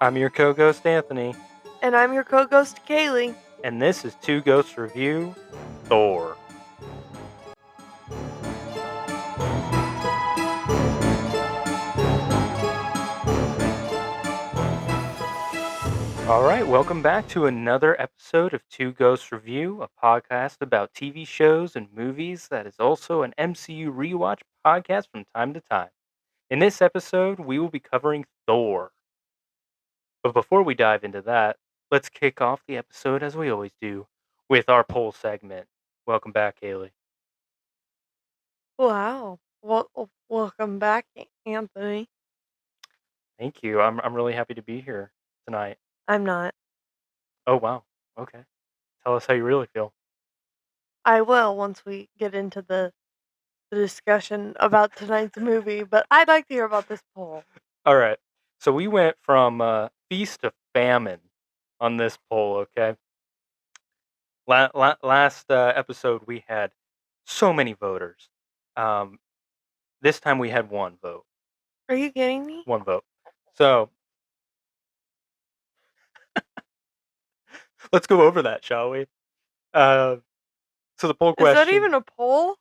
I'm your co-ghost Anthony, And I'm your co-ghost Kaylee. and this is Two Ghosts Review Thor. Alright, welcome back to another episode of Two Ghosts Review, a podcast about TV shows and movies that is also an MCU rewatch podcast from time to time. In this episode, we will be covering Thor. But before we dive into that, let's kick off the episode as we always do with our poll segment. Welcome back, Kaylee. Wow. Welcome back, Anthony. Thank you. I'm really happy to be here tonight. I'm not. Oh, wow. Okay. Tell us how you really feel. I will once we get into the discussion about tonight's movie, but I'd like to hear about this poll. All right. So we went from feast to famine on this poll, okay? Last episode, we had so many voters. This time we had one vote. Are you kidding me? One vote. So let's go over that, shall we? So the poll question... Is that even a poll?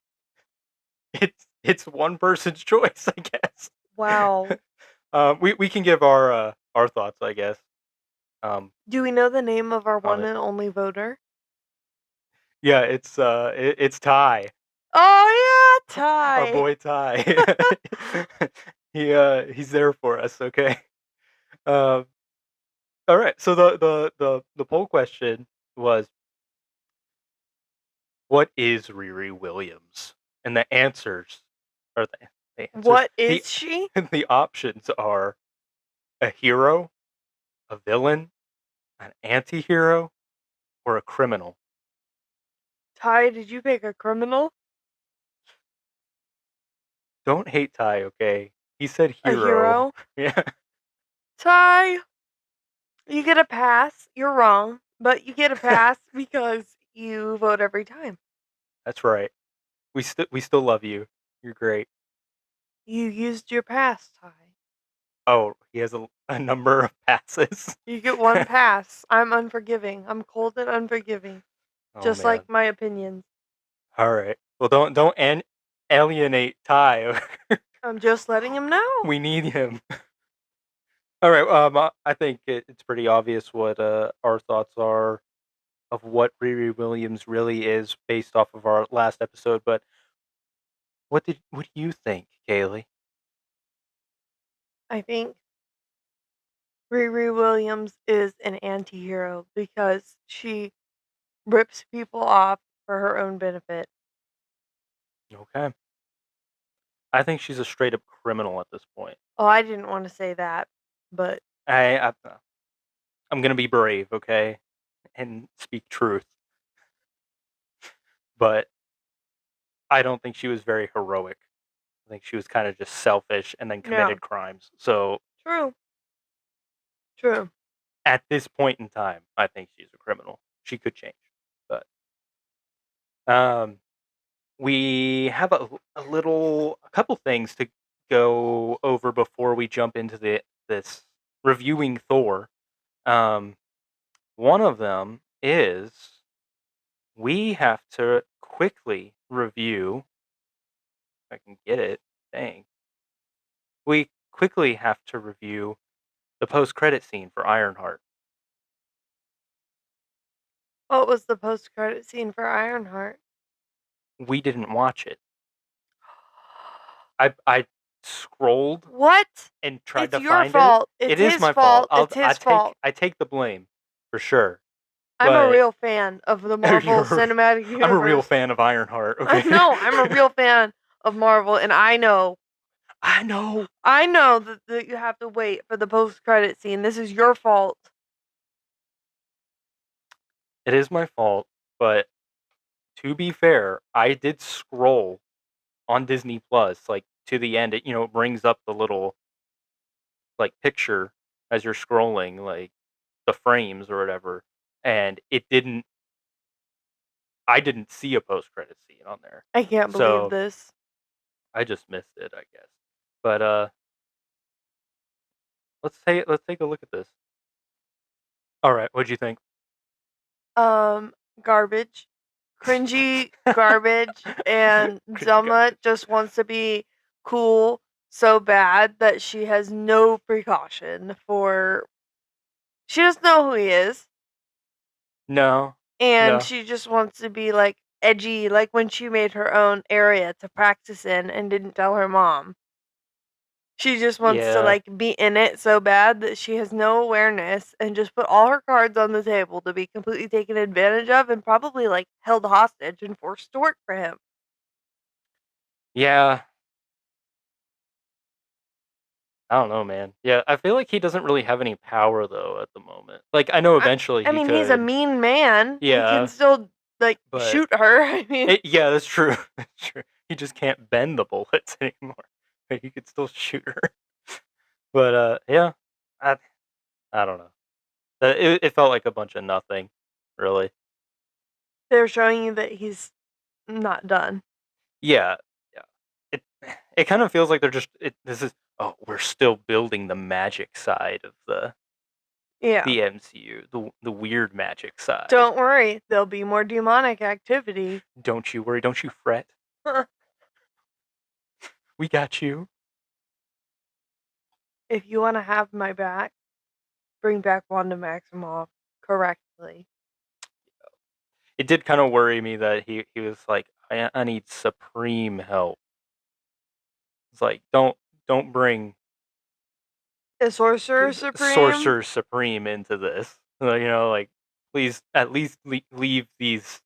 It's one person's choice, I guess. Wow. We can give our thoughts, I guess. Do we know the name of our one and only voter? Yeah, it's Ty. Oh yeah, Ty. Our boy Ty. He's there for us, okay? All right. So the poll question was, what is Riri Williams? And the answers are the answers. What is she? The options are a hero, a villain, an anti-hero, or a criminal. Ty, did you pick a criminal? Don't hate Ty, okay? He said hero. A hero? Yeah. Ty, you get a pass. You're wrong, but you get a pass because you vote every time. That's right. We still love you. You're great. You used your pass, Ty. Oh, he has a number of passes. You get one pass. I'm unforgiving. I'm cold and unforgiving. Just man. like my opinions. All right. Well, don't alienate Ty. I'm just letting him know. We need him. All right. I think it's pretty obvious what our thoughts are of what Riri Williams really is based off of our last episode. But what do you think, Kaylee? I think Riri Williams is an anti-hero because she rips people off for her own benefit. Okay. I think she's a straight up criminal at this point. Oh, I didn't want to say that, but I'm gonna be brave, okay, and speak truth. But I don't think she was very heroic. I think she was kind of just selfish and then committed crimes. So True. At this point in time, I think she's a criminal. She could change, but we have a couple things to go over before we jump into this reviewing Thor. One of them is we have to quickly review. If I can get it, dang. We quickly have to review the post-credit scene for Ironheart. What was the post-credit scene for Ironheart? We didn't watch it. I scrolled. What? And tried to It's find your fault. it. It's It is his my fault. fault. It's his fault. I take the blame for sure. I'm a but- real fan of the Marvel Cinematic Universe. I'm a real fan of Ironheart. Okay. I know. I'm a real fan of Marvel, and I know that you have to wait for the post-credit scene. This is your fault. It is my fault, but to be fair, I did scroll on Disney Plus, like to the end. It brings up the little like picture as you're scrolling, like the frames or whatever, and I didn't see a post-credit scene on there. I can't believe this. I just missed it, I guess. But let's take a look at this. All right, what'd you think? Garbage. Cringy garbage, and Cringy Zelma garbage. just wants to be cool so bad that she has no precaution for. She doesn't know who he is, No, and no, she just wants to be like edgy, like when she made her own area to practice in and didn't tell her mom. She just wants to yeah, like be in it so bad that she has no awareness and just put all her cards on the table to be completely taken advantage of and probably like held hostage and forced to work for him. yeah. I don't know, man. Yeah, I feel like he doesn't really have any power though at the moment. Like I know I, eventually I he mean, he's a could. mean man. He can Yeah, still like but shoot her. I mean, yeah, that's true. That's true. He just can't bend the bullets anymore. But he could still shoot her. But yeah, I I don't know. It felt like a bunch of nothing, really. they're showing you that he's not done. Yeah, yeah. It it kind of feels like they're just this is we're still building the magic side of Yeah. the MCU, the weird magic side. Don't worry, there'll be more demonic activity. Don't you worry, don't you fret. We got you. If you want to have my back, bring back Wanda Maximoff correctly. It did kind of worry me that he was like, I need supreme help. It's like don't bring The Sorcerer Supreme. Sorcerer Supreme into this. Like please at least leave these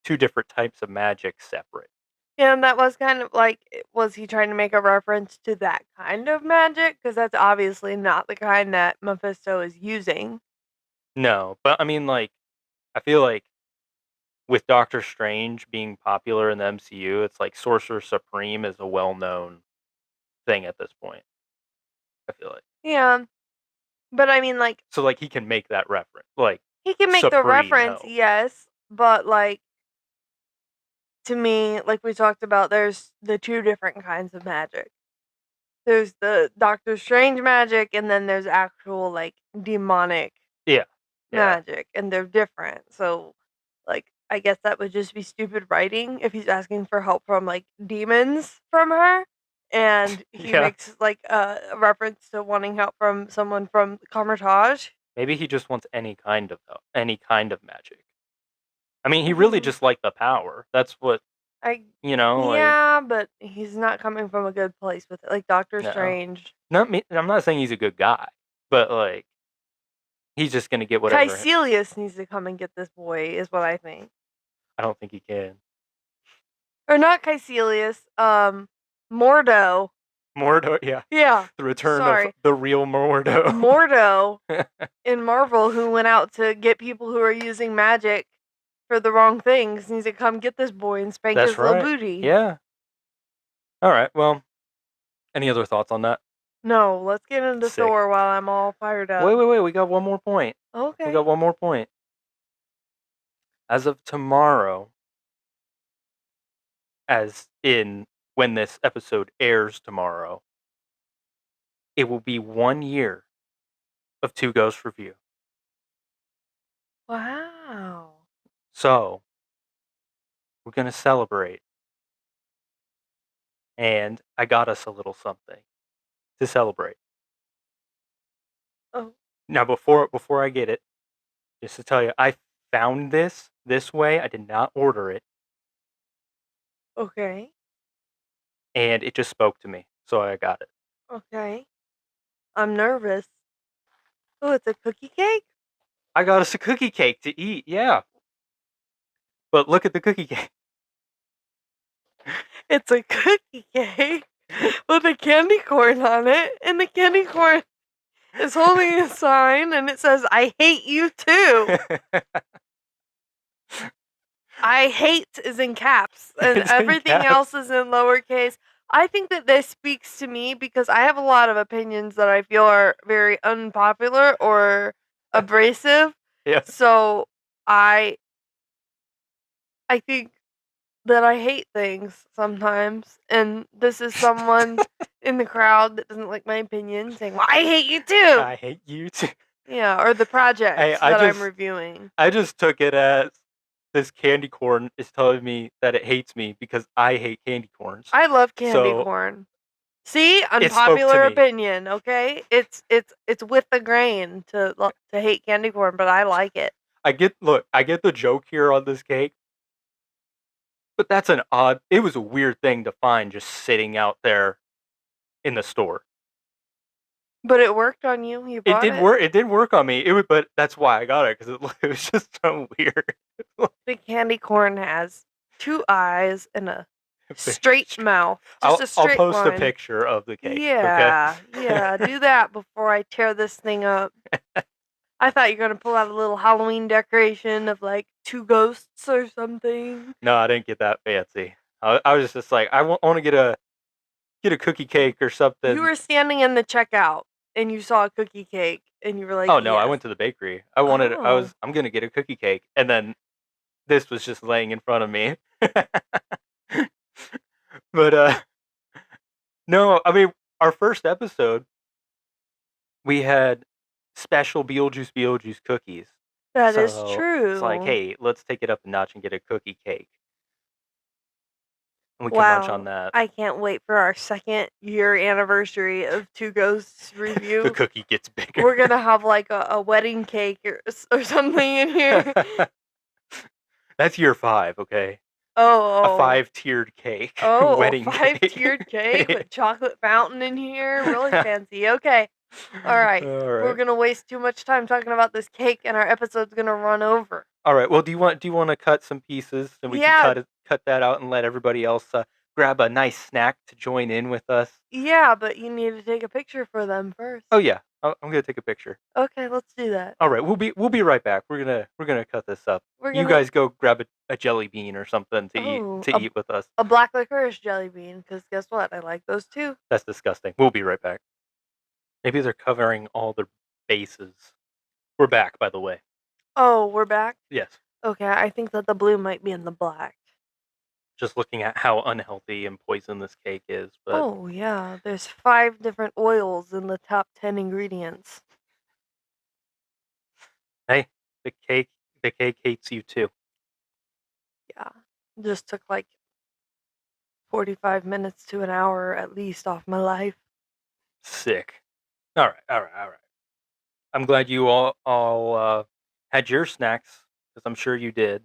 two different types of magic separate. Yeah, and that was kind of like, was he trying to make a reference to that kind of magic? Because that's obviously not the kind that Mephisto is using. No, but I mean, like, I feel like with Doctor Strange being popular in the MCU, it's like Sorcerer Supreme is a well-known thing at this point. I feel like Yeah, but I mean, like, so like he can make that reference, like he can make the supreme reference, help. yes, but like, to me, like we talked about, there's the two different kinds of magic. There's the Doctor Strange magic, and then there's actual, like, demonic Yeah, yeah, magic, and they're different. So, like, I guess that would just be stupid writing if he's asking for help from like demons from her, and he yeah. makes like a reference to wanting help from someone from Carmitage. Maybe he just wants any kind of help, any kind of magic. I mean, he really Mhm. just liked the power. That's what I like. Yeah, but he's not coming from a good place with it. Like Doctor No, Strange, not me. I'm not saying he's a good guy, but like he's just gonna get whatever. Caecilius needs to come and get this boy, is what I think. I don't think he can. Or not Caecilius, Mordo. Mordo, yeah. Yeah, The return of sorry. the real Mordo. Mordo in Marvel, who went out to get people who are using magic for the wrong things, needs to come get this boy and spank That's his little right. booty. Yeah. All right. Well, any other thoughts on that? No, let's get into Sick. Thor while I'm all fired up. Wait. We got one more point. We Okay. got one more point. As of tomorrow, as in when this episode airs tomorrow, it will be 1 year of Two Ghosts Review. Wow. So we're gonna celebrate, and I got us a little something to celebrate. Oh, Now, before I get it, just to tell you, I found this way. I did not order it, okay. and it just spoke to me, so I got it. Okay. I'm nervous. Oh, it's a cookie cake? I got us a cookie cake to eat. Yeah, but look at the cookie cake. It's a cookie cake with a candy corn on it, and the candy corn is holding a sign and it says, I hate you too. I hate is in caps and It's in everything caps. else is in lowercase. I think that this speaks to me because I have a lot of opinions that I feel are very unpopular or abrasive. Yeah. So I I think that I hate things sometimes, and this is someone in the crowd that doesn't like my opinion, saying, "Well, I hate you too." I hate you too. Yeah, or the projects I that I'm just reviewing. I just took it as this candy corn is telling me that it hates me because I hate candy corns. I love candy So corn. See, it spoke to unpopular me. opinion. Okay, it's with the grain to hate candy corn, but I like it. I get the joke here on this cake, but it was a weird thing to find just sitting out there in the store. But it worked on you. You It bought did it. work. It did work on me. But that's why I got it because it was just so weird. The candy corn has 2 eyes and a Very straight strange. mouth, just a I'll straight post a line. picture of the cake. Okay. Yeah, do that before I tear this thing up. I thought you were gonna pull out a little Halloween decoration of like 2 ghosts or something. No, I didn't get that fancy. I was just like, I want to get a cookie cake or You something. were standing in the checkout and you saw a cookie cake and you were like, Oh no, I "Yes." went to the bakery. Oh. I'm gonna get a cookie cake, and then this was just laying in front of me. But no, I mean, our first episode, we had special Beetlejuice cookies. That is So it's like, true. hey, let's take it up a notch and get a cookie cake, and we can munch on Wow. that. I can't wait for our 2nd year anniversary of Two Ghosts The review. cookie gets bigger. We're gonna have like a wedding cake or something in here. That's year 5, okay? A Oh, 5-tiered cake, oh, wedding 5 cake. tiered cake with chocolate fountain in here. Really fancy. Okay. All right. All We're right. gonna waste too much time talking about this cake and our episode's gonna run over. All right. Well, do you want to cut some pieces and we can Yeah, cut that out and let everybody else grab a nice snack to join in with us? yeah, but you need to take a picture for them first. Oh yeah, I'm gonna take a picture. Okay, let's do that. All right, we'll be right back. We're gonna cut this up. We're You gonna guys go grab a jelly bean or something oh to eat with us. a black licorice jelly bean, because guess what? I like those too. That's disgusting. We'll be right back. Maybe they're covering all their bases. We're back, by the way. Oh, we're back? Yes. Okay, I think that the blue might be in the black. Just looking at how unhealthy and poison this cake is, but Oh, yeah, there's 5 different oils in the top 10 ingredients. hey, the cake the cake hates you too. Yeah, just took like 45 minutes to an hour at least off my life. Sick. All right. I'm glad you all had your snacks because I'm sure you did.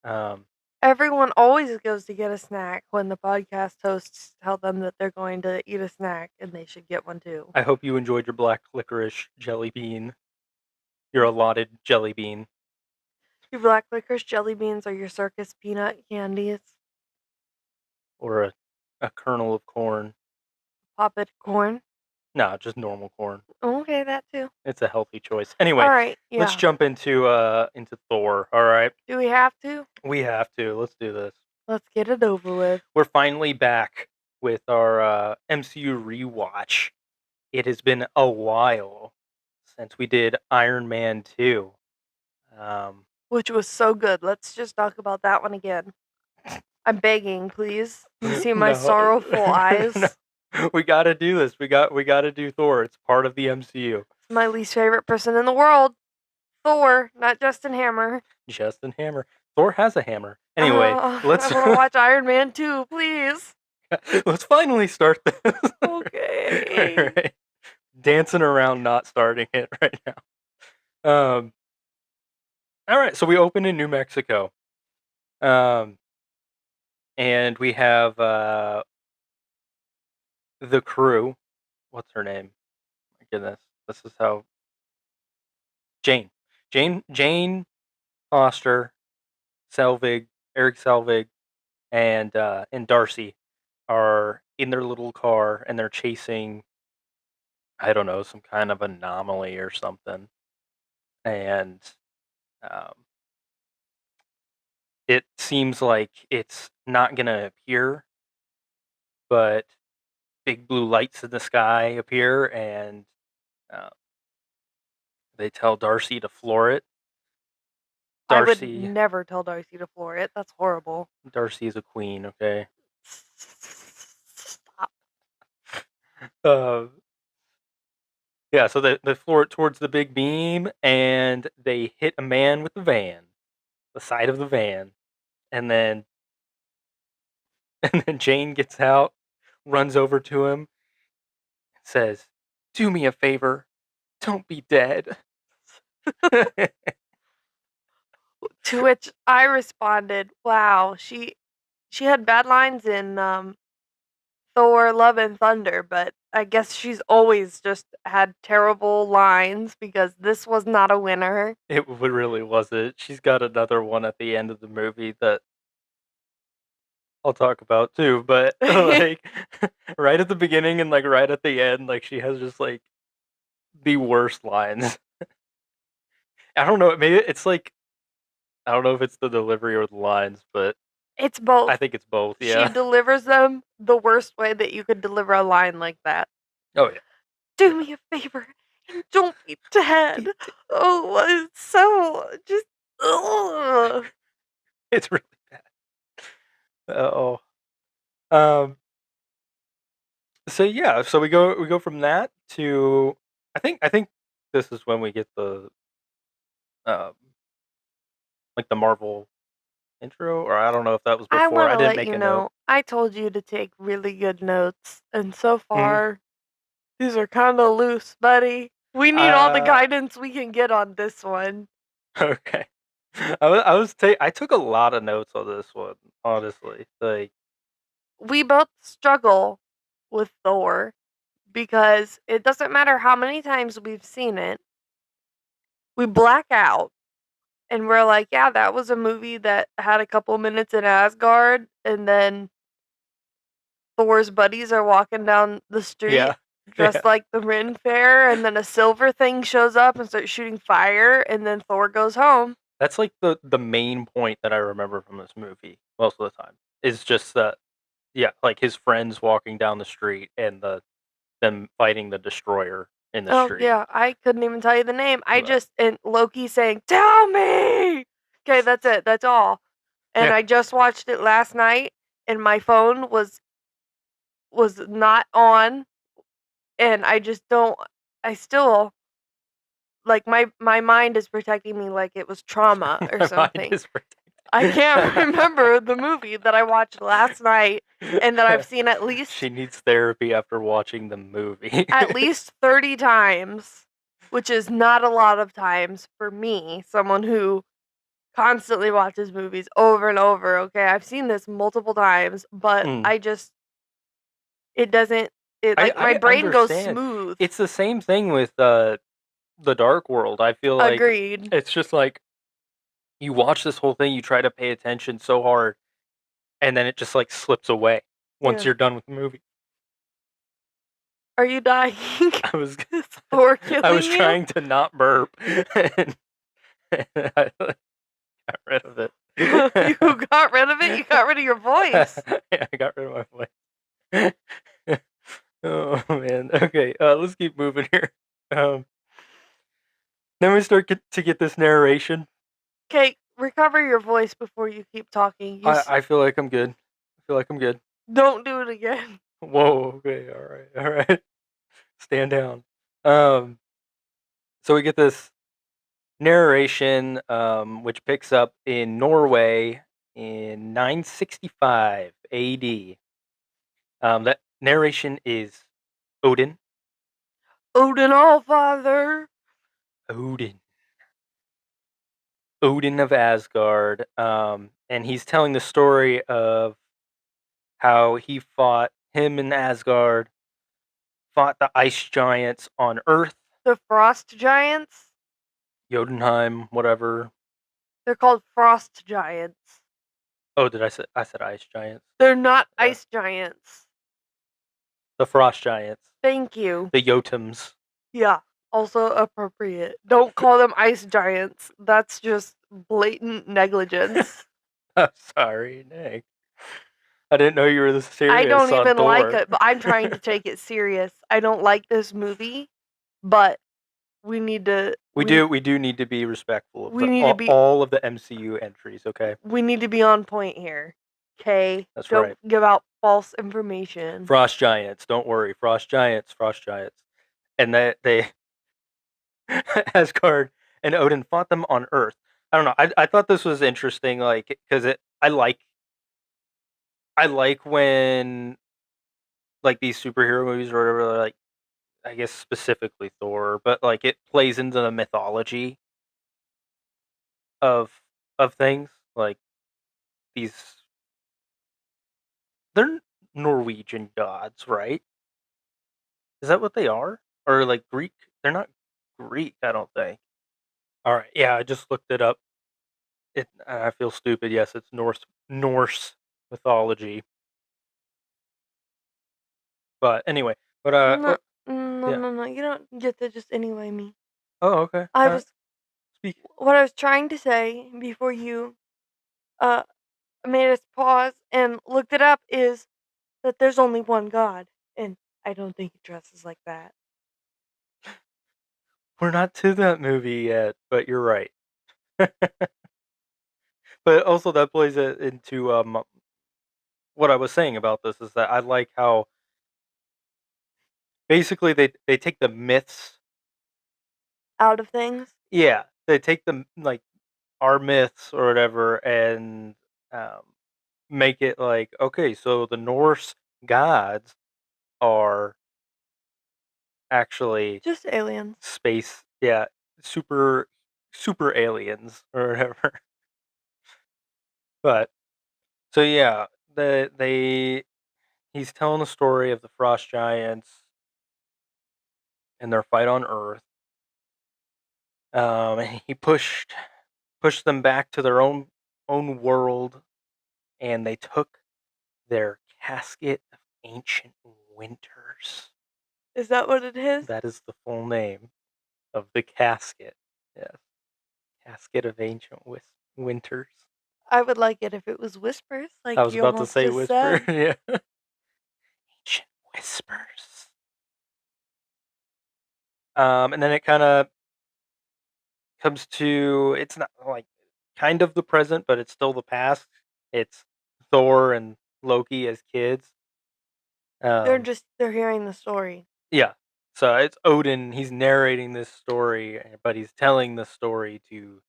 Um, Everyone always goes to get a snack when the podcast hosts tell them that they're going to eat a snack and they should get one too. I hope you enjoyed your black licorice jelly bean, your allotted jelly bean, Your black licorice jelly beans are your circus peanut candies. or a kernel of corn. Poppet corn. No, just normal corn. Okay, that too. It's a healthy choice. Anyway, Alright, let's yeah. jump into Thor. All right, Do we have to? we have to. Let's do this. Let's get it over with. We're finally back with our MCU rewatch. It has been a while since we did Iron Man 2. Which was so good. Let's just talk about that one again. I'm begging, please. You see my sorrowful eyes? No. We got to do this. We got to do Thor. It's part of the MCU. My least favorite person in the world. Thor, not Justin Hammer. Justin Hammer. Thor has a hammer. Anyway, let's I want to watch Iron Man 2, please. let's finally start this. Okay. All right. Dancing around not starting it right now. All right, so we open in New Mexico. And we have the crew. What's her name? My goodness. This is how Jane. Jane Foster, Eric Selvig, and Darcy are in their little car and they're chasing, I don't know, some kind of anomaly or something. And um, it seems like it's not gonna appear, but big blue lights in the sky appear and uh, they tell Darcy to floor it. I would Darcy never tell Darcy to floor it. That's horrible. Darcy is a queen, okay? Stop. Uh, yeah, so they floor it towards the big beam, and they hit a man with the van, the side of the van, and then and then Jane gets out, runs over to him, and says, "Do me a favor, don't be dead." To which I responded, "Wow, she had bad lines in Thor: Love and Thunder, but I guess she's always just had terrible lines because this was not a winner." It really wasn't. She's got another one at the end of the movie that I'll talk about too, but like right at the beginning and like right at the end, like she has just like the worst lines. I don't know. Maybe it's like I don't know if it's the delivery or the lines, but It's I both. think it's both. She Yeah. delivers them the worst way that you could deliver a line like that. Oh yeah. Do me a favor and don't be dead. Oh, it's so just. Ugh. It's really bad. Oh. Um. So yeah. So we go from that to I think this is when we get the um like the Marvel intro, or I don't know if that was I before. want I to didn't let make you a note. know, I told you to take really good notes, and so Mhm. far, these are kind of loose, buddy. We need all the Uh. guidance we can get on this one. Okay. I took a lot of notes on this one, honestly. Like, We both struggle with Thor because it doesn't matter how many times we've seen it, we black out and we're like, yeah, that was a movie that had a couple minutes in Asgard, and then Thor's buddies are walking down the yeah. street Yeah. dressed like the Ren Fair, and then a silver thing shows up and starts shooting fire, and then Thor goes home. That's like the main point that I remember from this movie most of the time. Is just that yeah, like his friends walking down the street and them fighting the destroyer in the Oh, street. yeah, I couldn't even tell you the name. But, And Loki saying, "Tell me!" Okay, that's it. That's all. And yeah. I just watched it last night, and my phone was not on, and I just don't. I still like my mind is protecting me like it was trauma or My mind something. is I can't protected. remember the movie that I watched last night and that I've seen She needs therapy after watching the movie. at least 30 times, which is not a lot of times for me, someone who constantly watches movies over and over. Okay, I've seen this multiple times, but Mm. it doesn't it like my I brain goes understand. smooth. It's the same thing with the Dark World. I feel like Agreed. it's just like you watch this whole thing, you try to pay attention so hard, and then it just like slips away once Yeah. you're done with the movie. Are you dying? I was Is Thor I was killing you? trying to not burp, and I got rid of it. You got rid of it? You got rid of your voice. Yeah, I got rid of my voice. Oh man. Okay, let's keep moving here. Um, then we start to get this narration. Okay, recover your voice before you keep talking. I feel like I'm good. I feel like I'm good. Don't do it again. Whoa. Okay. All right. All right. Stand down. Um. So we get this narration, which picks up in Norway in 965 AD. That narration is Odin. Odin Allfather. Odin. Odin of Asgard. And he's telling the story of how him and Asgard fought the ice giants on Earth, The Frost Giants. Jotunheim, whatever. They're called Frost Giants. Oh, I said ice giants? They're not Okay. ice giants. The frost giants, Thank you. the Jotuns. Yeah, also appropriate. Don't call them ice giants. That's just blatant negligence. I'm sorry, Nick. I didn't know you were this I serious don't on even like Thor. it, but I'm trying to take it serious. I don't like this movie, but we need to We do need to be respectful of we need to be all of the MCU entries. Okay. we need to be on point here. Okay. That's Don't right. give out false information. Frost giants. Don't worry, frost giants. Frost giants. And that they Asgard and Odin fought them on Earth. I don't know. I thought this was interesting, like because I like when like these superhero movies or whatever, like I guess specifically Thor, but like it plays into the mythology of of things. Like these, they're Norwegian gods, right? Is that what they are? Or like Greek? They're not Greek, I don't think. All right, yeah, I just looked it up. I feel stupid. Yes, it's Norse mythology. But anyway, but No, no, yeah. no, no. You don't get to just anyway me. Oh, okay. I All right. was Speak. what I was trying to say before you uh made us pause and looked it up is that there's only one God, and I don't think he dresses like that. We're not to that movie yet, but you're right. But also that plays it into what I was saying about this is that I like how basically they take the myths. Out of things, Yeah, they take the like our myths or whatever and um, make it like okay, so the Norse gods are actually just aliens. space, yeah, super super aliens or whatever. But so yeah, they he's telling the story of the frost giants and their fight on Earth. And he pushed them back to their own world, and they took their casket of ancient winters. Is that what it is? That is the full name of the casket. Yes, casket of ancient winters. I would like it if it was whispers, I like was you about to almost say just whisper. said. Yeah, ancient whispers. And then it kind of comes to it's not like kind of the present, but it's still the past. It's Thor and Loki as kids. Um, They're hearing the story, yeah. So it's Odin. He's narrating this story, but he's telling the story to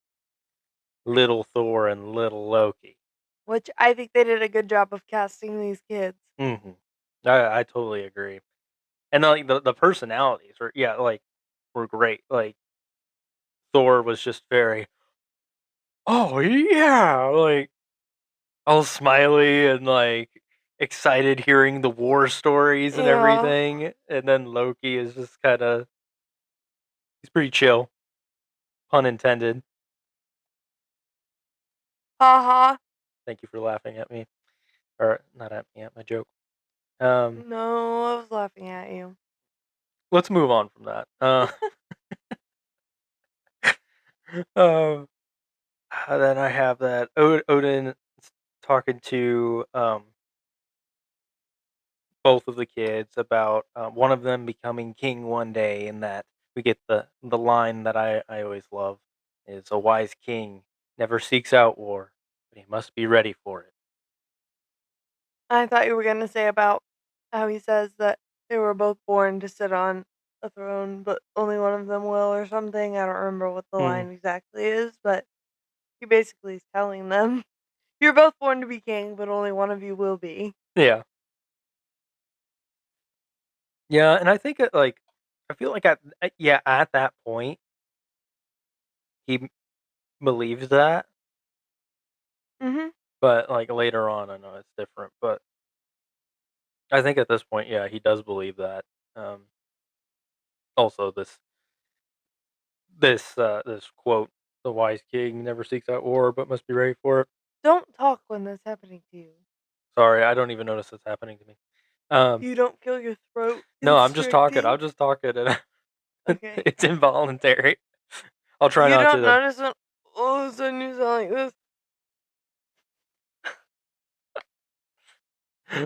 little Thor and little Loki. which I think they did a good job of casting these kids. hmm I totally agree. And like the personalities were yeah like were great. Like Thor was just very oh yeah like all smiley and like excited hearing the war stories and Yeah. everything. And then Loki is just kind of he's pretty chill, pun intended. Haha. Thank you for laughing at me, or not at me, at my joke. Um, No, I was laughing at you. let's move on from that. Um, then I have that Odin talking to both of the kids about one of them becoming king one day, and that we get the line that I always love is a wise king never seeks out war, but he must be ready for it. I thought you were gonna say about how he says that they were both born to sit on a throne, but only one of them will or something. I don't remember what the Mm, line exactly is, but he basically is telling them, "You're both born to be king, but only one of you will be." yeah, yeah, and I think like I feel like yeah at that point he believes that, Mhm. but like later on I know it's different, but I think at this point yeah he does believe that. Um, also this quote, "The wise king never seeks out war, but must be ready for it." Don't talk when that's happening to you. Sorry, I don't even notice it's happening to me. Um, You don't feel your throat no, I'm just talking. constricting. I'm just talking, and Okay. it's involuntary. I'll try You not don't to though. notice when all of a sudden you sound like this.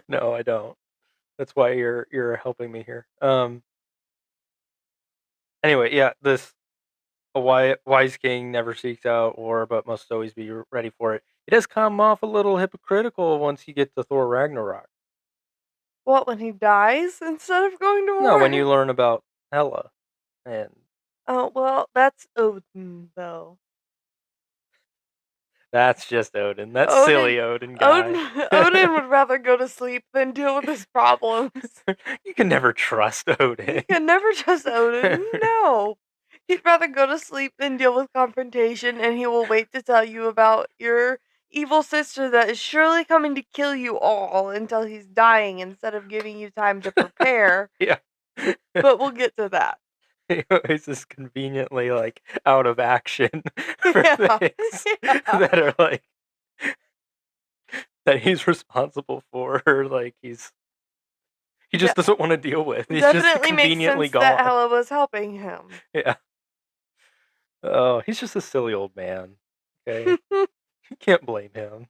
No, I don't. That's why you're helping me here. Anyway, yeah, this a wise king never seeks out war, but must always be ready for it. It does come off a little hypocritical once you get to Thor Ragnarok. What, when he dies instead of going to No, when war? you learn about Hela, and Oh, well, that's Odin, though. that's just Odin. That's Odin, silly Odin guy. Odin would rather go to sleep than deal with his problems. You can never trust Odin. You can never trust Odin. No. He'd rather go to sleep than deal with confrontation, and he will wait to tell you about your evil sister that is surely coming to kill you all until he's dying instead of giving you time to prepare. Yeah. But we'll get to that. He always just conveniently like out of action for Yeah. things Yeah. that are like that he's responsible for, or like he just De- doesn't want to deal with. He's just definitely makes conveniently sense that gone. Hela was helping him. Yeah. Oh, he's just a silly old man. Okay. You can't blame him.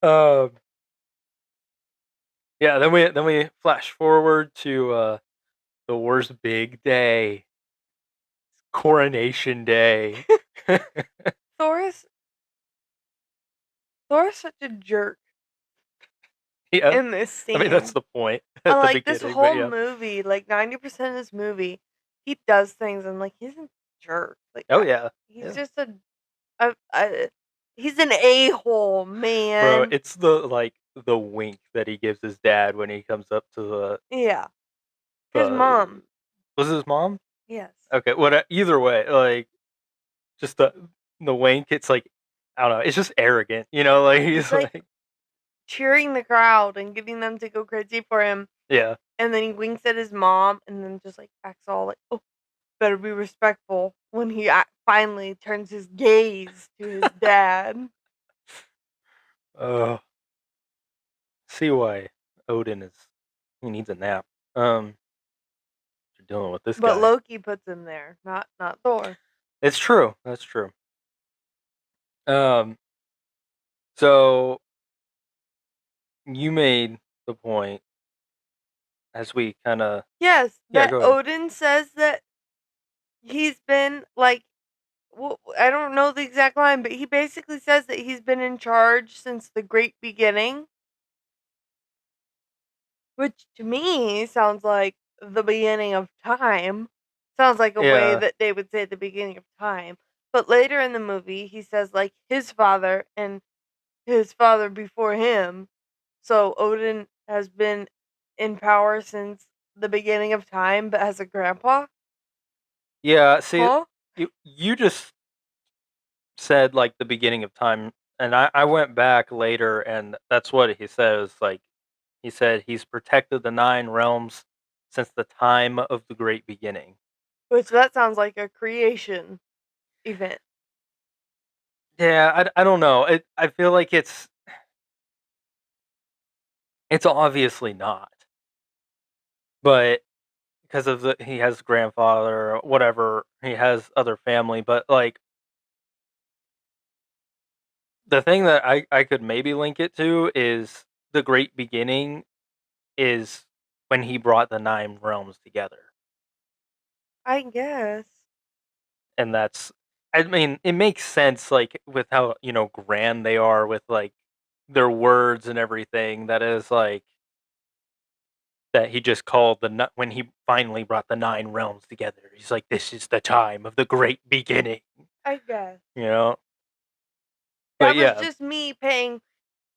Um yeah, then we flash forward to the worst big day. Coronation Day. Thor is Thor is such a jerk Yeah. in this I mean that's scene. the point at the Like this beginning, but whole yeah. movie, like 90% of this movie, he does things and like he's a jerk. Like Oh yeah. he's Yeah. just a he's an a-hole, Bro, man. it's the wink that he gives his dad when he comes up to Yeah. His the mom. was it his mom? Yes. Okay, what either way, like just the wink, it's like I don't know, it's just arrogant, like He's he's like like cheering the crowd and getting them to go crazy for him. yeah. And then he winks at his mom and then just like acts all like, oh, better be respectful when he finally turns his gaze to his dad. Oh, see why Odin he needs a nap. You're dealing with this But guy. Loki puts him there, not Thor. It's true. That's true. Um so you made the point as we kind of Yes, yeah, that go ahead. Odin says that he's been like, well, I don't know the exact line, but he basically says that he's been in charge since the great beginning, which to me sounds like the beginning of time. Sounds like a way Yeah. that they would say the beginning of time. But later in the movie, he says like his father and his father before him. So Odin has been in power since the beginning of time, but as a grandpa? Yeah, see, Huh? you just said like the beginning of time, and I went back later, and that's what he says. Like he said, he's protected the nine realms since the time of the great beginning. Which that sounds like a creation event. Yeah, I don't know. I feel like it's obviously not, but because of he has grandfather or whatever, he has other family, but like the thing that I could maybe link it to is the great beginning is when he brought the nine realms together. I guess. And that's I mean, it makes sense like with how, grand they are with like their words and everything that is like that he just called when he finally brought the nine realms together. He's like this is the time of the great beginning, I guess. you know. But That was yeah, just me paying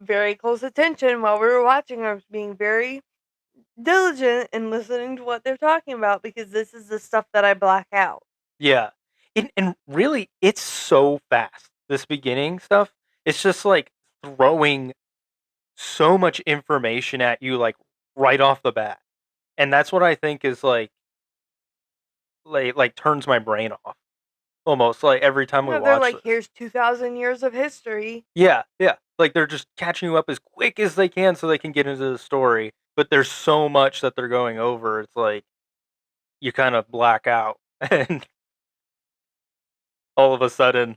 very close attention while we were watching. I was being very diligent in listening to what they're talking about because this is the stuff that I black out. yeah. And really it's so fast. This beginning stuff, it's just like throwing so much information at you like right off the bat. And that's what I think is like turns my brain off almost like every time we Yeah, they're watch like, this. here's 2,000 years of history. Yeah, yeah. Like they're just catching you up as quick as they can so they can get into the story. But there's so much that they're going over. It's like you kind of black out and all of a sudden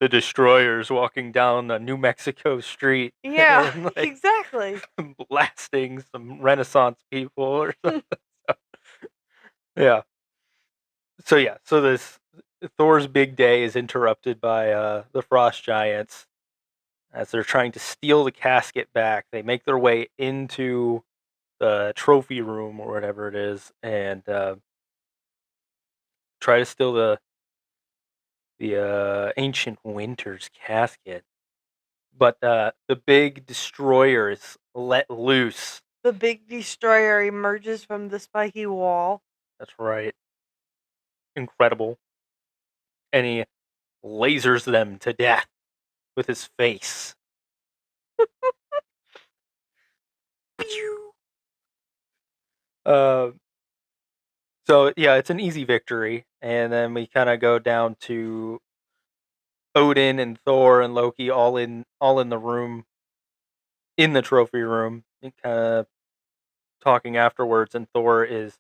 the destroyer's walking down a New Mexico street Yeah, and like exactly. blasting some Renaissance people or something. Yeah. So yeah, so this Thor's big day is interrupted by the frost giants as they're trying to steal the casket back. They make their way into the trophy room or whatever it is, and try to steal the ancient Winter's casket. But the big destroyer is let loose. The big destroyer emerges from the spiky wall. That's right. Incredible. And he lasers them to death with his face. Uh, so yeah, it's an easy victory, and then we kind of go down to Odin and Thor and Loki all in the room in the trophy room, and kind of talking afterwards. And Thor is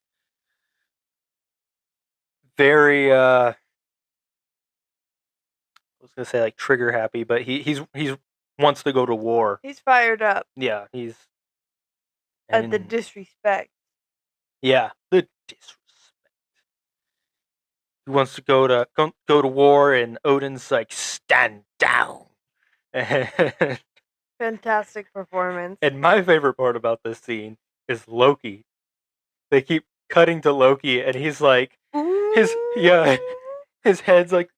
very I was gonna say like trigger happy, but he's wants to go to war. He's fired up Yeah, he's at the and disrespect. yeah, the disrespect. He wants to go to war, and Odin's like stand down. and Fantastic performance. my favorite part about this scene is Loki. They keep cutting to Loki, and he's like his yeah Ooh. his head's like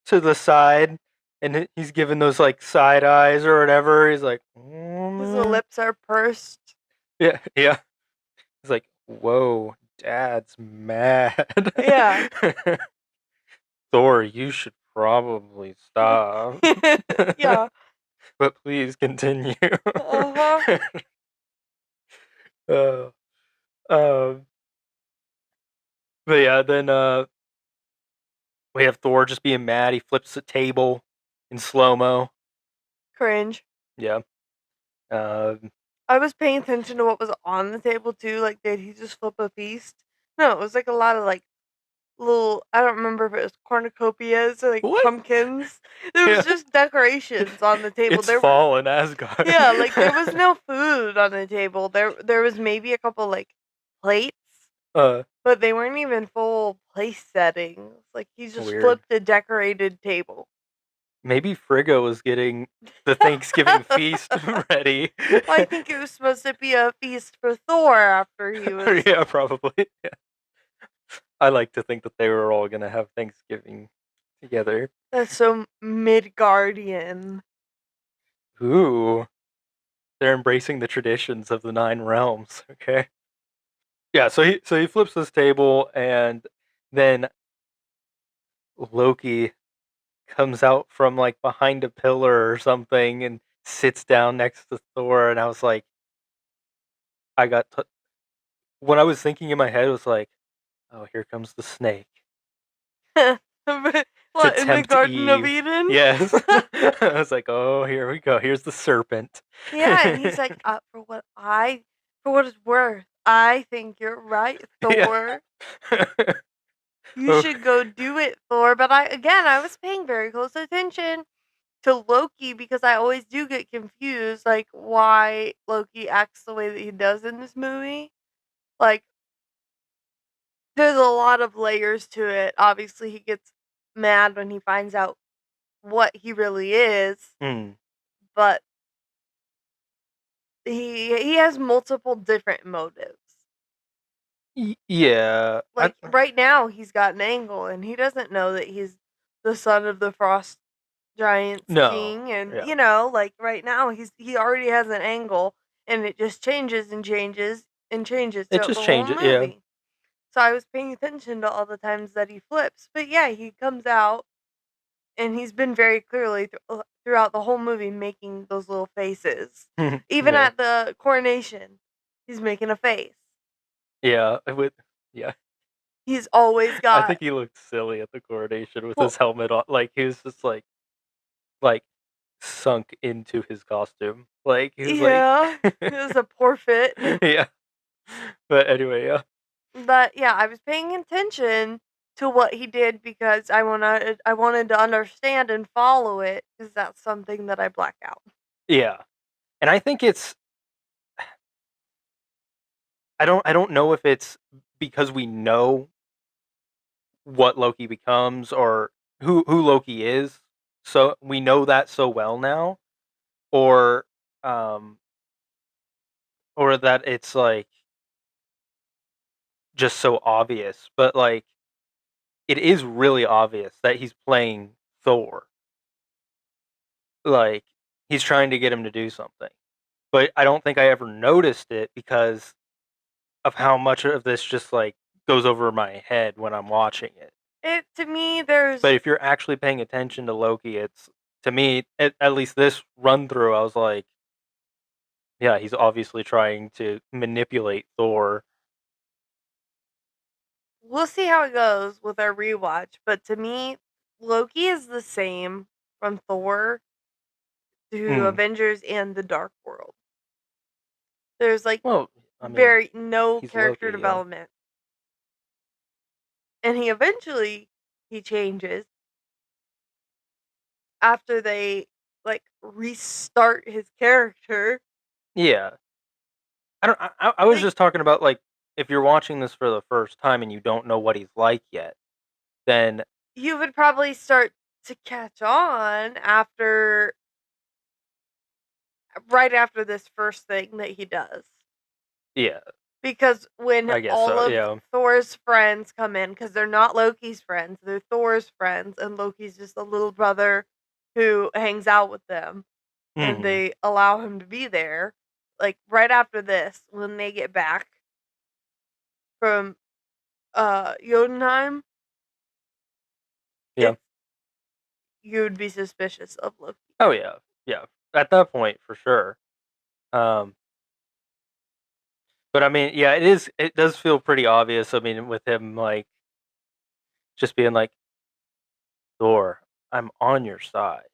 to the side, and he's giving those like side eyes or whatever. He's like, oh, His man. lips are pursed. Yeah, yeah. He's like, whoa, Dad's mad. Yeah. Thor, you should probably stop. Yeah. But please continue. Uh-huh. uh, um, but yeah, then we have Thor just being mad. He flips the table in slow mo. Cringe. Yeah. Um, I was paying attention to what was on the table too. Like, did he just flip a feast? No, it was like a lot of like little. I don't remember if it was cornucopias or like what? pumpkins. There was Yeah. just decorations on the table. It's There were fall in Asgard. yeah, like there was no food on the table. There was maybe a couple like plates, uh, but they weren't even full place settings. Like he just weird. flipped a decorated table. Maybe Frigga was getting the Thanksgiving feast ready. Well, I think it was supposed to be a feast for Thor after he was. Yeah, probably. Yeah. I like to think that they were all gonna have Thanksgiving together. That's so Midgardian. Ooh, they're embracing the traditions of the Nine Realms. Okay. Yeah. So he flips this table, and then Loki comes out from like behind a pillar or something and sits down next to Thor, and I was like, I got what I was thinking in my head was like, oh, here comes the snake to What, in the tempt Garden of Eve. Eden? Yes. I was like, oh, here we go. Here's the serpent. Yeah, and he's like, for what it's worth, I think you're right, Yeah. Thor. You Oh, should go do it, Thor. But I was paying very close attention to Loki because I always do get confused, like why Loki acts the way that he does in this movie. Like, there's a lot of layers to it. Obviously, he gets mad when he finds out what he really is, hmm. but he has multiple different motives. Yeah. Like right now, he's got an angle, and he doesn't know that he's the son of the Frost Giants No. king, and Yeah. like right now, he already has an angle, and it just changes and changes and changes It throughout just the whole changes. Yeah. movie. So I was paying attention to all the times that he flips, but yeah, he comes out, and he's been very clearly throughout the whole movie making those little faces. Even Yeah. at the coronation, he's making a face. Yeah. I would. Yeah. He's always I got think he looked silly at the coronation with well, his helmet on. Like he was just like sunk into his costume. Like he was like, yeah, it was a poor fit. yeah. But anyway, yeah. But yeah, I was paying attention to what he did because I wanted to understand and follow it because that's something that I black out. Yeah. And I think it's I don't know if it's because we know what Loki becomes or who Loki is. So we know that so well now, or um, or that it's like just so obvious. But like it is really obvious that he's playing Thor. Like he's trying to get him to do something. But I don't think I ever noticed it because of how much of this just like goes over my head when I'm watching it. It to me, But there's if you're actually paying attention to Loki, it's to me at least this run through, I was like, yeah, he's obviously trying to manipulate Thor. we'll see how it goes with our rewatch, but to me, Loki is the same from Thor to Hmm. Avengers and the Dark World. There's like Well, I mean, very no he's character Loki, yeah. development. And he eventually he changes after they like restart his character. Yeah. I don't. I was Like just talking about like if you're watching this for the first time and you don't know what he's like yet, then you would probably start to catch on after right after this first thing that he does. yeah, Because when I guess all so. of Yeah. Thor's friends come in, because they're not Loki's friends, they're Thor's friends, and Loki's just a little brother who hangs out with them, and Hmm. they allow him to be there. Like right after this, when they get back from Jotunheim, Yeah. it's you'd be suspicious of Loki. Oh yeah. Yeah. At that point, for sure. Um, but I mean, yeah, it is. It does feel pretty obvious. I mean, with him like just being like, Thor, I'm on your side.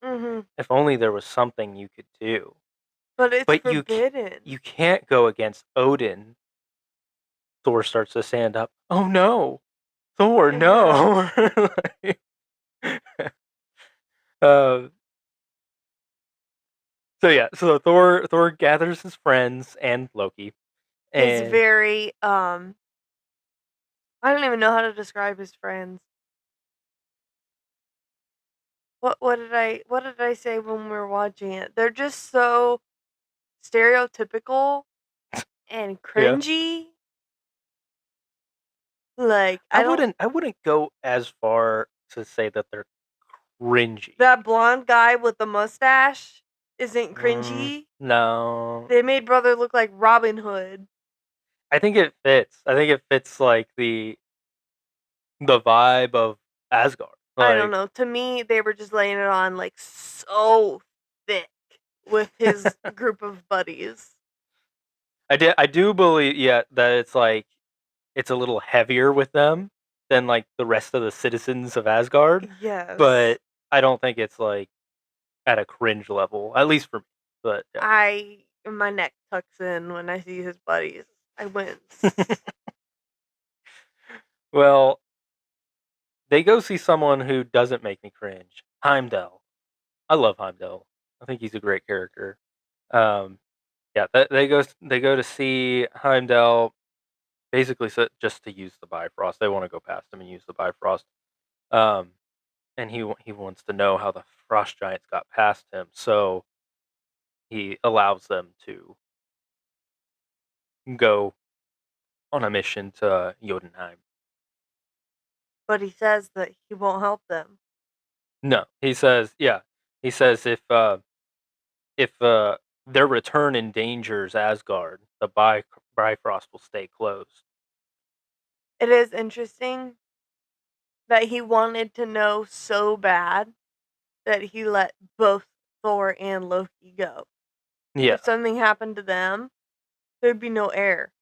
Hmm. If only there was something you could do. But it's But forbidden. you can't go against Odin. Thor starts to stand up. Oh no, Thor, Yeah. no. uh, so yeah, so Thor gathers his friends and Loki, His and very I don't even know how to describe his friends. What did I say when we were watching it? They're just so stereotypical and yeah, cringy. Like I don't I wouldn't go as far to say that they're cringy. that blonde guy with the mustache isn't cringy. No, They made brother look like Robin Hood. I think it fits. I think it fits like the vibe of Asgard. I don't Like know. To me, they were just laying it on like so thick with his group of buddies. I do believe yeah that it's like it's a little heavier with them than like the rest of the citizens of Asgard, Yes. but I don't think it's like at a cringe level, at least for me. But yeah. My neck tucks in when I see his buddies. I wince. Well, they go see someone who doesn't make me cringe. Heimdall. I love Heimdall. I think he's a great character. Um, yeah, they go to see Heimdall basically just to use the Bifrost. They want to go past him and use the Bifrost. Um, and he wants to know how the frost giants got past him. So he allows them to go on a mission to Jotunheim. But he says that he won't help them. No, he says, yeah, he says if their return endangers Asgard, the Bifrost will stay closed. It is interesting that he wanted to know so bad that he let both Thor and Loki go. Yeah, If something happened to them, there'd be no air.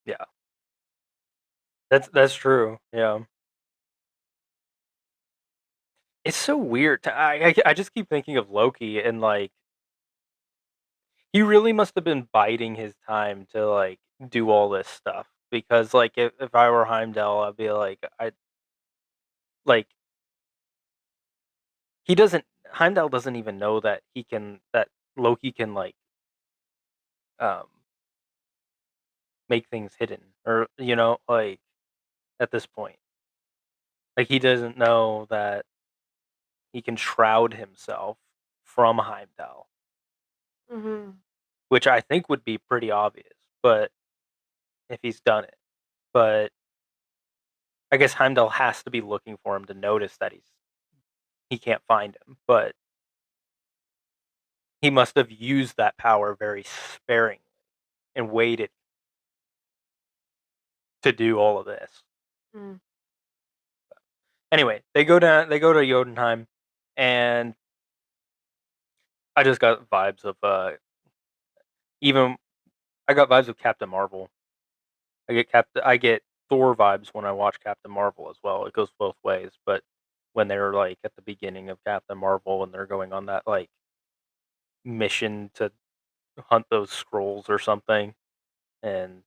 yeah, that's true. Yeah, it's so weird. I just keep thinking of Loki and like he really must have been biding his time to like do all this stuff because like if I were Heimdall, I'd be like I like he doesn't Heimdall doesn't even know that that Loki can like um make things hidden or like at this point. Like, he doesn't know that he can shroud himself from Heimdall, Mm-hmm. which I think would be pretty obvious, but if he's done it. But I guess Heimdall has to be looking for him to notice that he can't find him, but he must have used that power very sparingly and waited to do all of this. Mm. Anyway, they go to Jotunheim, and I just got vibes of even I got vibes of Captain Marvel. I get Thor vibes when I watch Captain Marvel as well. It goes both ways, but when they're like at the beginning of Captain Marvel and they're going on that like mission to hunt those scrolls or something, and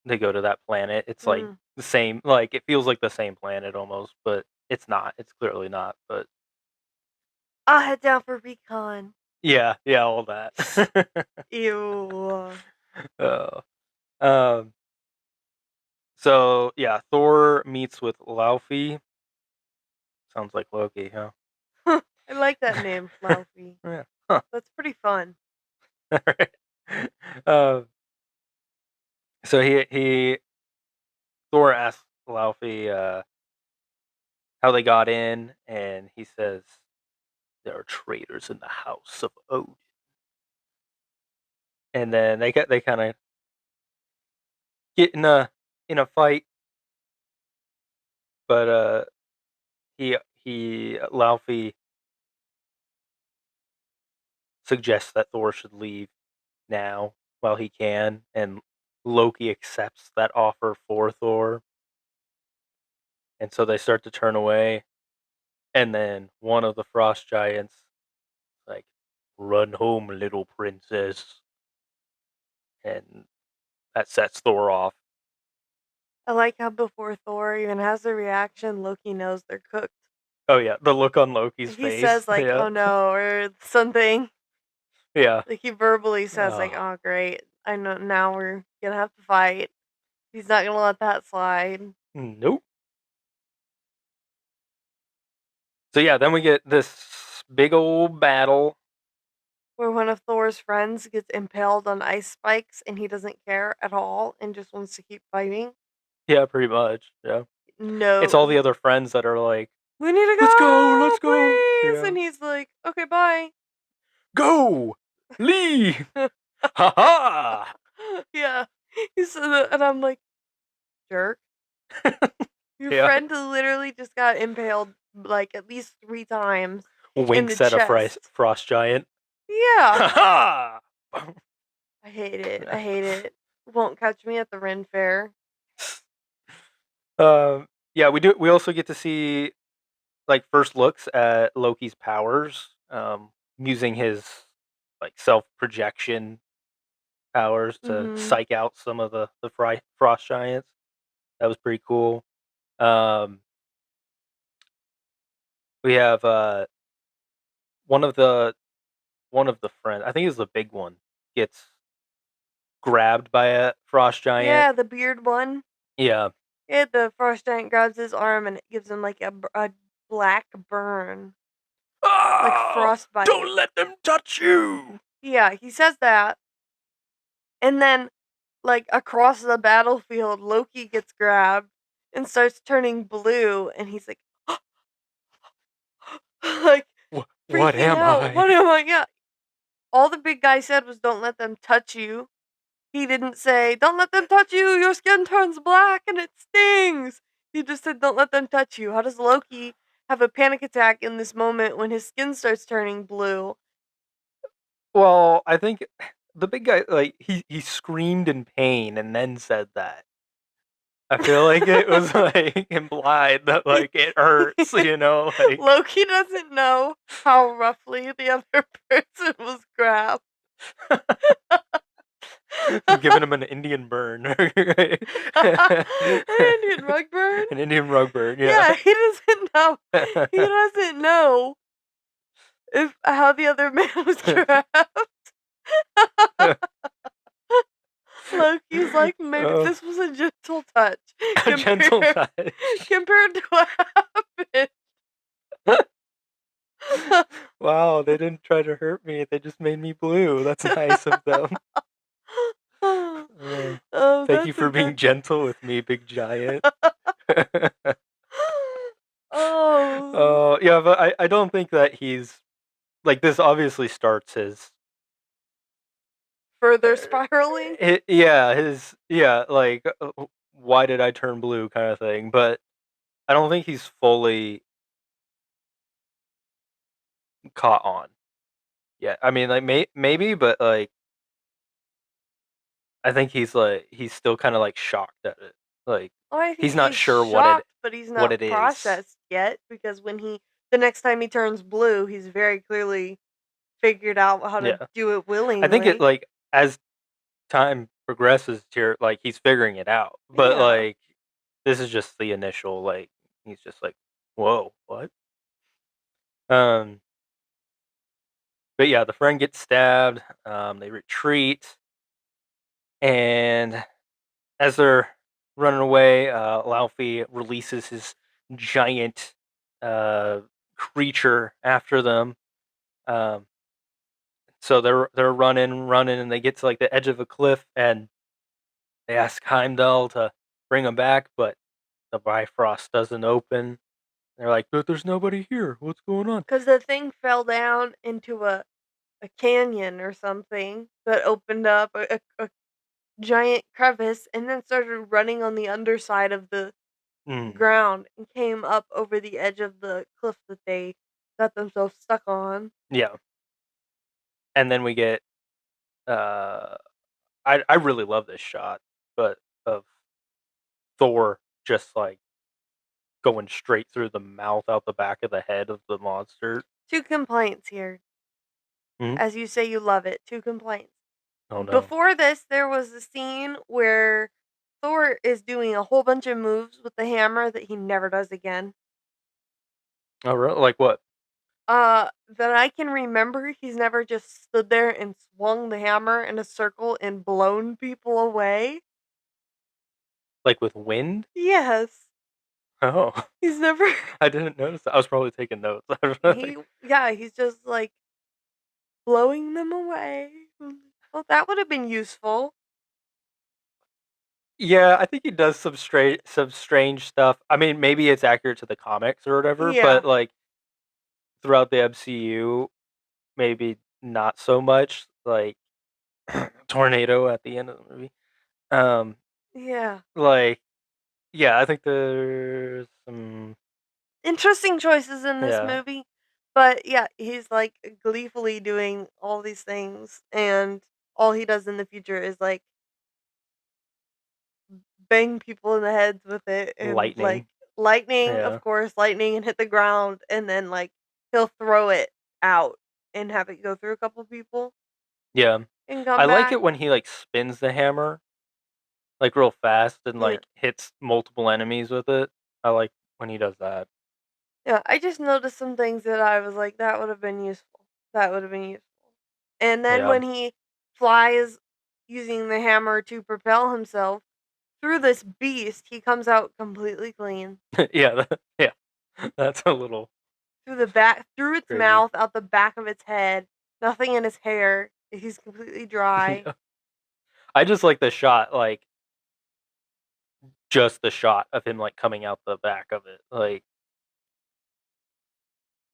they go to that planet, it's like Mm. the same. Like, it feels like the same planet almost, but it's not. It's clearly not. But I'll head down for recon. yeah, yeah, all that. Ew. uh, um. So yeah, Thor meets with Laufey. Sounds like Loki, huh? I like that name, Laufey. Yeah. Huh. That's pretty fun. Alright. Um, so he Thor asks Laufey how they got in, and he says there are traitors in the house of Odin. And then they kind of get in a fight, but he Laufey suggests that Thor should leave now while he can, and Loki accepts that offer for Thor, and so they start to turn away, and then one of the frost giants like, "Run home, little princess," and that sets Thor off. I like how before Thor even has a reaction, Loki knows they're cooked. Oh yeah, the look on Loki's He face. says like, Yeah, "Oh no," or something. yeah. Like he verbally says like, Oh, "Oh great, I know now we're gonna have to fight." He's not gonna let that slide. nope. So yeah, then we get this big old battle. Where one of Thor's friends gets impaled on ice spikes and he doesn't care at all and just wants to keep fighting. Yeah, pretty much. Yeah, it's all the No, other friends that are like, we need to "Let's go, go, let's go." please. Yeah, And he's like, okay, bye. go, leave. Ha ha. Yeah. And I'm like, jerk. Your Yeah, friend literally just got impaled like at least 3 times in the winks at a chest. frost giant. Yeah. Ha ha. I hate it. I hate it. Won't catch me at the Ren Fair. Yeah, we do. We also get to see like first looks at Loki's powers, using his like self projection powers to Mm-hmm. psych out some of the frost giants. That was pretty cool. Um, we have one of the one of the friends. I think it's the big one gets grabbed by a frost giant. Yeah, the beard one. Yeah. Yeah, the frost giant grabs his arm and it gives him like a black burn, like Oh, frostbite. don't let them touch you. Yeah, he says that. And then, like, across the battlefield, Loki gets grabbed and starts turning blue. And he's like, like, What freaking am out. I? What am I? Yeah. All the big guy said was, don't let them touch you. He didn't say, don't let them touch you. Your skin turns black and it stings. He just said, don't let them touch you. How does Loki have a panic attack in this moment when his skin starts turning blue? Well, I think the big guy, like, he screamed in pain and then said that. I feel like it was like implied that like it hurts, like Loki doesn't know how roughly the other person was grabbed. giving him an Indian burn. An Indian rug burn? An Indian rug burn, yeah. Yeah, he doesn't know. He doesn't know if how the other man was grabbed. Loki's like, maybe Oh, this was a gentle touch a gentle compared touch. compared to what happened. Wow, they didn't try to hurt me. They just made me blue. That's nice of them. Uh, Oh, Thank you that's for being that. gentle with me, big giant. Oh, Yeah, but I don't think that he's like this. Obviously, starts his, further spiraling. yeah, his yeah, like why did I turn blue kind of thing. But I don't think he's fully caught on yet. I mean, like maybe, but like I think he's still kind of like shocked at it. Like Oh, I he's think not he's sure shocked, but he's what not it is. processed yet because the next time he turns blue, he's very clearly figured out how to Yeah, do it I think it willingly. like as time progresses here, like he's figuring it out. But Yeah. like this is just the initial like he's just like, whoa, what? Um, but yeah, the friend gets stabbed. They retreat, and as they're running away, Laufey releases his giant uh, creature after them. Um, so they're running, and they get to like the edge of a cliff, and they ask Heimdall to bring them back, but the Bifrost doesn't open. They're like, but there's nobody here. What's going on? Because the thing fell down into a canyon or something that opened up a giant crevice and then started running on the underside of the Mm, ground and came up over the edge of the cliff that they got themselves stuck on. yeah, and then we get. Uh, I really love this shot, but of Thor just like going straight through the mouth out the back of the head of the monster. Two complaints here. Mhm. As you say, you love it. Two complaints. Oh no! Before this, there was a scene where Thor is doing a whole bunch of moves with the hammer that he never does again. Oh really? Like what? That I can remember, he's never just stood there and swung the hammer in a circle and blown people away. Like with wind? Yes. Oh, He's never I didn't notice that. I was probably taking notes. I was he like, yeah, he's just like blowing them away. Well, that would have been useful. yeah, I think he does some strange stuff. I mean, maybe it's accurate to the comics or whatever, Yeah. but like throughout the MCU, maybe not so much. Like tornado at the end of the movie. Um, Yeah. like yeah, I think there's some Interesting choices in this yeah movie. But yeah, he's like gleefully doing all these things and all he does in the future is like bang people in the heads with it and like lightning. lightning, of Yeah, course, lightning and hit the ground and then like he'll throw it out and have it go through a couple people yeah. and I come like back. it when he like spins the hammer like real fast and Yeah. like hits multiple enemies with it. I like when he does that. Yeah, I just noticed some things that I was like, that would have been useful. That would have been useful. And then Yeah, when he flies using the hammer to propel himself through this beast, he comes out completely clean. yeah, yeah. That's a little Through the back, through its crazy. mouth, out the back of its head, nothing in his hair. He's completely dry. Yeah. I just like the shot, like just the shot of him like coming out the back of it, like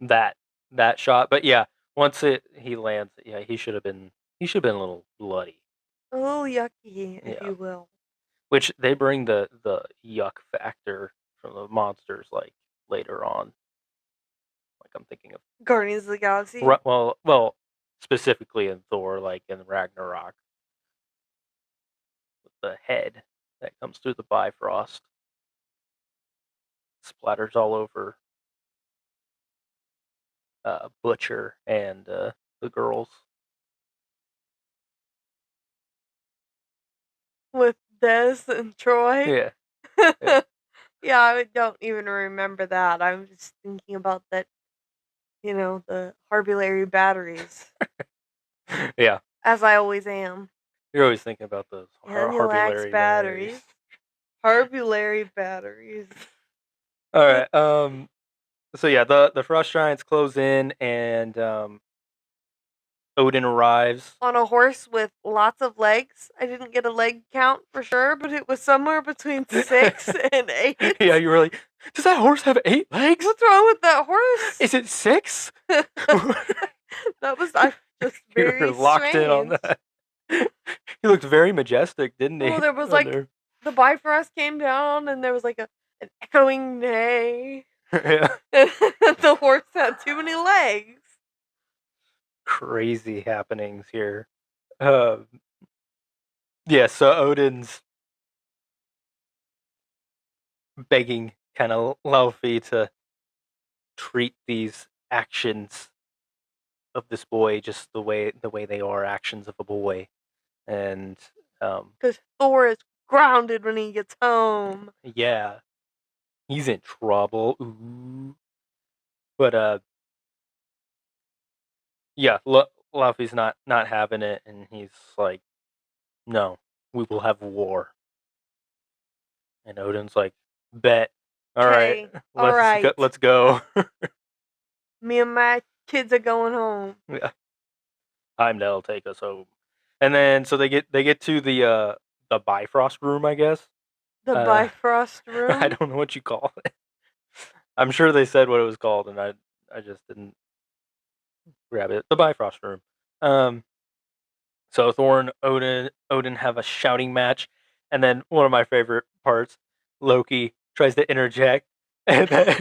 that that shot. But yeah, once it he lands, yeah, he should have been a little bloody. A little yucky, if Yeah, you will. which they bring the yuck factor from the monsters like later on. Like I'm thinking of Guardians of the Galaxy. well, specifically in Thor, like in Ragnarok, with the head that comes through the Bifrost, splatters all over Butcher and the girls. With Des and Troy. Yeah, yeah, Yeah, I don't even remember that. I'm just thinking about that, the Harvey Larry batteries, yeah. as I always am. You're always thinking about those And he lacks Harvey batteries. Harvey batteries. All right. So yeah, the frost giants close in, and Odin arrives. On a horse with lots of legs. I didn't get a leg count for sure, but it was somewhere between 6 and 8. Yeah, you were like, does that horse have 8 legs? What's wrong with that horse? Is it 6? That was just You very were locked in on strange. that. He looked very majestic, didn't he? Well, there was like the Bifrost came down, and there was like an echoing neigh. Yeah. The horse had too many legs. Crazy happenings here. Yeah, so Odin's begging kind of Laufey to treat these actions of this boy just the way they are actions of a boy, and Because Thor is grounded when he gets home. yeah, he's in trouble. Ooh. But yeah, Laufey's not having it, and he's like, "No, we will have war." And Odin's like, "Bet, all right, all right. let's go." Me and my kids are going home. Yeah, Heimdall take us home, and then so they get to the Bifrost room, I guess. The Bifrost I room. don't know what you call it. I'm sure they said what it was called, and I just didn't grab it. The Bifrost room. So Thor and Odin have a shouting match, and then one of my favorite parts, Loki tries to interject, and then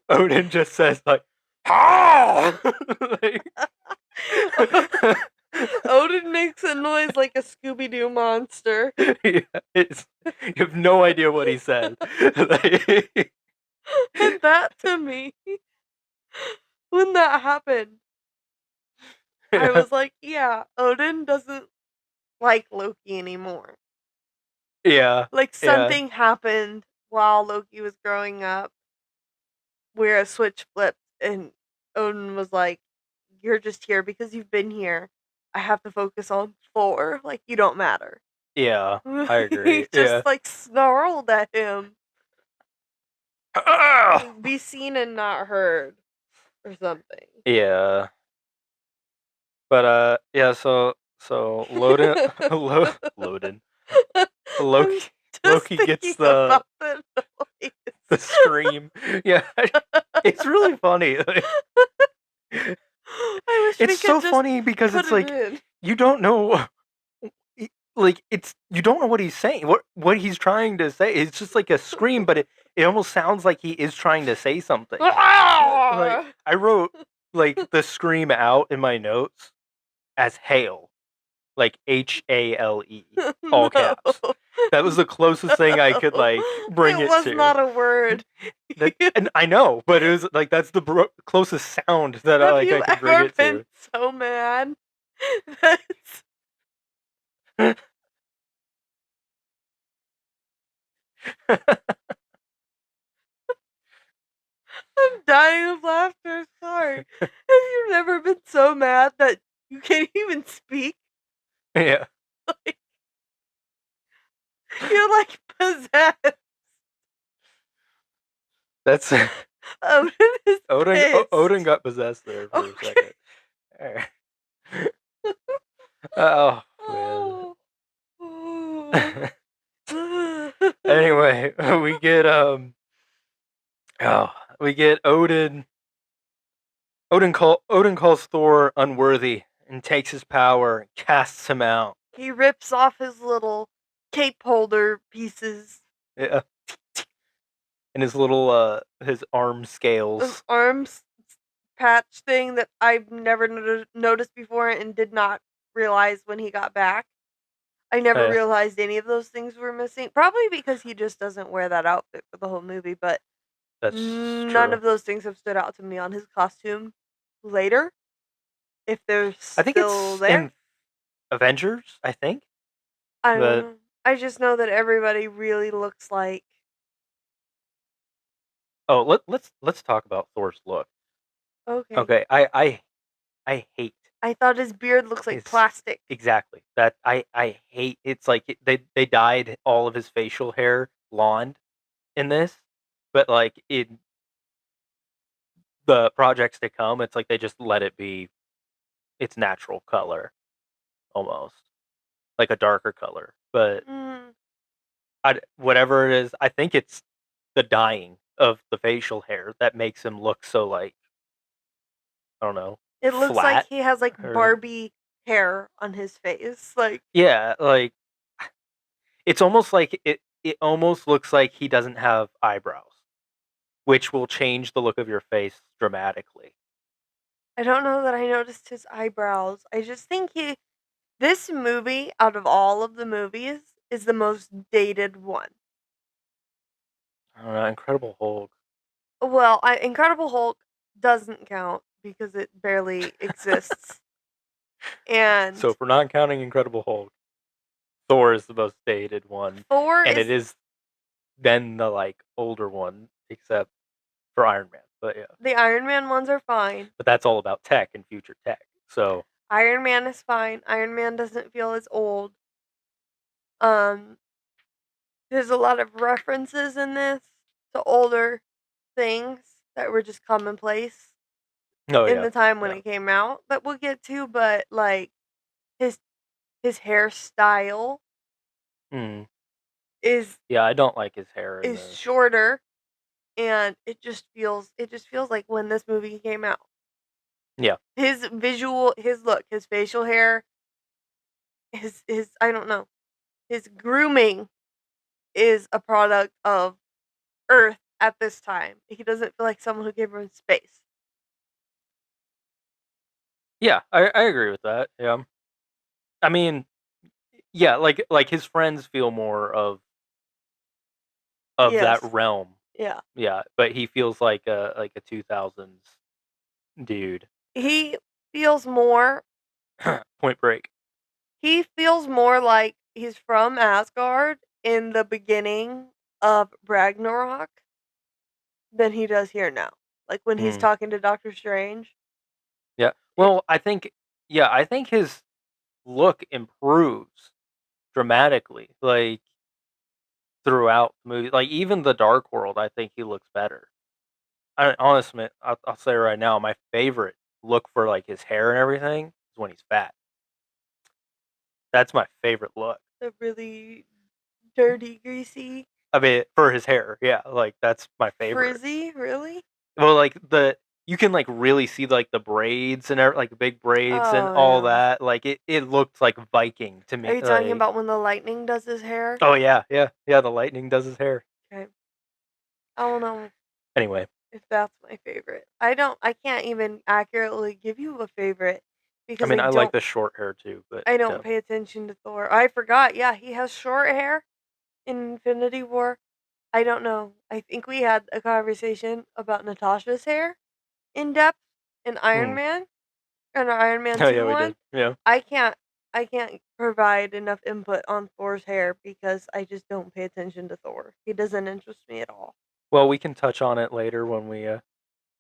Odin just says like, "Ah!" Like, Odin makes a noise like a Scooby Doo monster. yeah, you have no idea what he said. Like, And that to me, when that happened, I was like, yeah, Odin doesn't like Loki anymore. yeah, Like yeah, something happened while Loki was growing up where a switch flipped and Odin was like, you're just here because you've been here. I have to focus on Thor. Like, you don't matter. yeah. I He agree. just Yeah. like snarled at him. Ah! Like, be seen and not heard or something. Yeah. But yeah, so Loden Loden I'm Loki just Loki thinking gets about the the noise. scream. Yeah. It's really funny. I wish we It's could so just funny because put it's it like in. you don't know like it's you don't know what he's saying. What he's trying to say. It's just like a scream, but it almost sounds like he is trying to say something. Like I wrote like the scream out in my notes as hail, like HALE, all No. caps. That was the closest thing I could like bring It it was to. not a word. And I know, but it was like that's the closest sound that Have I you could bring ever it been to. so mad? That's, I'm dying of laughter. Sorry. Have you never been so mad that you can't even speak? Yeah, Like, you're like possessed. that's Odin is Odin pissed. got possessed there for a Okay. second. Alright. Oh man. Oh. Oh. Anyway, we get oh we get Odin. Odin calls Thor unworthy and takes his power and casts him out. He rips off his little cape holder pieces, Yeah. And his little his arm his scales. arms patch thing that I've never noticed before and did not realize when he got back. I never Yeah, realized any of those things were missing. Probably because he just doesn't wear that outfit for the whole movie, but that's none true. of those things have stood out to me on his costume later. If they're I think still it's there, in Avengers, I think. I don't But know. I just know that everybody really looks like oh, let's talk about Thor's look. okay. Okay, I hate I thought his beard looks like It's plastic. exactly that. I hate. It's like they dyed all of his facial hair blonde in this, but like in the projects to come, it's like they just let it be its natural color almost, like a darker color. But Mm, whatever it is, I think it's the dyeing of the facial hair that makes him look so like I don't know, it looks like flat he has like or Barbie hair on his face. Like yeah, like it's almost like it almost looks like he doesn't have eyebrows, which will change the look of your face dramatically. I don't know that I noticed his eyebrows. I just think this movie out of all of the movies is the most dated one. I don't know, Incredible Hulk. Well, Incredible Hulk doesn't count because it barely exists. And So if we're not counting Incredible Hulk, Thor is the most dated one, Thor and it is is then the like older one, except for Iron Man. But yeah, the Iron Man ones are fine. but that's all about tech and future tech. So Iron Man is fine. Iron Man doesn't feel as old. Um, there's a lot of references in this to older things that were just commonplace oh in yeah, the time when yeah, it came out that we'll get to, but like his his hairstyle mm. is Yeah. I don't like his hair in is the shorter and it just feels like when this movie came out. yeah. His look, his facial hair, his I don't know, his grooming is a product of Earth at this time. He doesn't feel like someone who gave him space. Yeah, I agree with that. Yeah, I mean, yeah, like his friends feel more of that Yes. realm. Yeah. Yeah, but he feels like a 2000s dude. He feels more Point Break. he feels more like he's from Asgard in the beginning of Ragnarok than he does here now. Like when he's Mm, talking to Doctor Strange. yeah. It, Well, I think his look improves dramatically, like throughout the movie. Like even the Dark World, I think he looks better. Honestly, I'll say right now, my favorite look for like his hair and everything is when he's fat. That's my favorite look. the really dirty, greasy, I mean, for his hair, yeah, like that's my favorite. frizzy, really? Well, like the you can like really see like the braids and like big braids and Oh all yeah. that. Like it looked like Viking to Are me. you talking Like about when the lightning does his hair? oh yeah, yeah, yeah. The lightning does his hair. Okay. I don't know Anyway, if that's my favorite. I can't even accurately give you a favorite I because mean, I like the short hair too, but I don't yeah. pay attention to Thor. I forgot. Yeah, he has short hair in Infinity War. I don't know. I think we had a conversation about Natasha's hair in depth in Iron Mm. Man and our Iron Man Oh yeah, 2 we did. one. Yeah. I can't I can't provide enough input on Thor's hair because I just don't pay attention to Thor. He doesn't interest me at all. Well, we can touch on it later when we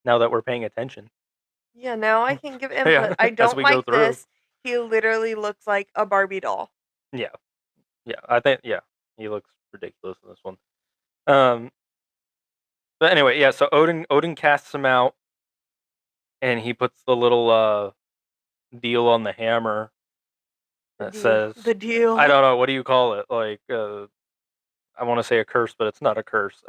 now that we're paying attention. Yeah, now I can give input. Yeah, I as don't we go like through. this. He literally looks like a Barbie doll. Yeah, yeah. I think yeah, he looks ridiculous in this one. Um, but anyway, yeah. So Odin casts him out, and he puts the little deal on the hammer The that deal. says The I deal. don't know what do you call it? Like I want to say a curse, but it's not a curse.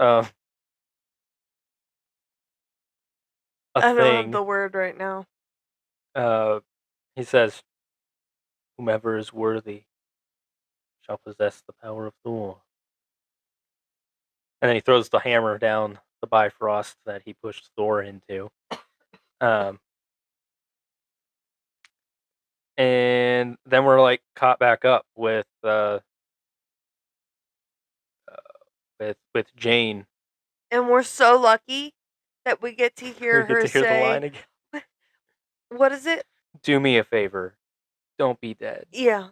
A I don't have thing. the word right now. Uh, he says, "Whomever is worthy shall possess the power of Thor." And then he throws the hammer down the Bifrost that he pushed Thor into. Um, and then we're like caught back up with Jane. And we're so lucky that we get to We hear get her to hear the say, line again. what is it? Do me a favor. Don't be dead. Yeah.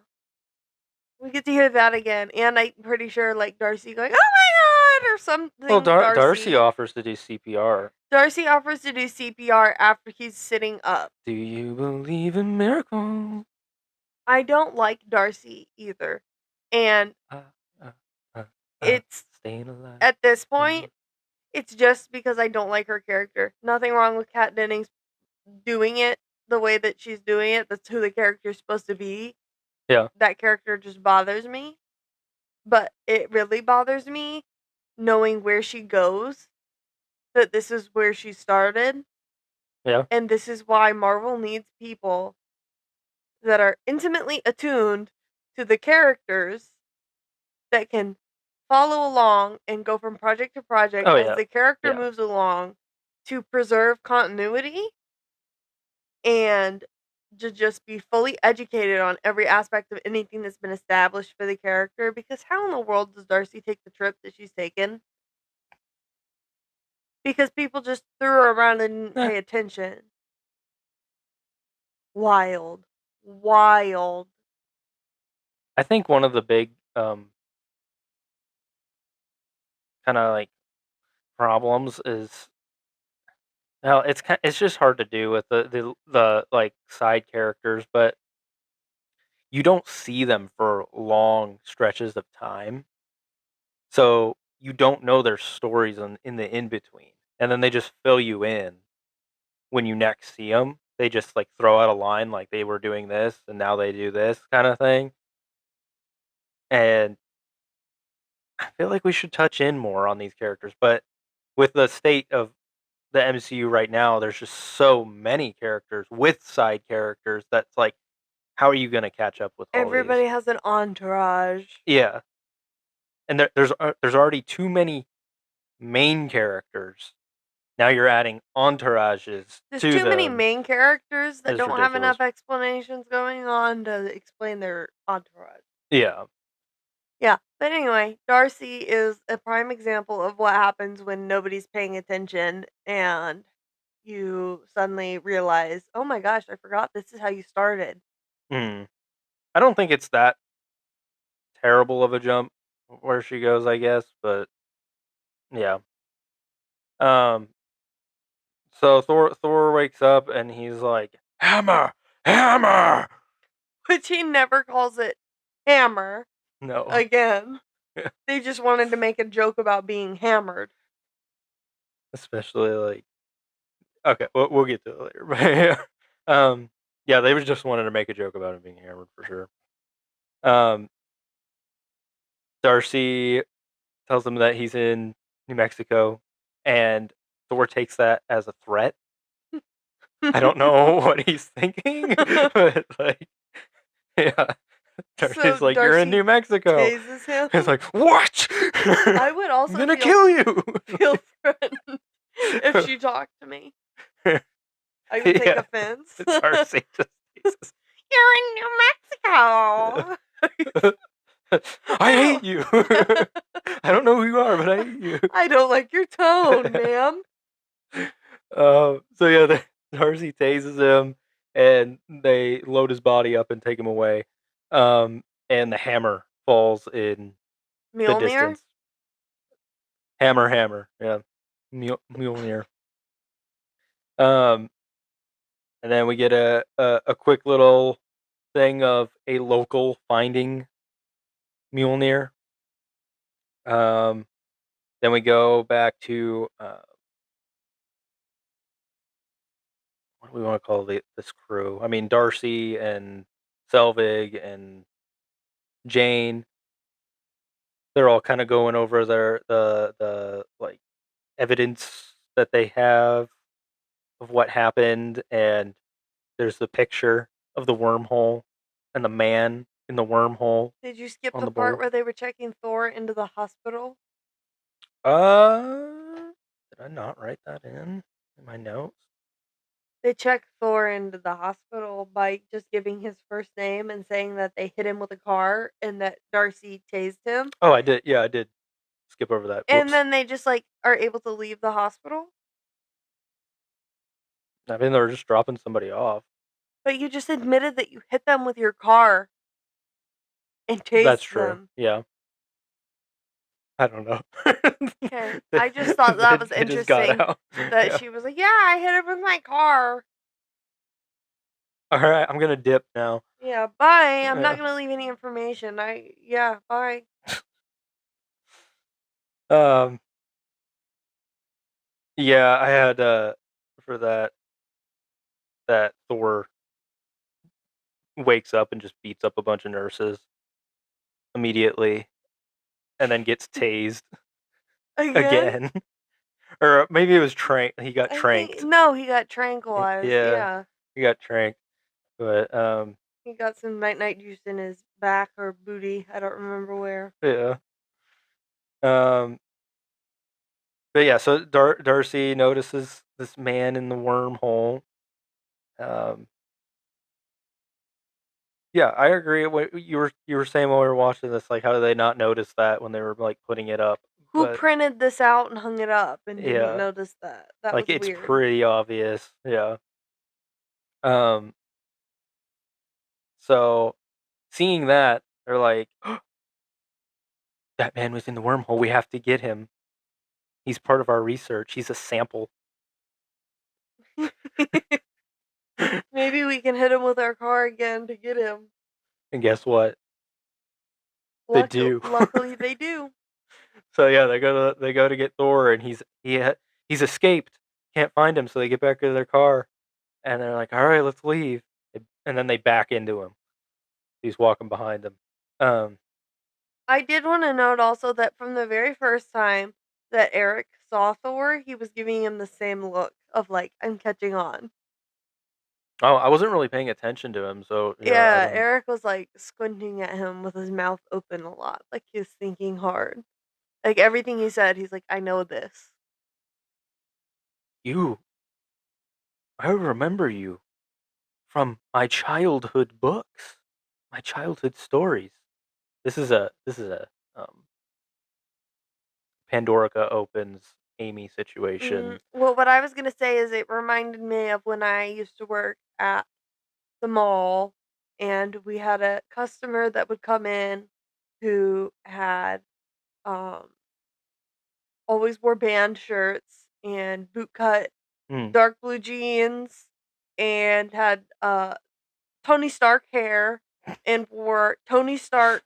We get to hear that again. And I'm pretty sure, like, Darcy going, oh that or something? Well, Darcy offers to do CPR. Darcy offers to do CPR after he's sitting up. Do you believe in miracles? I don't like Darcy either. And Uh, uh, uh, it's staying alive. at this point, it's just because I don't like her character. Nothing wrong with Kat Dennings doing it the way that she's doing it. That's who the character's supposed to be. Yeah. That character just bothers me. But it really bothers me knowing where she goes, that this is where she started. Yeah. And this is why Marvel needs people that are intimately attuned to the characters that can follow along and go from project to project Oh, as yeah. the character Yeah. moves along to preserve continuity and to just be fully educated on every aspect of anything that's been established for the character. Because how in the world does Darcy take the trip that she's taken? Because people just threw her around and didn't Eh, pay attention. Wild. Wild. I think one of the big kind of like problems is well, it's just hard to do with the like side characters, but you don't see them for long stretches of time, so you don't know their stories in the in between, and then they just fill you in when you next see them. They just like throw out a line like they were doing this and now they do this kind of thing, and I feel like we should touch in more on these characters, but with the state of the MCU right now, there's just so many characters with side characters that's like, how are you gonna catch up with all these? Everybody has an entourage. Yeah, and there's already too many main characters. Now you're adding entourages There's to too many them. main characters that It's don't have ridiculous. enough explanations going on to explain their entourage. Yeah. Yeah, but anyway, Darcy is a prime example of what happens when nobody's paying attention and you suddenly realize, oh my gosh, I forgot this is how you started. Mm. I don't think it's that terrible of a jump where she goes, I guess, but yeah. Um. So Thor wakes up and he's like, "Hammer, hammer." Which he never calls it hammer No. again. They just wanted to make a joke about being hammered. Especially like okay, we'll get to it later. But yeah. Yeah, they just wanted to make a joke about him being hammered for sure. Um, Darcy tells him that he's in New Mexico, and Thor takes that as a threat. I don't know what he's thinking, but like, yeah, So Darcy's like, "You're in Darcy New Mexico." tases him. He's like, "What? I would I'm also gonna kill you." feel threatened if she talked to me. I would take Yeah, offense. Darcy just teases. You're in New Mexico. I hate you. I don't know who you are, but I hate you. I don't like your tone, ma'am. So yeah, Darcy tases him, and they load his body up and take him away. And the hammer falls in the Mjolnir? distance. Hammer, yeah, Mjolnir. Um, and then we get a quick little thing of a local finding Mjolnir. Um, then we go back to what do we want to call this crew? I mean, Darcy and Selvig and Jane. They're all kind of going over the like evidence that they have of what happened, and there's the picture of the wormhole and the man in the wormhole Did you skip on the the part board. where they were checking Thor into the hospital? Did I not write that in my notes? They checked Thor into the hospital by just giving his first name and saying that they hit him with a car and that Darcy tased him. Oh, I did. Yeah, I did skip over that. And Whoops. then they just like are able to leave the hospital. I mean, they were just dropping somebody off. But you just admitted that you hit them with your car and That's tased true. them. Yeah. I don't know. Okay. I just thought that was They just got interesting out. that Yeah. she was like, "Yeah, I hit him with my car." All right, I'm gonna dip now. Yeah, bye. I'm not Yeah. gonna leave any information. Yeah, bye. Um. Yeah, I had for that Thor wakes up and just beats up a bunch of nurses immediately, and then gets tased Again? again. Or maybe it was he got I think tranked. no, he got tranquilized. Yeah, Yeah. he got tranked. But He got some night night juice in his back or booty. I don't remember where. yeah. Um, but yeah, so Darcy notices this man in the wormhole. Um, yeah, I agree. What you were saying while we were watching this, like how did they not notice that when they were like putting it up? Who But printed this out and hung it up and didn't yeah, notice that? That like was it's weird. pretty obvious. Yeah. Um, so seeing that, they're like, that man was in the wormhole. We have to get him. He's part of our research. He's a sample. And Maybe we can hit him with our car again to get him. guess what? They do. Luckily, they do. So yeah, they go to get Thor, and he's escaped. Can't find him, so they get back to their car, and they're like, "All right, let's leave." And then they back into him. He's walking behind them. Um, I did want to note also that from the very first time that Eric saw Thor, he was giving him the same look of like, I'm catching on. oh, I wasn't really paying attention to him, so yeah, I Yeah, didn't. Eric was like squinting at him with his mouth open a lot, like he was thinking hard. Like everything he said, he's like, I know this. You, I remember you from my childhood books, my childhood stories. This is a Pandorica opens Amy situation. Well, what I was gonna say is it reminded me of when I used to work at the mall, and we had a customer that would come in who had um always wore band shirts and bootcut Hmm. dark blue jeans and had Tony Stark hair and wore Tony Stark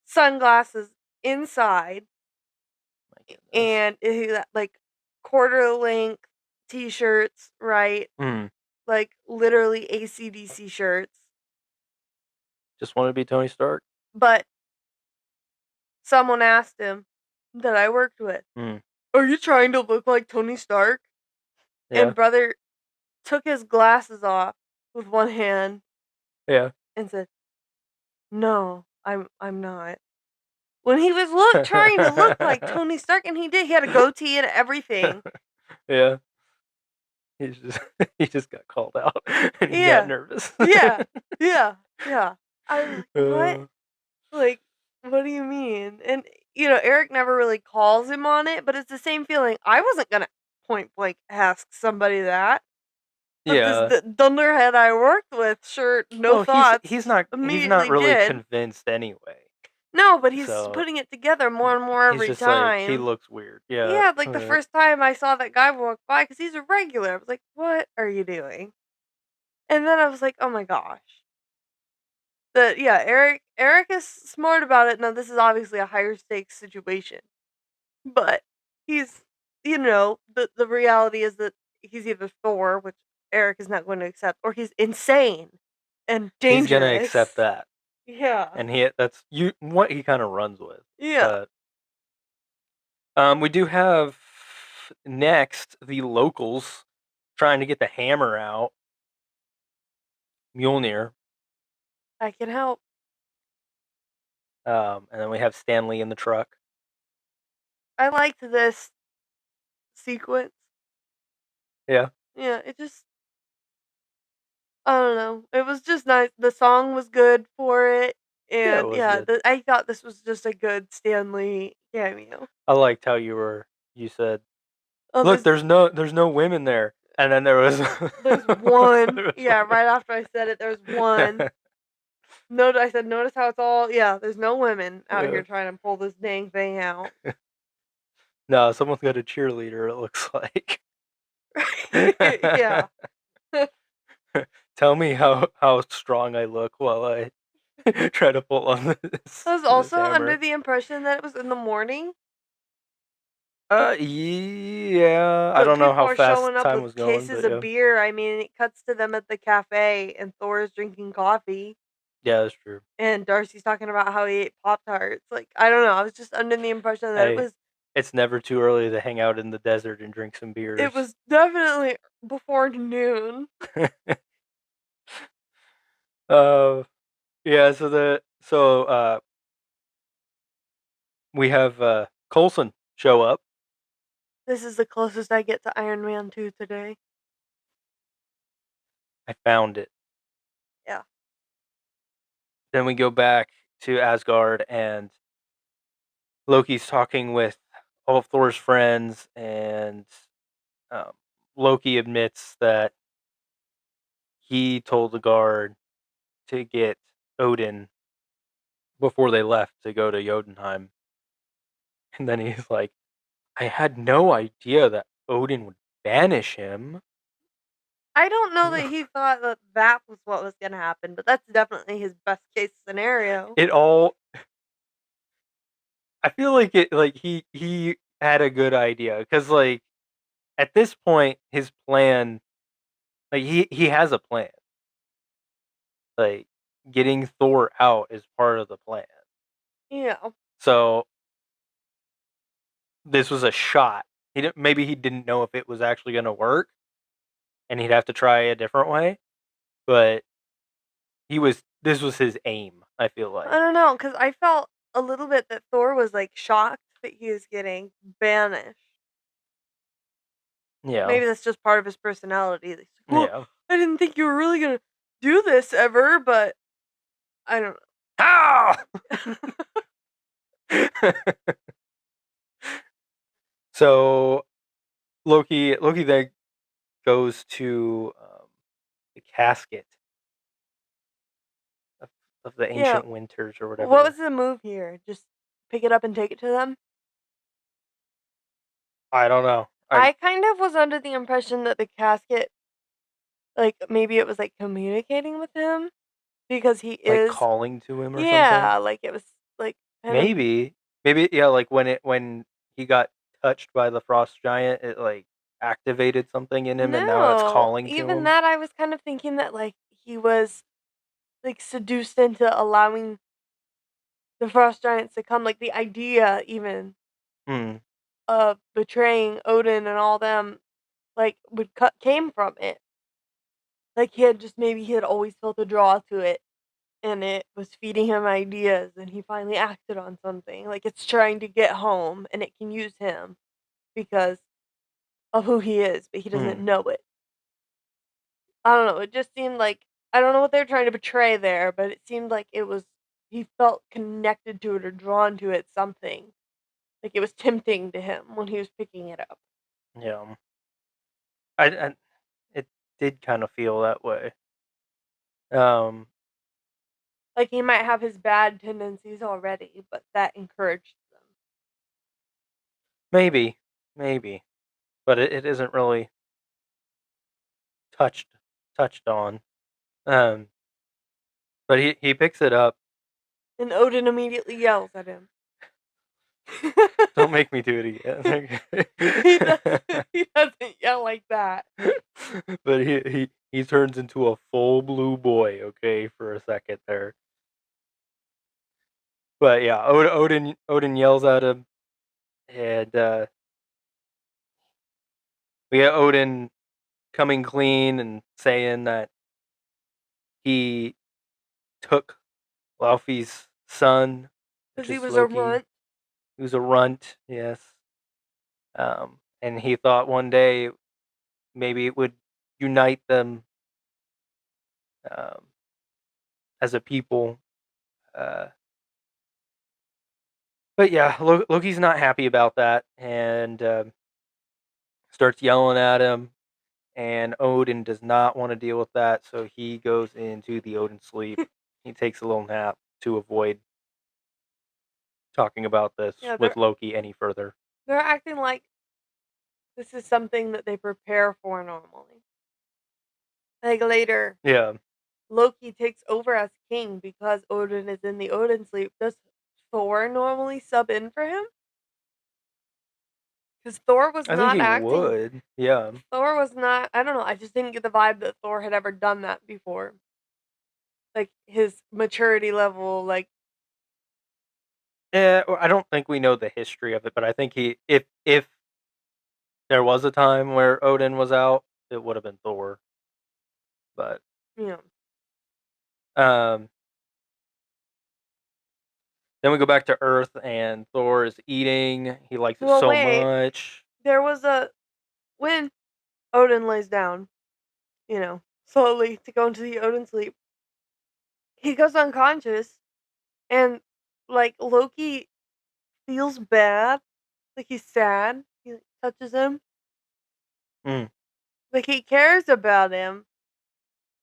sunglasses inside My goodness. and he had like quarter length t-shirts, right? Hmm. Like literally ACDC shirts. Just want to be Tony Stark. But someone asked him that I worked with, Hmm. "Are you trying to look like Tony Stark?" Yeah. And brother took his glasses off with one hand Yeah. and said, "No, I'm not." When he was trying to look like Tony Stark, and he did, he had a goatee and everything. Yeah. He's just he just got called out and he got Yeah, nervous. yeah, yeah, yeah. I was like, "What? uh, Like, what do you mean?" And Eric never really calls him on it, but it's the same feeling. I wasn't gonna point blank ask somebody that, but this yeah. dunderhead I worked with, sure, no Well, he's thoughts, he's not he's not immediately really did. convinced anyway. No, but he's So putting it together more and more he's every just like he time. looks weird. Yeah. Yeah, like the first time I saw that guy walk by, because he's a regular, I was like, "What are you doing?" And then I was like, "Oh my gosh." Yeah, Eric is smart about it. Now this is obviously a higher stakes situation, but he's the reality is that he's either Thor, which Eric is not going to accept, or he's insane and He's gonna accept dangerous. that, Yeah. and that's what he kind of runs with. Yeah. But we do have next the locals trying to get the hammer out, Mjolnir. I can help. And then we have Stanley in the truck. I liked this sequence. Yeah, Yeah, it just I don't know. It was just nice. The song was good for it, yeah, it and was yeah, good. I thought this was just a good Stanley cameo. I liked how you said, Oh, "Look, there's no women there," and then there was there's one. there was Yeah, one. right after I said it, there's one. No, I said, notice how it's all, yeah, there's no women out Yeah. here trying to pull this dang thing out. No, someone's got a cheerleader, it looks like. Yeah. Tell me how strong I look while I try to pull on I was this also under hammer. the impression that it was in the morning, Yeah, I but don't know people how are fast showing up time with was going, cases but of yeah. beer. I mean, it cuts to them at the cafe, and Thor is drinking coffee, Yeah, that's true. and Darcy's talking about how he ate Pop Tarts. Like, I don't know. I was just under the impression that Hey, it's never too early to hang out in the desert and drink some it beers. was definitely before noon. uh, yeah, so we have Coulson show up. This is the closest I get to Iron Man 2 today. I found it. Yeah. Then we go back to Asgard, and Loki's talking with all of Thor's friends, and um, Loki admits that he told the guard to get Odin before they left to go to Jotunheim. And then he's like, I had no idea that Odin would banish him. I don't know that he thought that that was what was gonna happen, but that's definitely his best case scenario. It all I feel like he had a good idea, cuz like at this point his plan, like he has a plan. Like getting Thor out is part of the plan. Yeah. So this was a shot. Maybe he didn't know if it was actually going to work and he'd have to try a different way, but this was his aim, I feel I like. don't know, because I felt a little bit that Thor was, like, shocked that he was getting banished. Yeah. Maybe that's just part of his personality. He's like, "Well, Yeah. I didn't think you were really gonna do this ever," but I don't How? know. So Loki then goes to the casket of, of the Yeah. ancient winters or What whatever. was the move here? Just pick it up and take it to them? I don't know. I I kind of was under the impression that the casket, like, maybe it was, like, communicating with him because he like is, calling to him or something. yeah, like, it was, like, kind of, Maybe yeah. Like when he got touched by the frost giant, it like activated something in him, and now it's no, calling to even him. that I was kind of thinking that, like, he was, like, seduced into allowing the frost giants to come, like, the idea even Hmm. of betraying Odin and all them, like, would cut came from it. Like, he had always felt a draw to it, and it was feeding him ideas, and he finally acted on something. Like, it's trying to get home, and it can use him because of who he is, but he doesn't Hmm. know it. I don't know, it just seemed like, I don't know what they're trying to portray there, but it seemed like it was, he felt connected to it or drawn to it something. Like, it was tempting to him when he was picking it up. Yeah. I it did kind of feel that way. Um. Like, he might have his bad tendencies already, but that encouraged them. Maybe. Maybe. But it isn't really touched touched on. Um. But he picks it up. And Odin immediately yells at him. Don't make me do it he does again. he doesn't yell like that. But he turns into a full blue boy, okay, for a second there. But yeah, Odin yells at him, and we get Odin coming clean and saying that he took Laufey's son, which Because he is was a Loki, runt. who's a runt, yes. And he thought one day maybe it would unite them um, as a people. Uh, but yeah, Loki's not happy about that, and starts yelling at him. And Odin does not want to deal with that, so he goes into the Odin sleep. he takes a little nap to avoid talking about this Yeah, with Loki any further. they're acting like this is something that they prepare for normally. Like later, Yeah. Loki takes over as king because Odin is in the Odin sleep. Does Thor normally sub in for him? Because Thor was I think not he acting. would. Yeah. Thor was not. I don't know. I just didn't get the vibe that Thor had ever done that before. Like his maturity level, like Yeah, I don't think we know the history of it, but I think if there was a time where Odin was out, it would have been Thor. But you know. um then we go back to Earth and Thor is eating. He likes it Well, so wait. much. There was a when Odin lays down, slowly to go into the Odin sleep. He goes unconscious, and like Loki feels bad, like he's sad. He like, touches him, Mm. like he cares about him,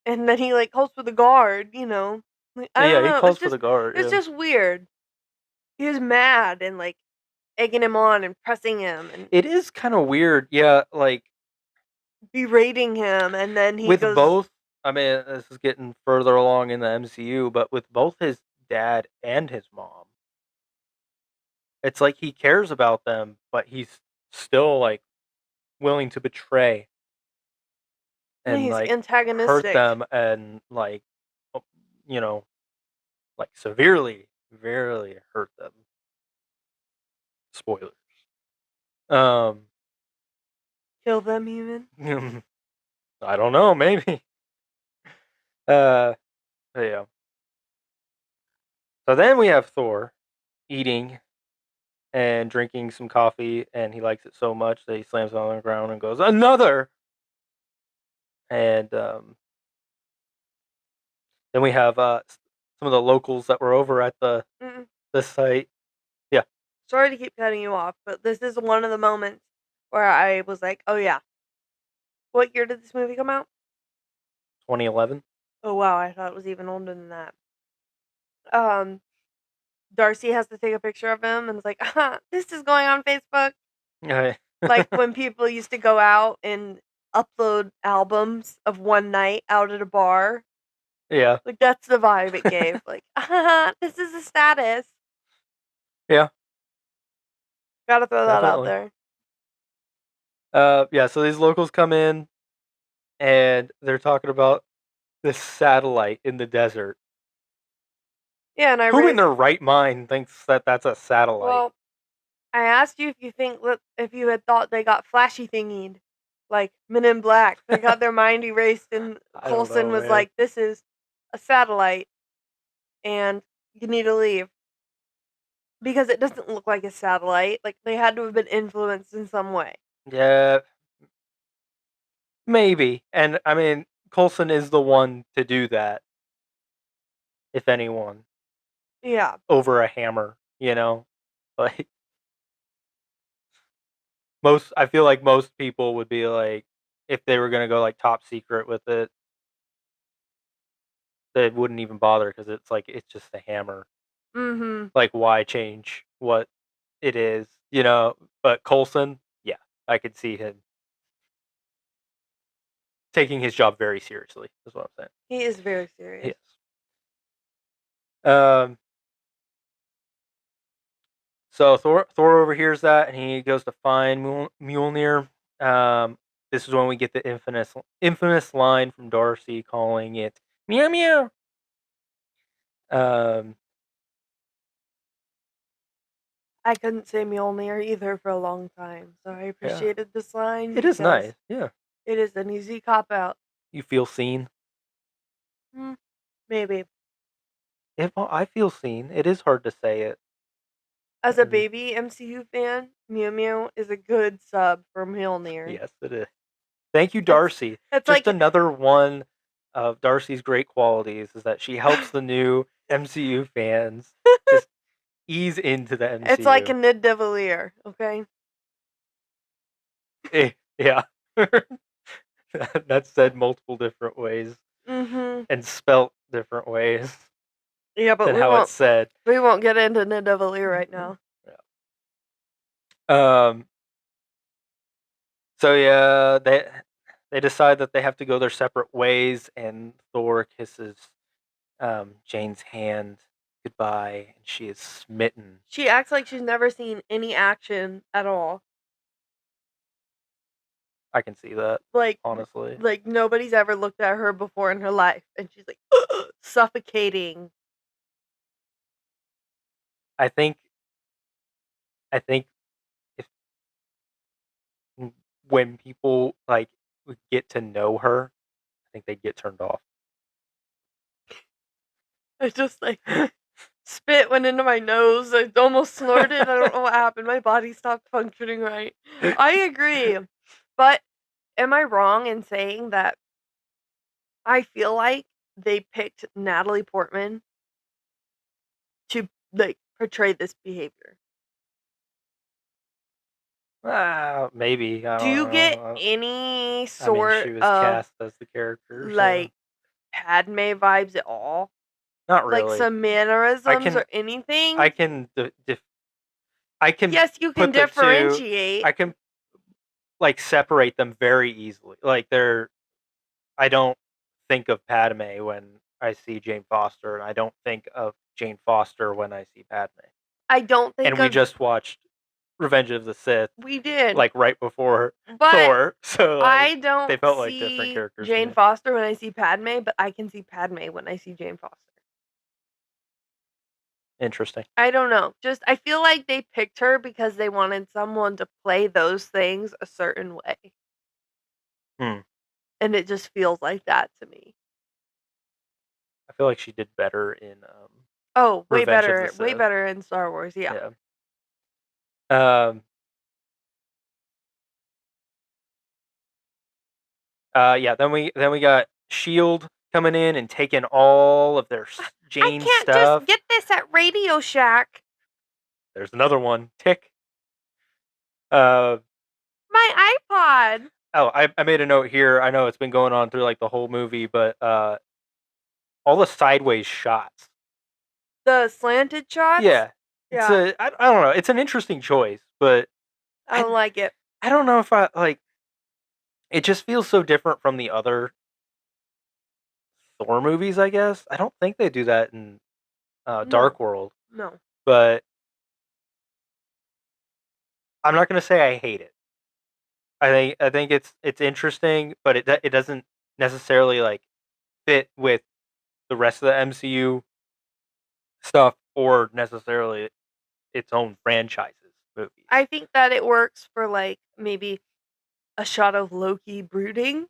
and then he like calls for the guard. Like, I don't Yeah, he know. calls for the guard, It's yeah. just weird. He was mad and like egging him on and pressing him and It is kind of weird. Yeah, like berating him, and then he with goes, both, I mean, this is getting further along in the MCU, but with both his dad and his mom, it's like he cares about them, but he's still like willing to betray and and he's like hurt antagonistic. them and like o- you know, like severely hurt them. Spoilers. Um Kill them even. I don't know, maybe. Uh yeah. So then we have Thor eating and drinking some coffee, and he likes it so much that he slams it on the ground and goes, "Another!" And then we have some of the locals that were over at Mm-mm. the site. Yeah, Sorry to keep cutting you off, but this is one of the moments where I was like, "Oh yeah, what year did this movie come out?" 2011. Oh wow, I thought it was even older than that. Um, Darcy has to take a picture of him and it's like, this is going on Facebook. Yeah, Like when people used to go out and upload albums of one night out at a bar. yeah, Like that's the vibe it gave. Like, this is a status. yeah, Gotta throw that out definitely. there. Yeah. So these locals come in and they're talking about this satellite in the desert. Yeah, and I Who in raised their right mind thinks that that's a satellite? well, I asked you if you think if you had thought they got flashy thingied, like Men in Black. They got their mind erased, and I don't Coulson know, was man. like, "This is a satellite, and you need to leave because it doesn't look like a satellite. Like they had to have been influenced in some way." Yeah, maybe. And I mean, Coulson is the one to do that, if anyone, Yeah. over a hammer. Like most, I feel like most people would be like, if they were gonna go like top secret with it, they wouldn't even bother because it's like it's just a hammer. Mm-hmm. Like, why change what it is? But Coulson, yeah, I could see him taking his job very seriously. Is what I'm He is very saying. serious. Yes. So Thor overhears that and he goes to find Mjolnir. This is when we get the infamous line from Darcy calling it meow meow. Um, I couldn't say Mjolnir either for a long time, so I yeah, appreciated this line it is because nice. Yeah, it is an easy cop out. you feel seen. Hmm, maybe. If I feel seen, it is hard to say it. As a And baby MCU fan, Mew Mew is a good sub for Mjolnir. yes, it is. Thank you, It's Darcy. it's Just like another one of Darcy's great qualities is that she helps the new MCU fans just ease into the it's like a MCU. Nidavellir, okay? Yeah. That's said multiple different ways Mm-hmm. and spelt different ways. Yeah, but than how it's said. we won't get into Nidavellir right now. Yeah. So yeah, they decide that they have to go their separate ways, and Thor kisses Jane's hand goodbye, and she is smitten. She acts like she's never seen any action at all. I can see that, Like honestly. like nobody's ever looked at her before in her life, and she's like suffocating. I think I think if when people like would get to know her, I think they'd get turned off. I just like spit went into my nose. I almost snorted. I don't know what happened. My body stopped functioning right. I agree. But am I wrong in saying that I feel like they picked Natalie Portman to like portray this behavior? Maybe I Do don't you get know. any I mean, sort she was of cast as the character, so like Padme vibes at all? not Like really. some I mannerisms can or anything? I can I can Yes, you can put the two. differentiate. I can like separate them very easily. Like they're I don't think of Padme when I see Jane Foster, and I don't think of Jane Foster when I see Padme. I don't think And we of just watched Revenge of the Sith we did, like right before but Thor, so like I don't they felt like different see characters to Jane me. Foster when I see Padme, but I can see Padme when I see Jane Foster. Interesting. I don't know. Just I feel like they picked her because they wanted someone to play those things a certain way. Hmm. And it just feels like that to me. I feel like she did better in Oh, Revenge of the way Sith. better in Star Wars, yeah. Yeah. Um. Yeah. Then we got Shield coming in and taking all of their I Jane can't just stuff. get this at Radio Shack. There's another one. Tick. Uh. My iPod. Oh, I made a note here. I know it's been going on through like the whole movie, but all the sideways shots. The slanted shots? Yeah, Yeah. I don't know. It's an interesting choice, but I I don't like it. I don't know if I like. It just feels so different from the other Thor movies. I guess I don't think they do that in No. Dark World, No. but I'm not gonna say I hate it. I think it's interesting, but it doesn't necessarily like fit with the rest of the MCU stuff or necessarily its own franchises movies. I think that it works for like maybe a shot of Loki brooding,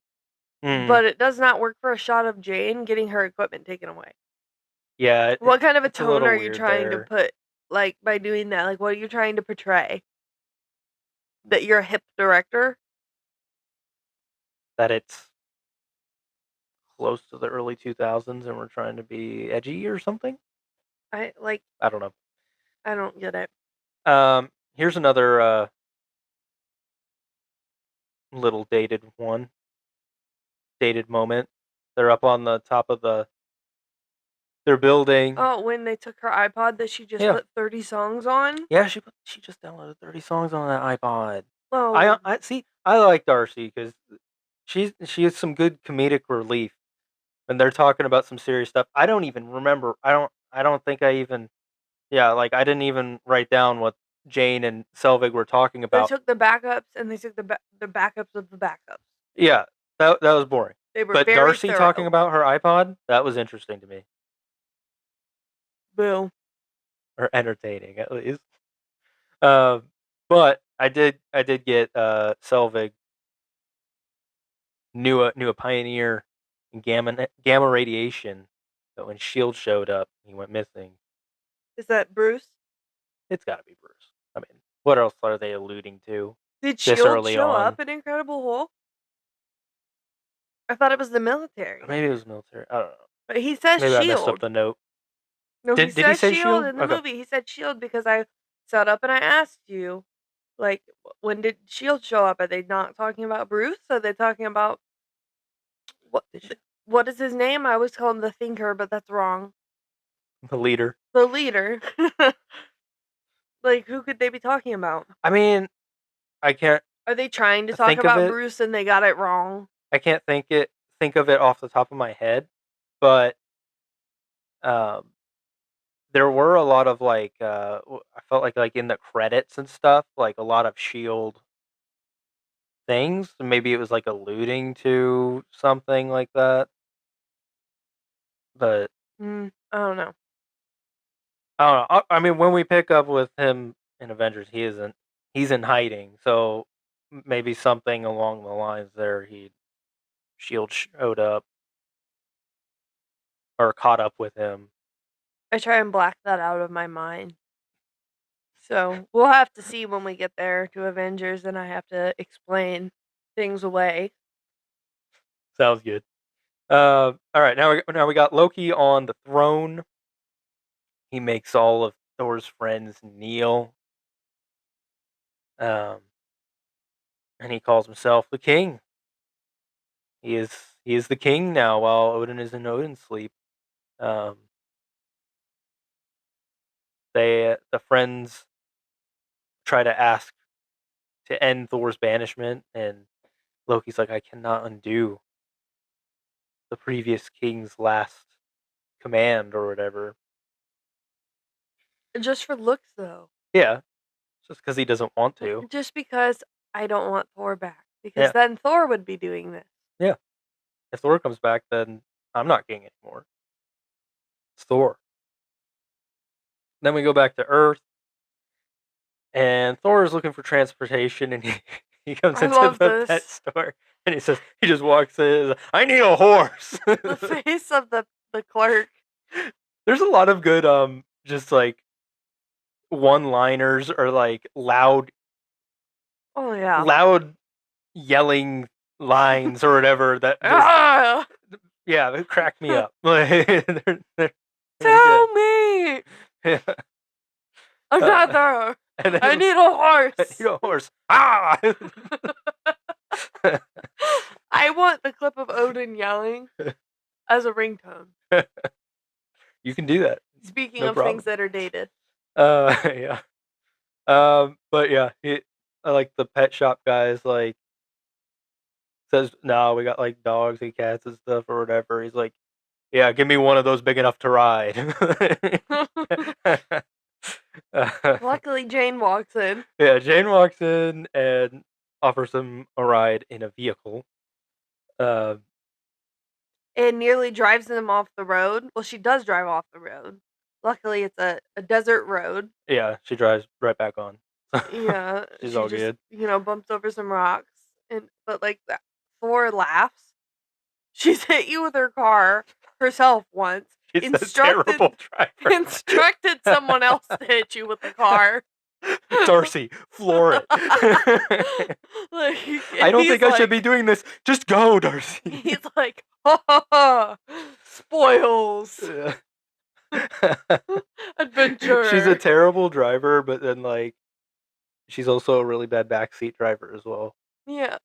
Mm, but it does not work for a shot of Jane getting her equipment taken away. yeah, What kind of a it's a tone little are you weird trying to there put like by doing that? Like what are you trying to portray? That you're a hip director? that it's close to the early 2000s and we're trying to be edgy or something. I like I don't know. I don't get it. Here's another little dated moment. They're up on the top of their building. Oh, when they took her iPod that she just Yeah, put 30 songs on? yeah. She just downloaded 30 songs on that iPod. Oh, I see. I like Darcy because she has some good comedic relief when they're talking about some serious stuff. I don't even remember. I don't think I even. Yeah, like I didn't even write down what Jane and Selvig were talking they about. took the backups and they took the backups of the backups. Yeah, that was boring. They were But very Darcy talking thorough. about her iPod, that was interesting to me, Boo. or entertaining at least. Um, but I did get Selvig knew a pioneer in gamma radiation. But when Shield showed up, he went missing. Is that Bruce? It's got to be Bruce. I mean, what else are they alluding to Did this Shield early show on? up in Incredible Hulk? I thought it was the Or military. maybe it was military. I don't know. But he says Maybe I messed up Shield. the note. No, he Did he says say Shield Shield? in the Okay. movie. He said Shield because I sat up and I asked you, like, when did Shield show up? Are they not talking about Bruce? Are they talking about what? Did she- What is his name? I always call him the Thinker, but that's wrong. The leader. The leader. Like, who could they be talking about? I mean, I can't Are they trying to talk think of about it. Bruce and they got it wrong? I can't think of it off the top of my head, but um, there were a lot of I felt like in the credits and stuff, like a lot of Shield things. Maybe it was like alluding to something like that, but I don't know. I don't know. I mean, when we pick up with him in Avengers, he's in hiding, so maybe something along the lines there. Shield showed up or caught up with him. I try and black that out of my mind. So we'll have to see when we get there to Avengers, and I have to explain things away. Sounds good. All right, now we got Loki on the throne. He makes all of Thor's friends kneel, um, and he calls himself the king. He is the king now, while Odin is in Odin's sleep. Um, the friends try to ask to end Thor's banishment, and Loki's like, I cannot undo the previous king's last command or whatever. Just for looks, though. Yeah, just because he doesn't want to. Just because I don't want Thor back. Because Yeah, then Thor would be doing this. yeah. If Thor comes back, then I'm not king anymore. It's Thor. Then we go back to Earth, and Thor is looking for transportation, and he comes I into love the pet this. store, and he just walks in. I need a horse. The face of the clerk. There's a lot of good just like one-liners or like Oh yeah. loud yelling lines or whatever that just Ah! yeah, it cracked me up. They're pretty Tell good. me Yeah. another. And then I need a I horse. need a horse. Ah! I want the clip of Odin yelling as a ringtone. You can do that. Speaking No of things problem. that are dated. Yeah. But yeah, I like the pet shop guys like says, no, we got like dogs and cats and stuff or whatever. He's like, yeah, give me one of those big enough to ride. Luckily, Jane walks in Yeah, Jane walks in and offers him a ride in a vehicle. Uh, and nearly drives them off the road. Well, she does drive off the road. Luckily, it's a desert road. yeah, she drives right back on. Yeah, She's she all just good. bumps over some rocks, but like that, Thor laughs. She's hit you with her car herself once. She's a Instructed terrible driver. instructed someone else to hit you with the car. Darcy, floor it. Like, I don't think I should like, be doing this. Just go, Darcy. he's like, ha ha ha, spoils adventure. She's a terrible driver, but then like she's also a really bad backseat driver as well. Yeah.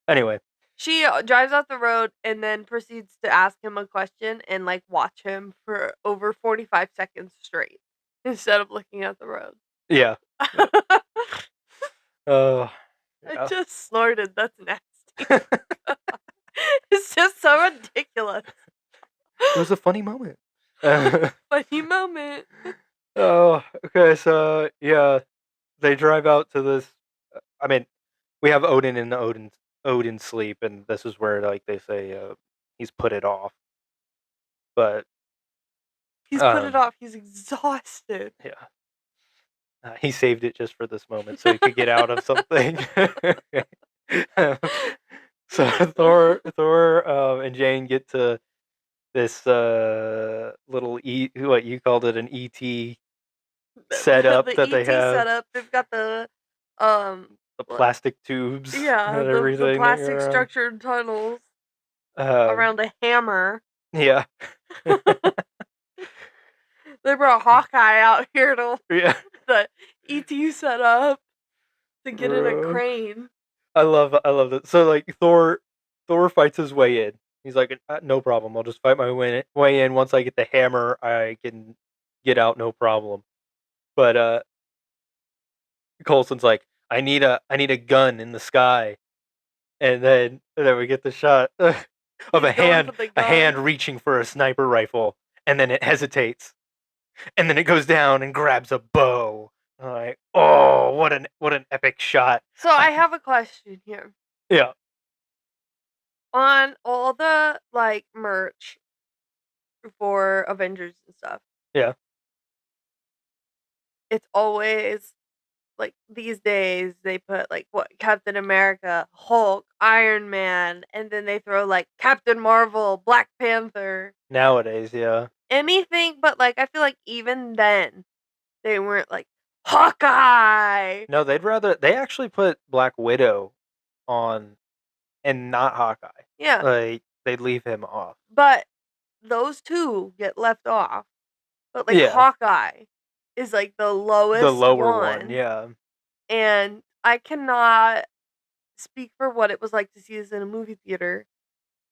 Anyway, She drives off the road and then proceeds to ask him a question and like watch him for over 45 seconds straight instead of looking at the road. yeah. I Yeah. just snorted. That's nasty. It's just so ridiculous. It was a funny moment. Funny moment. Oh, okay. So yeah, they drive out to this. I mean, we have Odin in Odin's sleep, and this is where like they say he's put it off. But He's put it off. He's exhausted. yeah, he saved it just for this moment so he could get out of something. So Thor, and Jane get to this little what you called it, an ET setup The that they ET have, setup. They've got um the plastic tubes yeah, and the everything that plastic you're around. structured tunnels Um, around a hammer. yeah, They brought Hawkeye out here to yeah. the ET set up to get in a Uh, crane. I love that. So like Thor fights his way in. He's like, no problem. I'll just fight my way in. Once I get the hammer, I can get out, no problem. But Coulson's like, I need a gun in the sky, and then we get the shot of He's going for the a hand gun. reaching for a sniper rifle, and then it hesitates, and then it goes down and grabs a bow. I'm like, oh, what an epic shot! So I have a question here. Yeah, On all the like merch for Avengers and stuff, yeah. it's always like these days they put like what Captain America, Hulk, Iron Man, and then they throw like Captain Marvel, Black Panther, Nowadays, yeah. anything but like I feel like even then they weren't like Hawkeye. No, they actually put Black Widow on and not Hawkeye. Yeah, Like they'd leave him off. but those two get left off. But like Yeah, Hawkeye is like the the lowest lower one. one. Yeah. And I cannot speak for what it was like to see this in a movie theater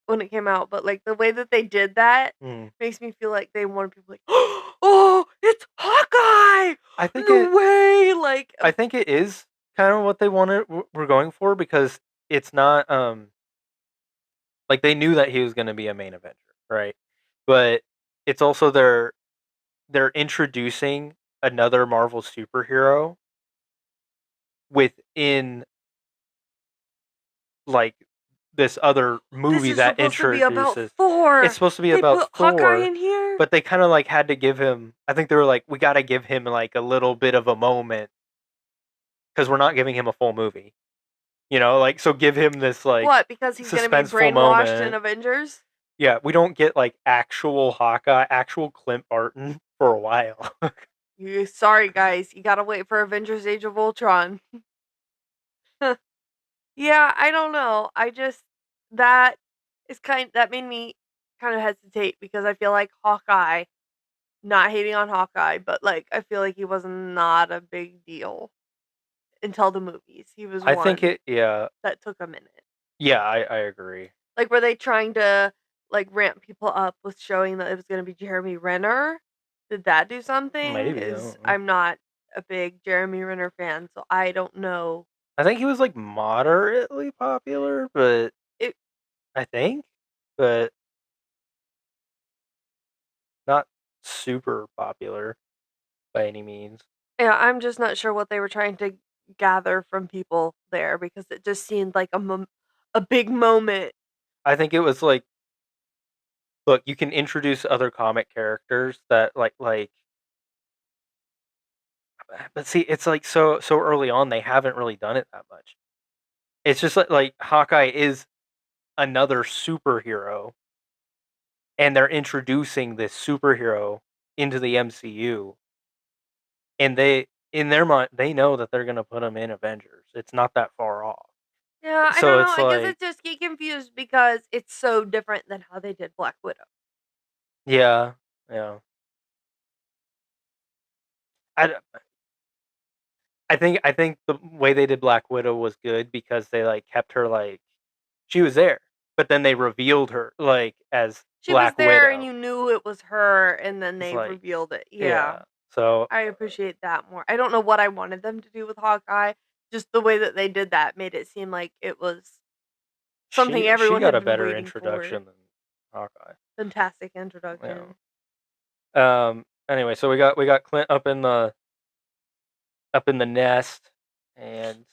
when it came out, but like the way that they did that Mm. makes me feel like they wanted people like, oh, it's Hawkeye. I think it. No way, like I think it is kind of what they wanted. We're going for because it's not like they knew that he was going to be a main Avenger, right? But it's also they're introducing another Marvel superhero within like this other this movie is that supposed to be about introduces. It's Thor. supposed to be They about put Hawkeye Thor, in here. but they kind of like had to give him. I think they were like, we got to give him like a little bit of a moment because we're not giving him a full movie. Like so give him this like What? Because he's gonna be suspenseful brainwashed in moment. Avengers. Yeah, we don't get like actual Hawkeye, actual Clint Barton for a while. You sorry guys, you gotta wait for Avengers Age of Ultron. Yeah, I don't know. I just that that made me kind of hesitate because I feel like Hawkeye, not hating on Hawkeye, but like I feel like he was not a big deal until the movies. He was I think one it. Yeah, that took a minute. yeah, I agree. Like were they trying to like ramp people up with showing that it was going to be Jeremy Renner? Did that do something? Maybe I Is don't know. I'm not a big Jeremy Renner fan, so I don't know. I think he was like moderately popular, but It I think, but not super popular by any means. Yeah, I'm just not sure what they were trying to gather from people there because it just seemed like a big moment. I think it was like, look, you can introduce other comic characters that but see, it's like so early on they haven't really done it that much. It's just like Hawkeye is another superhero, and they're introducing this superhero into the MCU, and they in their mind they know that they're gonna put him in Avengers. It's not that far off. Yeah, I So don't know. it's I guess like, it just get confused because it's so different than how they did Black Widow. yeah, yeah. I, I think the way they did Black Widow was good because they like kept her like she was there, but then they revealed her like as She was Black there and Widow. you knew it was her and then It's they like, revealed it. Yeah. yeah. So I appreciate that more. I don't know what I wanted them to do with Hawkeye. Just the way that they did that made it seem like it was something she everyone got had a been better waiting for. introduction than Hawkeye. Fantastic Yeah. introduction. Anyway, so we got Clint up in the nest and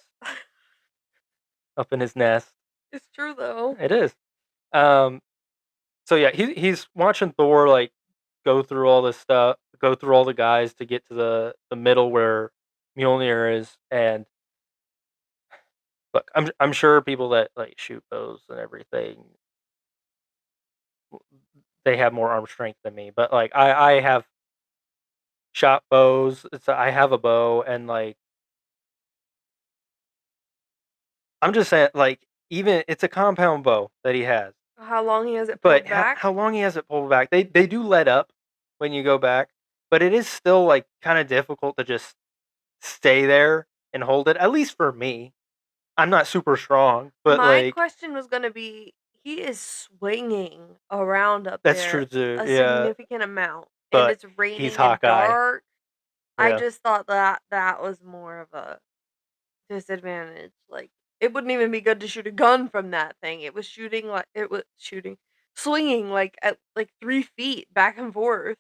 up in his nest. It's true though. It is. Um. So yeah, he's watching Thor like go through all this stuff, go through all the guys to get to the middle where Mjolnir is, and look, I'm sure people that like shoot bows and everything, they have more arm strength than me, but like I have shot bows. I have a bow, and like I'm just saying, like even it's a compound bow that he has, How long he has it but pulled how back? long he has it pulled back? They do let up when you go back, but it is still like kind of difficult to just stay there and hold it. At least for me, I'm not super strong, but My like question was gonna be he is swinging around up That's there true too. a Yeah, significant amount, and but it's he's raining and Hawkeye. dark. I Yeah, just thought that was more of a disadvantage. Like, it wouldn't even be good to shoot a gun from that thing. It was swinging like at like 3 feet back and forth.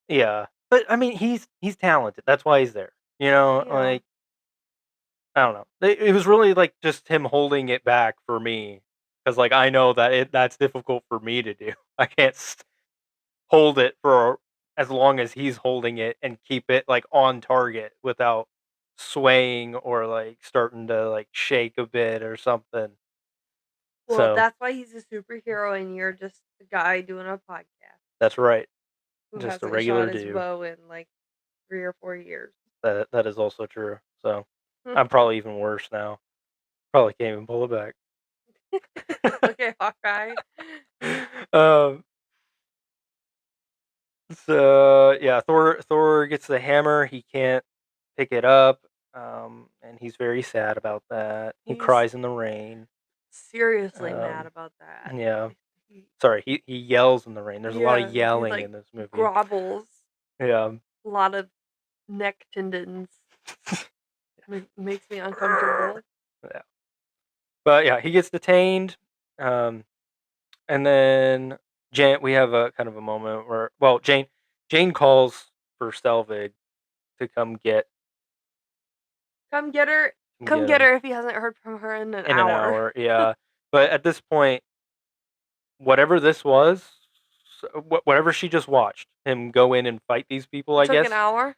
yeah. But I mean, he's talented. That's why he's there. Yeah. Like I don't know. It was really like just him holding it back for me because like I know that that's difficult for me to do. I can't hold it for as long as he's holding it and keep it like on target without swaying or like starting to like shake a bit or something. Well, So that's why he's a superhero and you're just a guy doing a podcast that's right. who Just a hasn't shot regular his dude. bow in like 3 or 4 years. That is also true. So I'm probably even worse now. Probably can't even pull it back. Okay, Hawkeye. um. So yeah, Thor gets the hammer. He can't pick it up. And he's very sad about that. He He's cries in the rain. seriously mad Um, about that. yeah. He Sorry, he yells in the rain. There's a lot of Yeah, he, yelling like, in this movie. grovels. Yeah. A lot of neck tendons. Makes me uncomfortable. Yeah. But yeah, he gets detained. And then we have a kind of a moment where, well, Jane calls for Selvig to Come get her come get get him her if he hasn't heard from her in an in an hour. hour. Yeah. But at this point, whatever this was, whatever she just watched him go in and fight these people, It I took an guess. hour?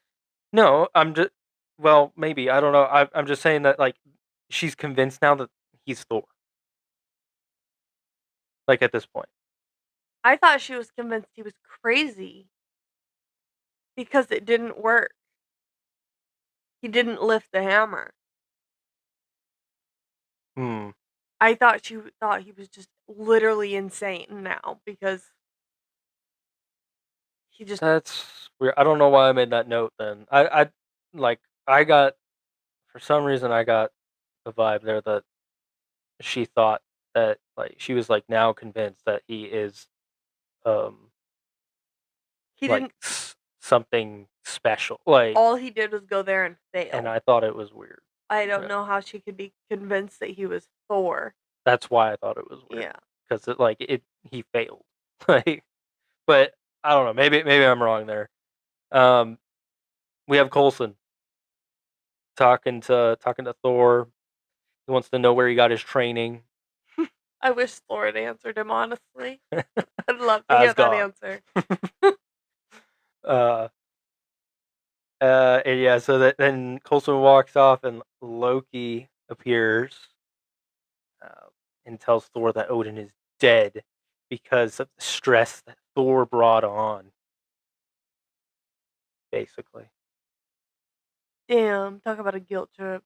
No, I'm just, well, maybe I don't know. I'm just saying that like she's convinced now that he's Thor. Like at this point. I thought she was convinced he was crazy because it didn't work. He didn't lift the hammer. Hmm. I thought she thought he was just literally insane now because he just That's weird. I don't know why I made that note then. Like I got for some reason I got the vibe there that she thought that like she was like now convinced that he is um he like didn't something special. Like all he did was go there and and fail. I thought it was weird. I don't Yeah. know how she could be convinced that he was Thor. That's why I thought it was weird Yeah. cuz it he failed. Like but I don't know. Maybe I'm wrong there. Um we have Coulson talking to Thor. He wants to know where he got his training. I wish Thor had answered him honestly. I'd love to hear that Asgard. answer. uh, and yeah, so that then Coulson walks off, and Loki appears uh, and tells Thor that Odin is dead because of the stress that Thor brought on, basically. Damn, talk about a guilt trip.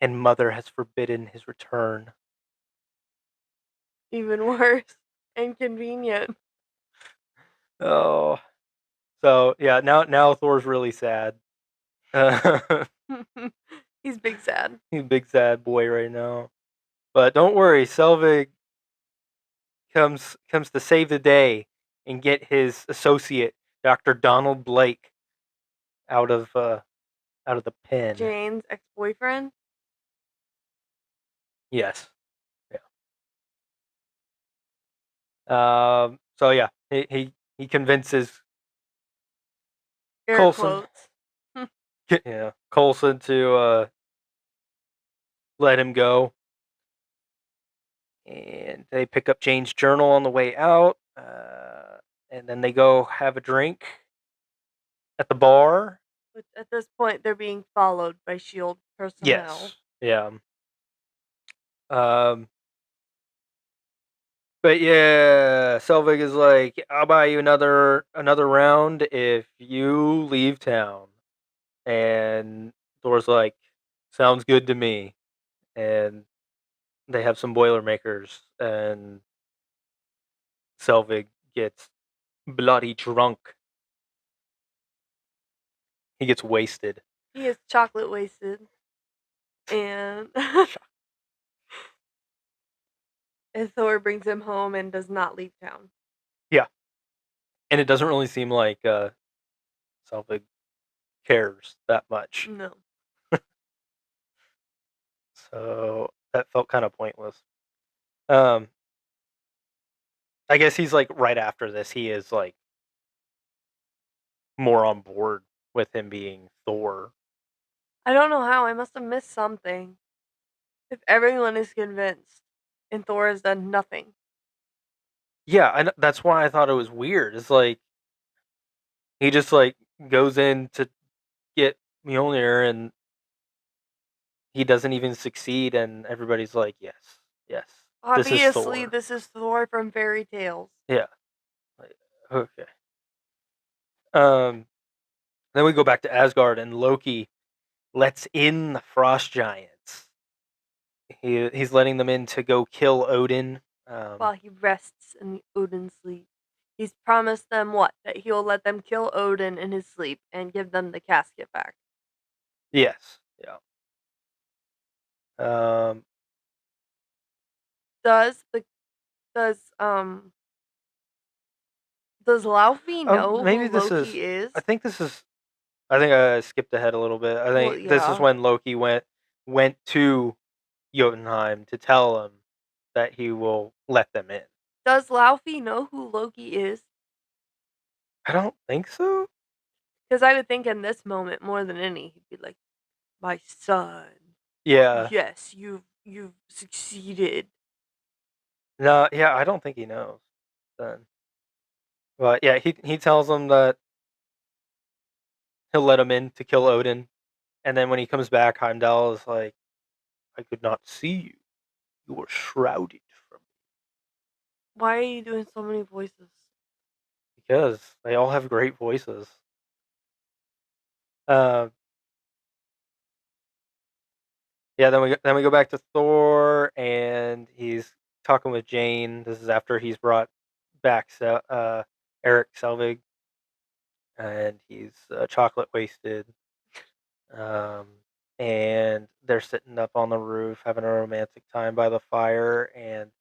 And Mother has forbidden his return. Even worse. Inconvenient. Oh, so yeah, now Thor's really sad. He's big sad. He's a big sad boy right now. But don't worry, Selvig comes to save the day and get his associate, Dr. Donald Blake, out of uh out of the pen. Jane's ex-boyfriend. Yes. So yeah, he convinces Air Coulson, quotes. yeah, Coulson to let him go, and they pick up Jane's journal on the way out, and then they go have a drink at the bar. Which at this point they're being followed by Shield personnel. Yes. Yeah. Um, But yeah, Selvig is like, I'll buy you another round if you leave town. And Thor's like, sounds good to me. And they have some Boilermakers, and Selvig gets bloody drunk. He gets wasted. He is chocolate wasted. And And Thor brings him home and does not leave town. Yeah, and it doesn't really seem like Selvig cares that much. No. So that felt kind of pointless. Um, I guess he's like right after this, he is like more on board with him being Thor. I don't know how. I must have missed something. If everyone is convinced and Thor has done nothing. Yeah, and that's why I thought it was weird. It's like he just like goes in to get Mjolnir and he doesn't even succeed, and everybody's like, "Yes, yes, this is Obviously, Thor." this is Thor from fairy tales. Yeah. Like, okay. Um. Then we go back to Asgard, and Loki lets in the frost giants. He's letting them in to go kill Odin. While he rests in Odin's sleep. He's promised them what? That he'll let them kill Odin in his sleep and give them the casket back. Yes. Yeah. Um. Does the does um does Laufey know Maybe who this is. Loki is? I think this is. I think I skipped ahead a little bit. I Well, think this is yeah. when Loki went to Jotunheim to tell him that he will let them in. Does Laufey know who Loki is? I don't think so. Because I would think in this moment more than any, he'd be like, "My son, Yeah. yes, you've succeeded." No. Yeah. I don't think he knows. Then. But yeah, he tells them that he'll let him in to kill Odin, and then when he comes back, Heimdall is like, "I could not see you. You were shrouded from me." Why are you doing so many voices? Because they all have great voices. Uh, yeah. Then we go back to Thor, and he's talking with Jane. This is after he's brought back Eric Selvig, and he's chocolate wasted. Um, and they're sitting up on the roof having a romantic time by the fire, and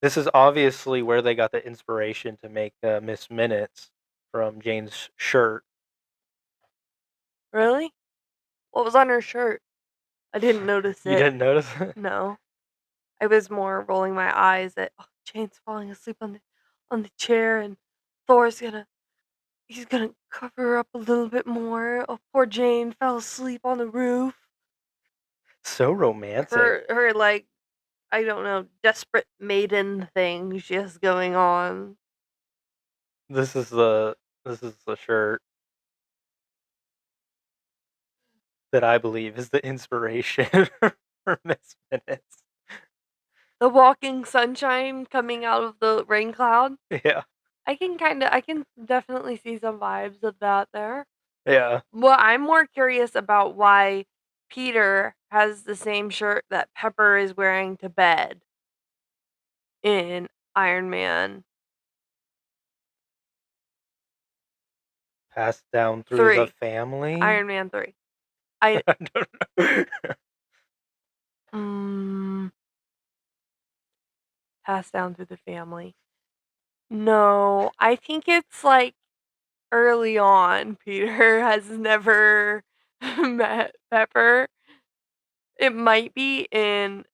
this is obviously where they got the inspiration to make Miss Minutes from Jane's shirt. Really? What was on her shirt? I didn't notice You it. didn't notice it? No. I was more rolling my eyes at Jane's falling asleep on the chair and Thor's he's gonna cover her up a little bit more. Oh, poor Jane fell asleep on the roof. So romantic. Her like, I don't know, desperate maiden thing she has going on. This is the shirt that I believe is the inspiration for Miss Minutes. The walking sunshine coming out of the rain cloud. Yeah, I can definitely see some vibes of that there. yeah. Well, I'm more curious about why Peter has the same shirt that Pepper is wearing to bed in Iron Man Passed down through the 3. family. Iron Man 3. I I don't know. mm, passed down through the family. No, I think it's like early on. Peter has never met Pepper. It might be in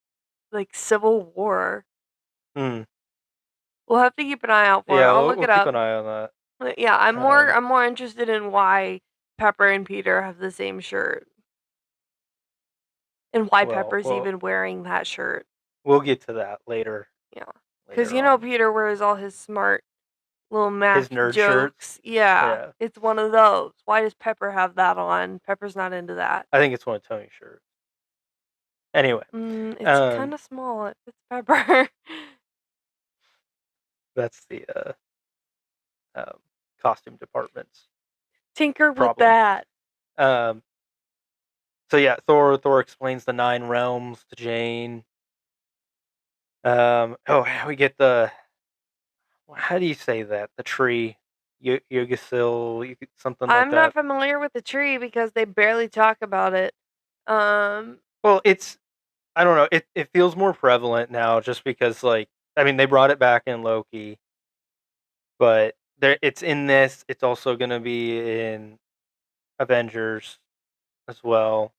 like Civil War. Hmm. We'll have to keep an eye out for it. Yeah, I'll we'll, look we'll it keep up. an eye on that. But yeah, Um, I'm more interested in why Pepper and Peter have the same shirt and why well, Pepper's well, even wearing that shirt. we'll get to that later. Yeah. Cuz Later you know on. Peter wears all his smart little His math nerd shirts. jokes. Yeah. Yeah, It's one of those. Why does Pepper have that on? Pepper's not into that. I think it's one of Tony's shirts. Anyway, It's kind um, of small. It fits Pepper. that's the um, costume department's Tinker with problem. that. Um, so yeah, Thor explains the 9 realms to Jane. Oh, we get the how do you say that? The tree, Yugasil, something like I'm not that. familiar with the tree because they barely talk about it. Um, Well, I don't know. It feels more prevalent now, just because I mean they brought it back in Loki, but it's in this. It's also gonna be in Avengers as well,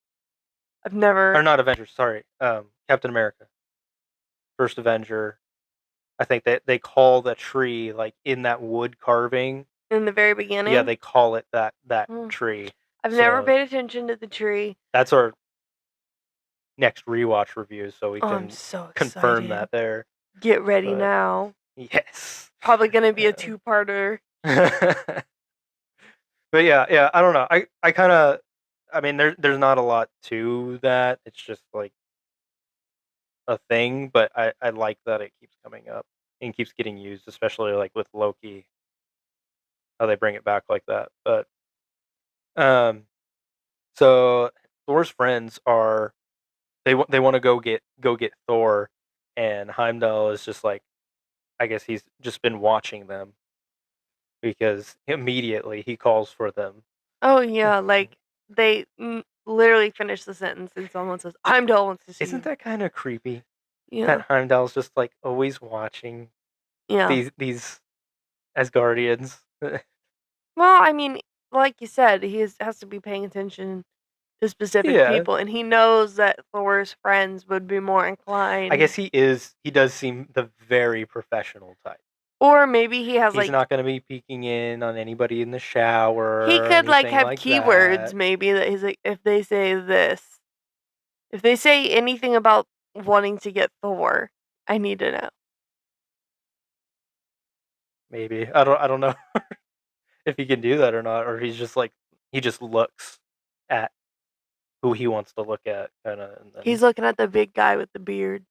I've or never not Avengers. Sorry, Captain America, first Avenger. I think that they call the tree in that wood carving. in the very Yeah, beginning. they call it that Hmm. tree. I've never So paid attention to the tree. that's our next rewatch review, so we Oh, I'm can so confirm excited. that there. Get ready But now. yes. Probably gonna be a two-parter. But yeah, I don't know. I kind of, I mean, there's not a lot to that. It's just a thing, but I like that it keeps coming up and keeps getting used, especially with Loki, how they bring it back like that. But um, so Thor's friends are they want to go get Thor, and Heimdall is just I guess he's just been watching them because immediately he calls for them. Oh yeah, like they literally finish the sentence and someone says, "Heimdall wants to see Isn't you." that kind of creepy? Yeah, That Heimdall's just always watching yeah. these Asgardians. Well, I mean, like you said, has to be paying attention to specific Yeah, people, and he knows that Thor's friends would be more I guess inclined, he does seem the very professional type. or maybe he has He's like not going to be peeking in on anybody in the shower he or could like anything have like keywords that. maybe that he's like if they say this, if they say anything about wanting to get Thor, I need to know. Maybe I don't know if he can do that or not, or he's just he just looks at who he wants to look at, kind of, and then He's looking at the big guy with the beard.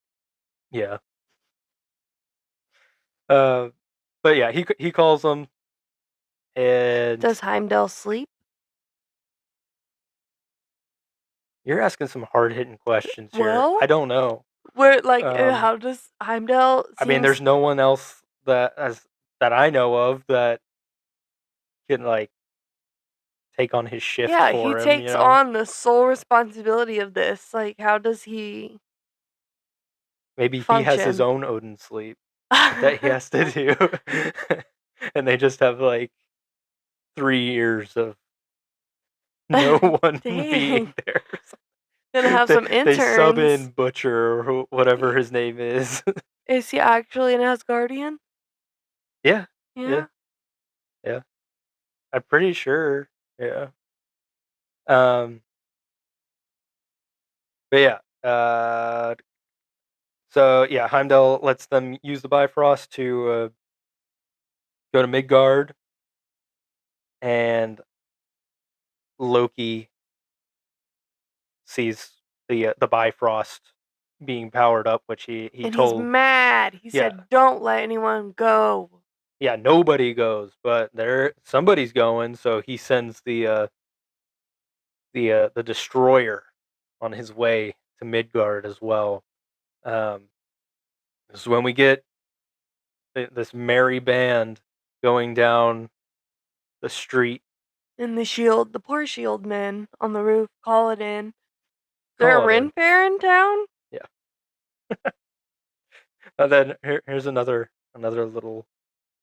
yeah. Uh, but yeah, he calls them, and Does Heimdall sleep? you're asking some hard hitting questions here. Well, I don't know. where like Um, how does Heimdall I mean, seems there's no one else that I know of that can take on his shift yeah, he for him. takes on the sole responsibility of this. Like how does he Maybe he has his function? own Odin sleep that he has to do, and they just have 3 years of no one Dang. being there. Gonna have they some they sub interns. in Butcher or whatever his name is. Is he actually an Asgardian? Yeah, yeah, Yeah. yeah. I'm pretty sure. Yeah. Um. But yeah. So yeah, Heimdall lets them use the Bifrost to go to Midgard, and Loki sees the Bifrost being powered up, which he And he's told. mad. He Yeah, said, "Don't let anyone go." yeah, nobody goes, but somebody's going, so he sends the destroyer on his way to Midgard as well. This is when we get this merry band going down the street. And the poor shield men on the roof, call it in. There a Call it in. Ren Fair in town? Yeah. And then here's another little,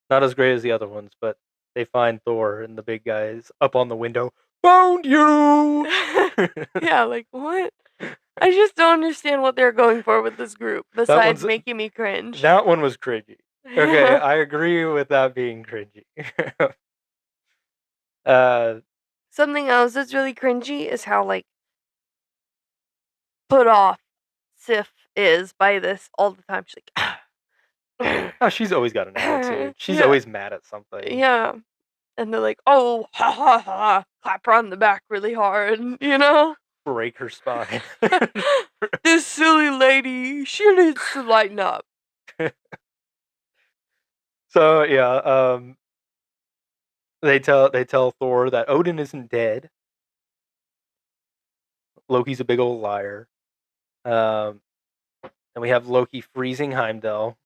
not as great as the other ones, but they find Thor and the big guys up on the window. Found you. Yeah, like what? I just don't understand what they're going for with this group, that besides one's making me cringe. that one was cringy. Okay, Yeah. I agree with that being cringy. uh, Something else that's really cringy is how like put off Sif is by this all the time. She's like, oh, she's always got an attitude. She's yeah, always mad at something. yeah. And they're like, oh, ha ha ha, clap her on the back really hard, you know? Break her spine. This silly lady, she needs to lighten up. So yeah, they tell Thor that Odin isn't dead. Loki's a big old liar. Um, and we have Loki freezing Heimdall.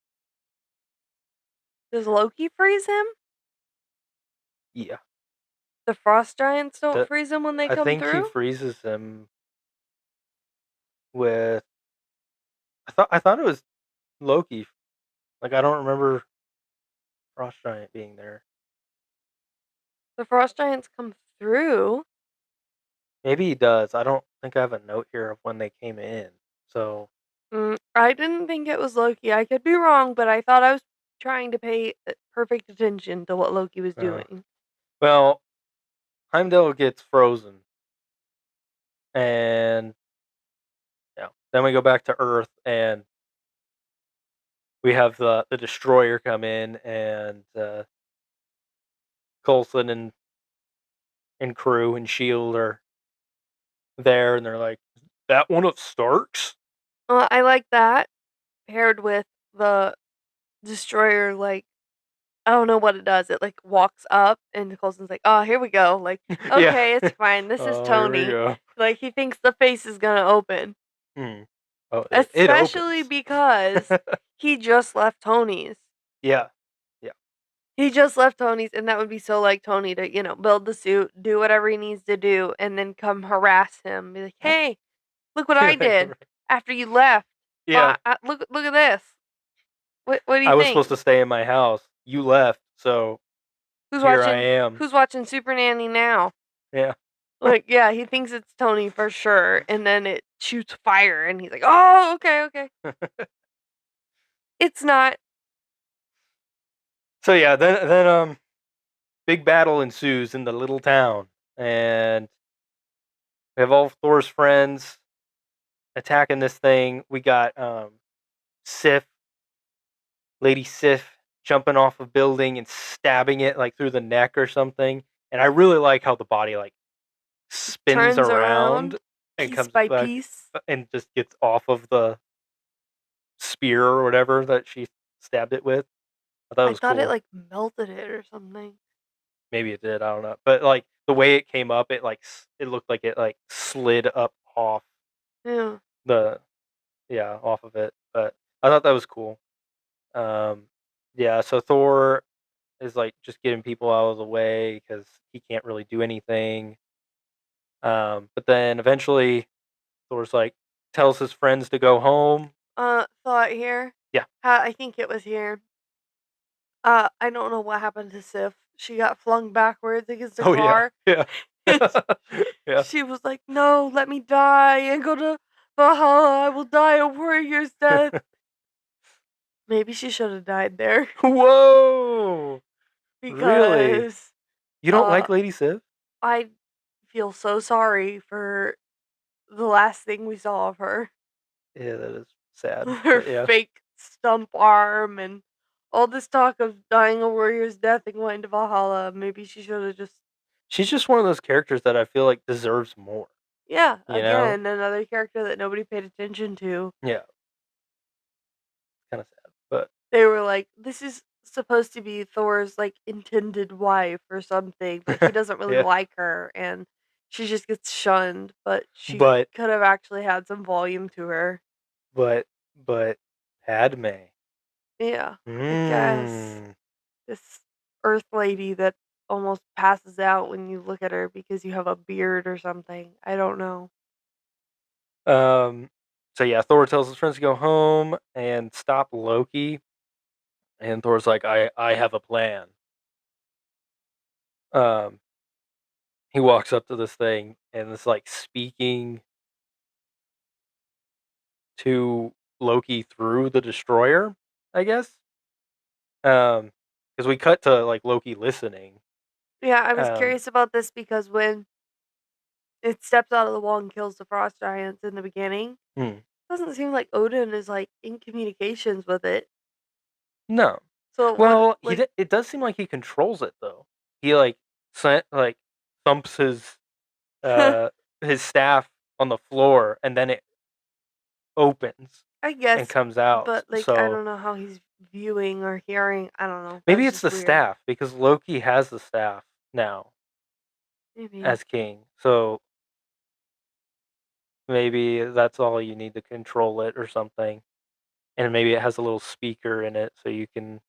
Does Loki freeze him? Yeah, The frost giants don't the, freeze him when they I come think he through? freezes him with. I thought it was Loki. Like I don't remember Frost Giant being there. The frost giants come through. Maybe he does. I don't think I have a note here of when they came in. So I didn't think it was Loki. I could be wrong, but I thought I was trying to pay perfect attention to what Loki was uh, doing. well, Heimdall gets frozen, and yeah, then we go back to Earth, and we have the destroyer come in, and Coulson and crew and Shield are there, and they're like, "That one of Stark's." Well, I like that paired with the destroyer. Like I don't know what it does. It like walks up, and Coulson's like, "Oh, here we go." Like, Yeah. okay, it's fine. This is Oh, here we Tony. go. Like he thinks the face is gonna open, Hmm. Oh, it especially opens. because he just left Tony's. Yeah. Yeah. He just left Tony's, and that would be so like Tony to, build the suit, do whatever he needs to do, and then come harass him. Be like, "Hey, look what I did after you left. Yeah. Look at this. What do you I was think? supposed to stay in my house. You left, so Who's here I watching am. Who's watching Super Nanny now?" Yeah. Like, yeah, he thinks it's Tony for sure, and then it shoots fire, and he's like, "Oh, okay, okay." It's not. So yeah, then big battle ensues in the little town, and we have all of Thor's friends attacking this thing. We got Sif, Lady Sif, jumping off a building and stabbing it like through the neck or something. And I really like how the body like spins Turns around around and piece comes by back piece. and just gets off of the spear or whatever that she stabbed it with. I thought it I was thought it cool. like melted it or something. Maybe it did. I don't know. But like the way it came up, it like it looked like it like slid up off Yeah. the off of it. But I thought that was cool. Um, yeah. So Thor is like just getting people out of the way because he can't really do anything. But then eventually Thor's like tells his friends to go home. Thought here. Yeah. I think it was here. I don't know what happened to Sif. She got flung backwards against a Oh yeah. car. Yeah. Yeah. She was like, "No, let me die and go to Valhalla. I will die a warrior's death." Maybe she should have died there Whoa. Really? because You don't uh like Lady Sif? I feel so sorry for the last thing we saw of her. Yeah, that is sad. Her But yeah. fake stump arm and all this talk of dying a warrior's death and going to Valhalla. Maybe she should have just. She's just one of those characters that I feel like deserves more, Yeah, you know? again, another character that nobody paid attention to. Yeah, kind of sad. But They were like, "This is supposed to be Thor's like intended wife or something, but he doesn't really yeah, like her and she just gets shunned, but she but could have actually had some volume to her." but but Padme. Yeah, I guess Mm. this earth lady that almost passes out when you look at her because you have a beard or something. I don't know. Um. So yeah, Thor tells his friends to go home and stop Loki, and Thor's like, "I have a plan." Um. He walks up to this thing and it's like speaking to Loki through the destroyer, I guess. Because we cut to like Loki listening. Yeah, I was Um, curious about this because when it steps out of the wall and kills the frost giants in the beginning, hmm, doesn't seem like Odin is like in communications with it. no. So what Well, like it does seem like he controls it though. He like like thumps uh his staff on the floor and then it opens I and guess, comes out. but like I So don't know how he's viewing or hearing. I don't know. That maybe was it's just the weird. staff because Loki has the staff now Maybe. as king. So maybe that's all you need to control it or something. And maybe it has a little speaker in it so you can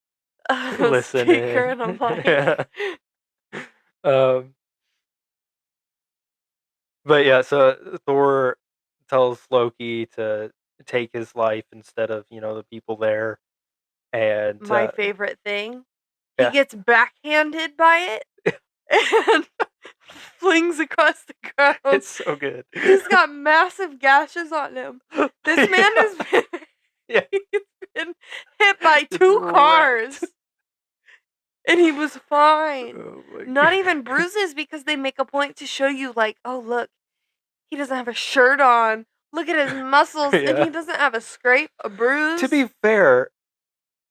A listen speaker in. and a Yeah. mic. um but yeah, so Thor tells Loki to take his life instead of the people there. And My favorite thing, he yeah, gets backhanded by it and flings across the ground. it's so good. He's got massive gashes on him. This man Yeah, has been yeah, he's been hit by it's 2 wrecked. cars and he was fine. Oh my Not even bruises because they make a point to show you like, "Oh, look, he doesn't have a shirt on. Look at his muscles and yeah. he doesn't have a scrape, a To bruise." be fair,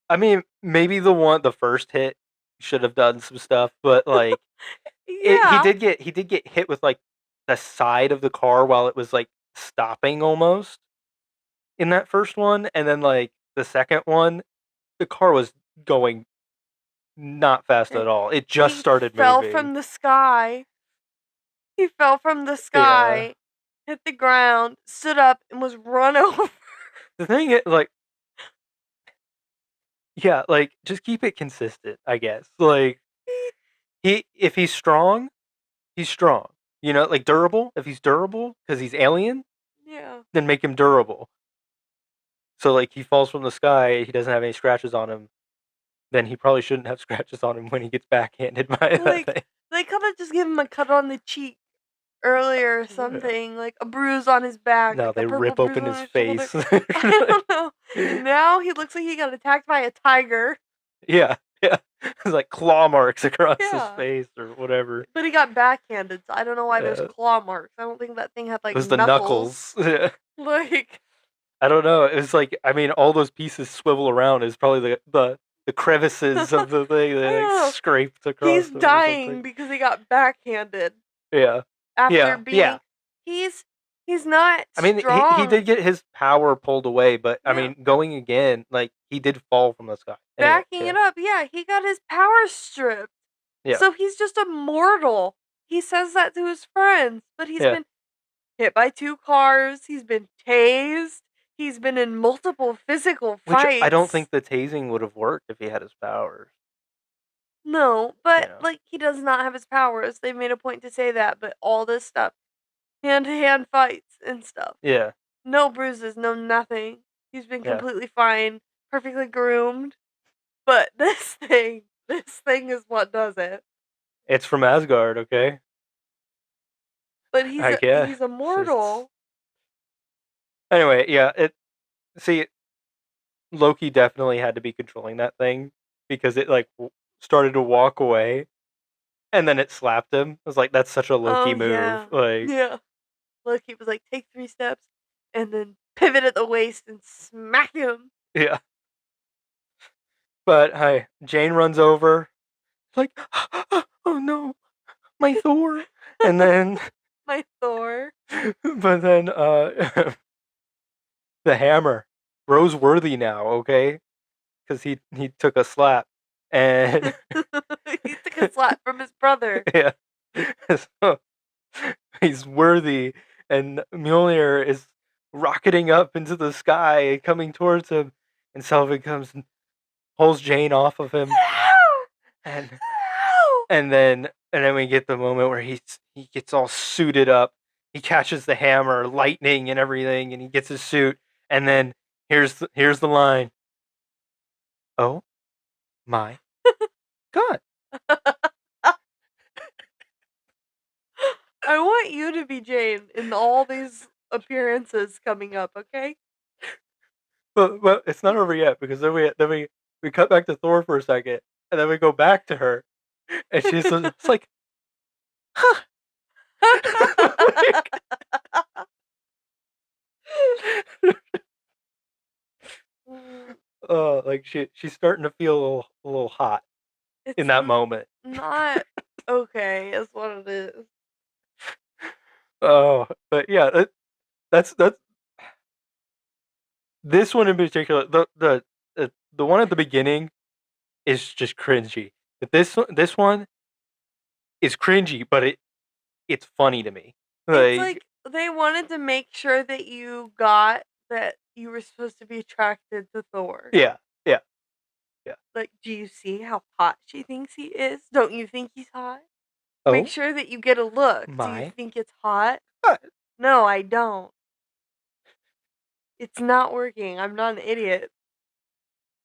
I mean, maybe the first hit should have done some stuff, but like he Yeah. did get hit with like the side of the car while it was like stopping almost in that first one, and then like the second one, the car was going not fast Eh, at all. It just He started fell moving. from the sky. He fell from the Yeah. sky, hit the ground, stood up, and was run over. The thing is, like, yeah, like just keep it consistent, I guess. Like if he's strong, he's strong. Like durable. If he's durable because he's alien, Yeah. then make him durable. So like he falls from the sky, he doesn't have any scratches on him. Then he probably shouldn't have scratches on him when he gets backhanded by that Like, thing. they could have just given him a cut on the cheek earlier or Yeah. something, like a bruise on his back, No, like a they purple rip bruise open on his his shoulder. face. I don't know. And now he looks like he got attacked by a tiger. Yeah, yeah. It's like claw marks across his Yeah. face or whatever. But he got backhanded, so I don't know why there's It claw marks. I don't think that thing had like was the knuckles. knuckles. Yeah. Like, I don't know. It was like I mean, all those pieces swivel around is probably the crevices of the thing I that like don't know. scraped across He's them or dying something. because he got backhanded Yeah, after yeah, yeah. being he's he's not I mean, he strong. did get his power pulled away, but I Yeah. mean, going again, like he did fall from the sky. Anyway, Backing yeah, it up, yeah, he got his power stripped. yeah, So he's just a mortal. He says that to his friends, but he's yeah. been hit by 2 cars, he's been tased, he's been in multiple physical Which I don't fights. think the tasing would have worked if he had his powers. No, You but, know. like, he does not have his powers, they made a point to say that, but all this stuff, hand-to-hand fights and stuff. Yeah, No bruises, no nothing. He's been yeah. completely fine, perfectly groomed, but this thing is what does it. It's from Asgard, okay? But I guess. he's immortal. Anyway, yeah. See, Loki definitely had to be controlling that thing because it like started to walk away and then it slapped him. I was like, that's such a Oh, Loki move. yeah. Like, Yeah. Look, he was like, "Take 3 steps," and then pivot at the waist and smack him. yeah. But hi, Jane runs over, like, oh no, my Thor. And then, My Thor. but then, the hammer, Rose worthy now, okay? Because he took a slap, and He took a slap from his brother. yeah, so he's worthy, and Mjolnir is rocketing up into the sky and coming towards him, and Selvig comes and pulls Jane off of him, No! and No! and then we get the moment where he gets all suited up. He catches the hammer, lightning and everything, and he gets his suit. And then here's the line. Oh my god! I want you to be Jane in all these appearances coming up, okay? But it's not over yet because then we cut back to Thor for a second, and then we go back to her, and she's it's like, huh? Mm, Oh, like she's starting to feel a little hot in it's that moment. not okay, is what it is. Oh, but yeah, that's this one in particular. The one at the beginning is just cringy. But this one is cringy, but it's funny to me. It's Like like they wanted to make sure that you got that you were supposed to be attracted to Thor. yeah, yeah, yeah. Like, do you see how hot she thinks he is? Don't you think he's hot? Make Oh sure that you get a look. Do you my think it's hot? god! No, I don't. It's not working. I'm not an idiot.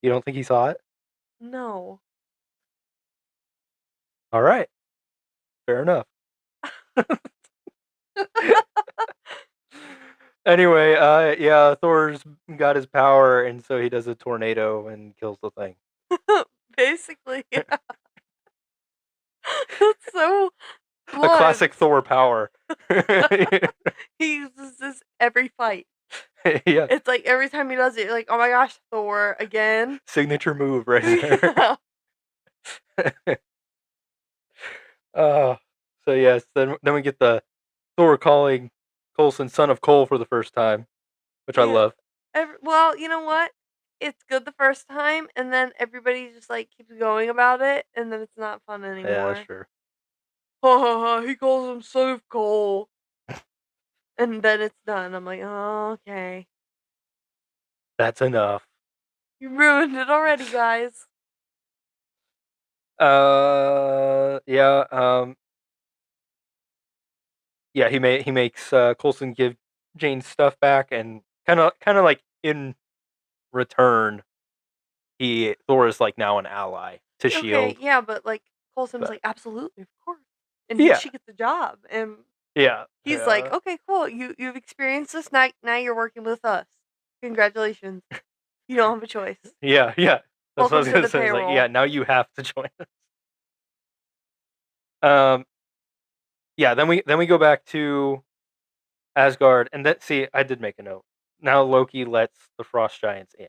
You don't think he saw it? No. All right. Fair enough. Anyway, yeah, Thor's got his power, and so he does a tornado and kills the thing. Basically, yeah. That's so A blunt. classic Thor power. He uses this every fight. Yeah. It's like every time he does it, you're like, oh my gosh, Thor, again. Signature move right there. Yeah. So yes, then we get the Thor calling Coulson son of Cole for the first time, which I Yeah. love. Well, you know what? It's good the first time, and then everybody just like keeps going about it, and then it's not fun Yeah, anymore. that's true. Ha ha ha! He calls him son of Cole, and then it's done. I'm like, oh, okay. That's enough. You ruined it already, guys. Yeah, yeah. He makes Coulson give Jane's stuff back, and kind of like in return, Thor is like now an ally to Okay, Shield. yeah, but like Coulson's But like, absolutely, of course, and yeah, she gets the job, and yeah, he's like, okay, cool. You've experienced this. Now you're working with us. Congratulations. You don't have a choice. yeah, yeah. That's what I Welcome was to gonna the say. It's like, payroll. yeah, now you have to join us. Yeah. Then we go back to Asgard, and I did make a note. Now Loki lets the frost giants in,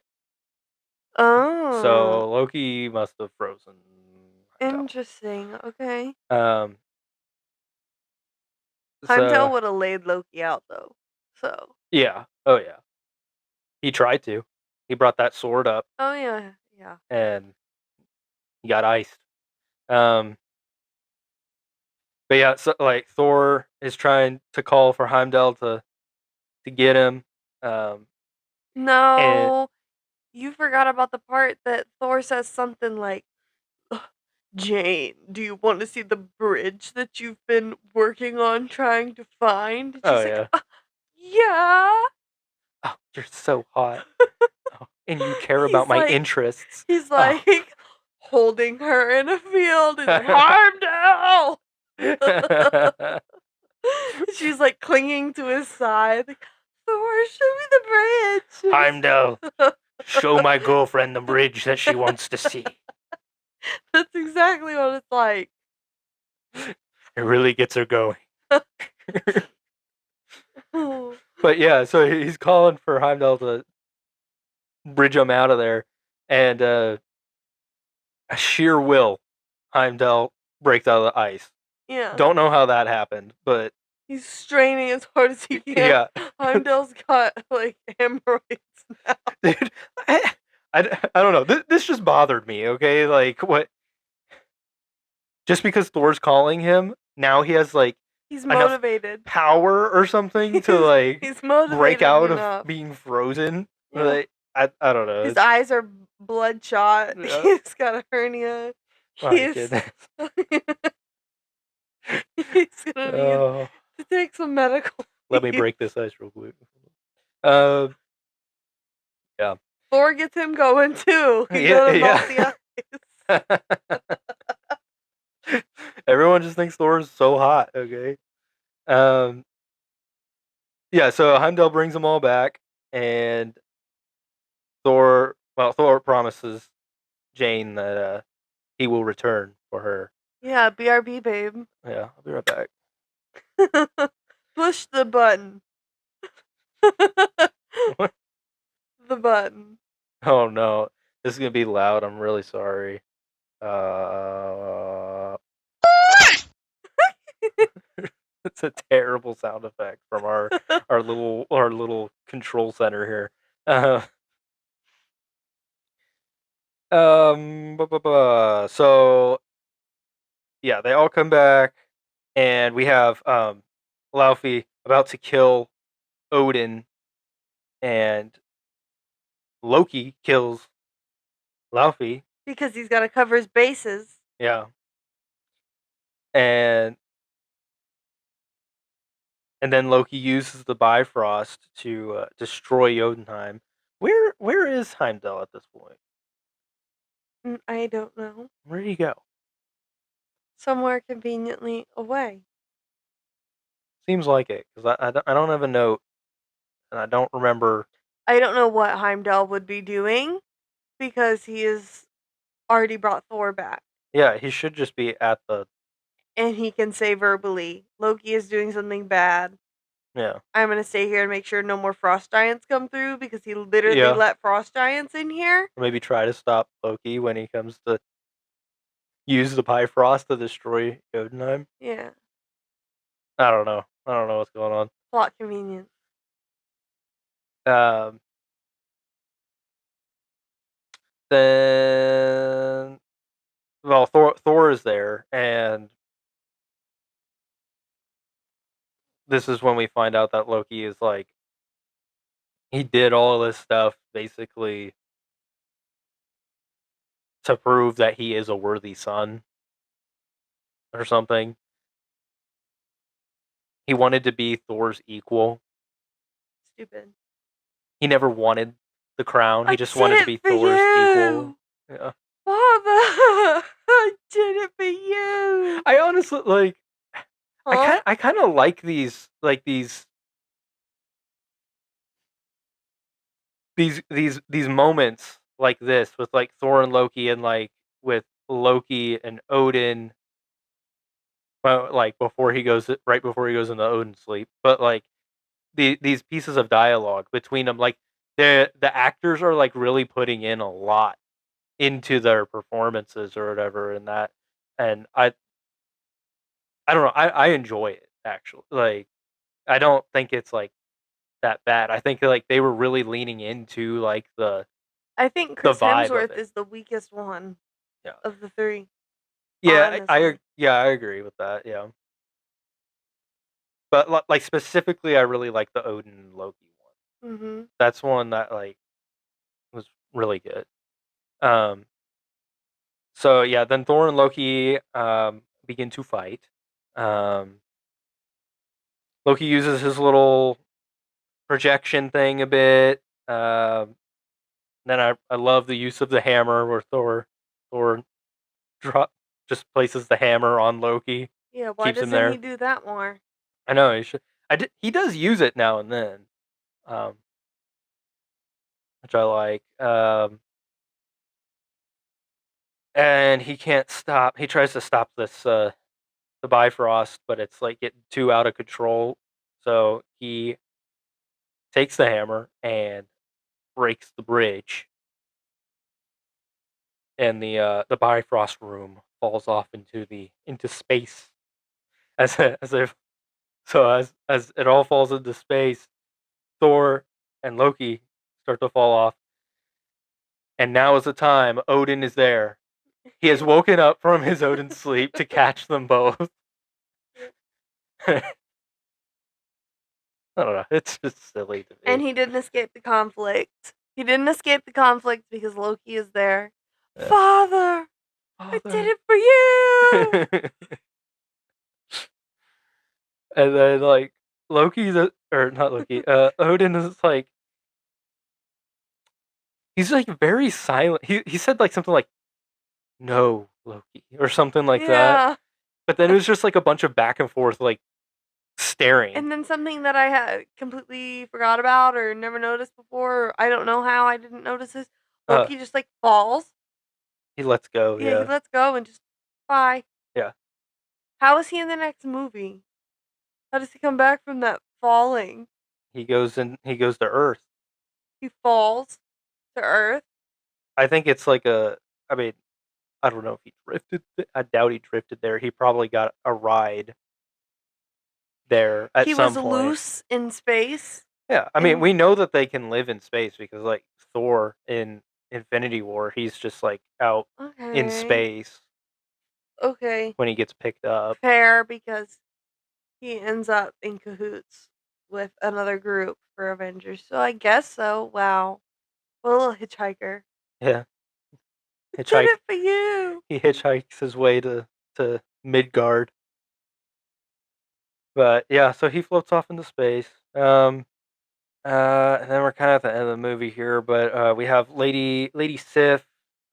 Oh, so Loki must have frozen Heimdall. interesting. Okay. Um, Heimdall so would have laid Loki out though. So. yeah, oh yeah, he tried to. He brought that sword up, Oh yeah, yeah. and he got iced. Um, but yeah, so like Thor is trying to call for Heimdall to get him, and No, you forgot about the part that Thor says something like, "Ugh, Jane, do you want to see the bridge that you've been working on trying to find?" And oh she's like, yeah, yeah. oh you're so hot, oh, and you care about He's my like, interests. he's Oh. like holding her in a field. He's like, Heimdall. She's like clinging to his side. Like, Thor, show me the bridge. Heimdall, show my girlfriend the bridge that she wants to see. That's exactly what it's like. It really gets her going. But yeah, so he's calling for Heimdall to bridge him out of there, and a sheer will, Heimdall breaks out of the ice. Yeah. Don't know how that happened, but He's straining as hard as he can. yeah, Heimdall's got like hemorrhoids now. dude, I don't know. This just bothered me. Okay, like what? Just because Thor's calling him, now he has like He's enough motivated. power or something to like He's break motivated out of enough. being frozen. Yeah. Like I don't know. His eyes are bloodshot. Yeah. He's got a hernia. My He's goodness. he's gonna need Oh, to take some medical let me leave. break this ice real quick. Yeah. Thor gets him going too. He Yeah, let him yeah. off the ice. Everyone just thinks Thor is so hot. Okay. Um. Yeah. So Heimdall brings them all back, and Thor promises Jane that he will return for her. Yeah, BRB, babe. Yeah, I'll be right back. Push the button. What? The button. Oh no, this is gonna be loud. I'm really sorry. Uh, it's a terrible sound effect from our little control center here. Uh, so yeah, they all come back, and we have Laufey about to kill Odin, and Loki kills Laufey. Because he's got to cover his bases. Yeah, and And then Loki uses the Bifrost to destroy Jotunheim. Where is Heimdall at this point? I don't know. Where did he go? Somewhere conveniently away. Seems like it because I don't have a note and I don't remember. I don't know what Heimdall would be doing because he has already brought Thor back. Yeah, he should just be at the And he can say verbally, Loki is doing something bad. yeah I'm gonna stay here and make sure no more frost giants come through because he literally yeah. let frost giants in here. Or maybe try to stop Loki when he comes to use the Bifrost to destroy Jotunheim. Yeah. I don't know. I don't know what's going on. Plot convenience. Um, then well, Thor is there, and this is when we find out that Loki is like he did all this stuff basically to prove that he is a worthy son or something. He wanted to be Thor's equal. Stupid. He never wanted the crown. He I just did wanted to it be for Thor's equal. you! Yeah. Father! I did it for you! I honestly like Huh? I kind of like these moments like this with like Thor and Loki and like with Loki and Odin well, like before he goes right before he goes into Odin's sleep. But like these pieces of dialogue between them like the actors are like really putting in a lot into their performances or whatever and that and I don't know I enjoy it actually like I don't think it's like that bad. I think like they were really leaning into like I think the Chris vibe of Hemsworth it. is the weakest one Yeah. of the three, Yeah, honestly. yeah, I agree with that. Yeah. But like specifically I really like the Odin and Loki one. Mm-hmm. That's one that like was really good. Um so yeah, then Thor and Loki begin to fight. Um Loki uses his little projection thing a bit. Then I love the use of the hammer where Thor drop just places the hammer on Loki, Yeah, why keeps him doesn't he there. do that more? I know he should. He does use it now and then, um, which I like. And he can't stop. He tries to stop this the Bifrost, but it's like getting too out of control. So he takes the hammer and breaks the bridge, and the Bifrost room falls off into space as if so as it all falls into space. Thor and Loki start to fall off, and now is the time. Odin is there. He has woken up from his Odin sleep to catch them both. I don't know. It's just silly to And me. he didn't escape the conflict. He didn't escape the conflict because Loki is there. Yeah. Father, I did Father. it for you! And then like or not Loki. Odin is like he's like very silent. He said like something like no Loki or something like that. Yeah. But then it was just like a bunch of back and forth like staring. And then something that I had completely forgot about or never noticed before, or I don't know how I didn't notice this. Uh, Loki just like falls. he lets go. Yeah, he Yeah, lets go and just bye. yeah. How is he in the next movie? How does he come back from that falling? He goes in. He goes to Earth. He falls to Earth. I think it's like a. I mean, I don't know if he drifted. I doubt he drifted there. He probably got a ride there at He was some point. loose in space. Yeah, I mean, And we know that they can live in space because like Thor in Infinity War, he's just like out in okay, space okay, when he gets picked up. fair because he ends up in cahoots with another group for Avengers. So I guess so. Wow, what a little hitchhiker. Yeah, I did hitchhike. it for you. He hitchhikes his way to Midgard. But yeah, so he floats off into space. And then we're kind of at the end of the movie here, but we have Lady Sif.